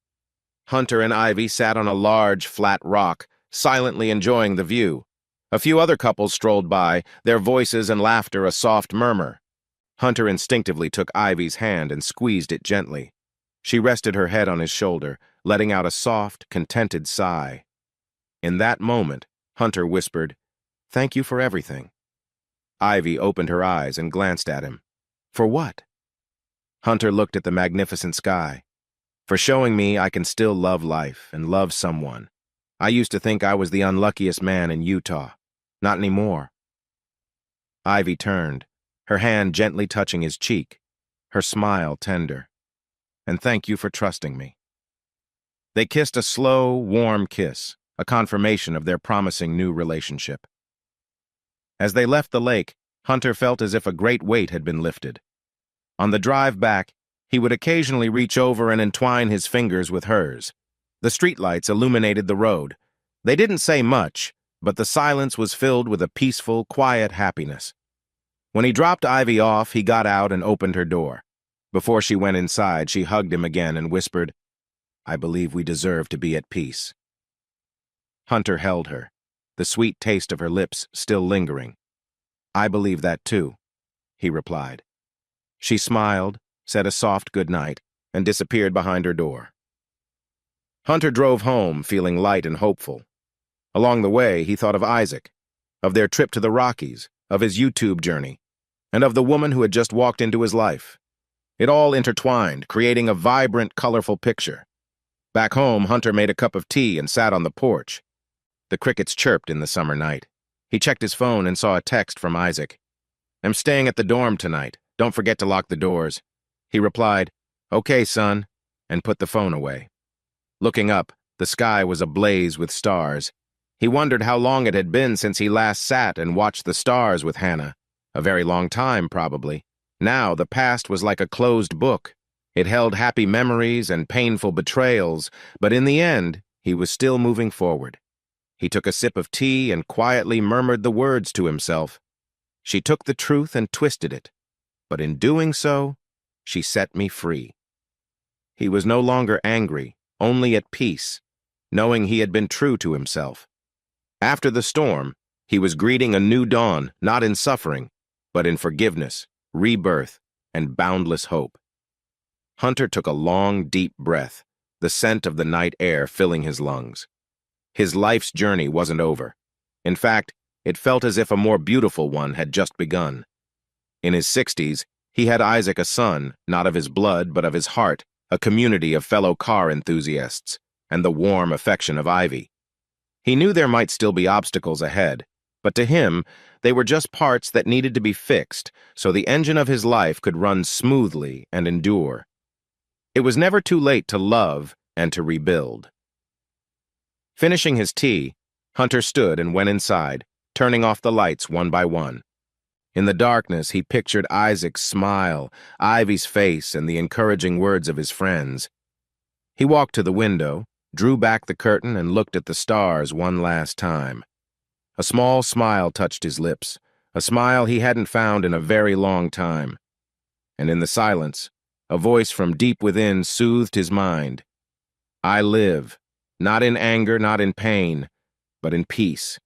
Hunter and Ivy sat on a large, flat rock, silently enjoying the view. A few other couples strolled by, their voices and laughter a soft murmur. Hunter instinctively took Ivy's hand and squeezed it gently. She rested her head on his shoulder, letting out a soft, contented sigh. In that moment, Hunter whispered, "Thank you for everything." Ivy opened her eyes and glanced at him. For what? Hunter looked at the magnificent sky. For showing me I can still love life and love someone. I used to think I was the unluckiest man in Utah. Not anymore. Ivy turned, her hand gently touching his cheek, her smile tender. And thank you for trusting me. They kissed a slow, warm kiss, a confirmation of their promising new relationship. As they left the lake, Hunter felt as if a great weight had been lifted. On the drive back, he would occasionally reach over and entwine his fingers with hers. The streetlights illuminated the road. They didn't say much, but the silence was filled with a peaceful, quiet happiness. When he dropped Ivy off, he got out and opened her door. Before she went inside, she hugged him again and whispered, "I believe we deserve to be at peace." Hunter held her, the sweet taste of her lips still lingering. "I believe that too," he replied. She smiled, said a soft good night, and disappeared behind her door. Hunter drove home, feeling light and hopeful. Along the way, he thought of Isaac, of their trip to the Rockies, of his YouTube journey, and of the woman who had just walked into his life. It all intertwined, creating a vibrant, colorful picture. Back home, Hunter made a cup of tea and sat on the porch. The crickets chirped in the summer night. He checked his phone and saw a text from Isaac. "I'm staying at the dorm tonight. Don't forget to lock the doors." He replied, "Okay, son," and put the phone away. Looking up, the sky was ablaze with stars. He wondered how long it had been since he last sat and watched the stars with Hannah. A very long time, probably. Now, the past was like a closed book. It held happy memories and painful betrayals, but in the end, he was still moving forward. He took a sip of tea and quietly murmured the words to himself. "She took the truth and twisted it, but in doing so, she set me free." He was no longer angry, only at peace, knowing he had been true to himself. After the storm, he was greeting a new dawn, not in suffering, but in forgiveness, rebirth, and boundless hope. Hunter took a long, deep breath, the scent of the night air filling his lungs. His life's journey wasn't over. In fact, it felt as if a more beautiful one had just begun. In his 60s, he had Isaac, a son, not of his blood, but of his heart, a community of fellow car enthusiasts, and the warm affection of Ivy. He knew there might still be obstacles ahead, but to him, they were just parts that needed to be fixed so the engine of his life could run smoothly and endure. It was never too late to love and to rebuild. Finishing his tea, Hunter stood and went inside, turning off the lights one by one. In the darkness, he pictured Isaac's smile, Ivy's face, and the encouraging words of his friends. He walked to the window, drew back the curtain, and looked at the stars one last time. A small smile touched his lips, a smile he hadn't found in a very long time. And in the silence, a voice from deep within soothed his mind. "I live, not in anger, not in pain, but in peace.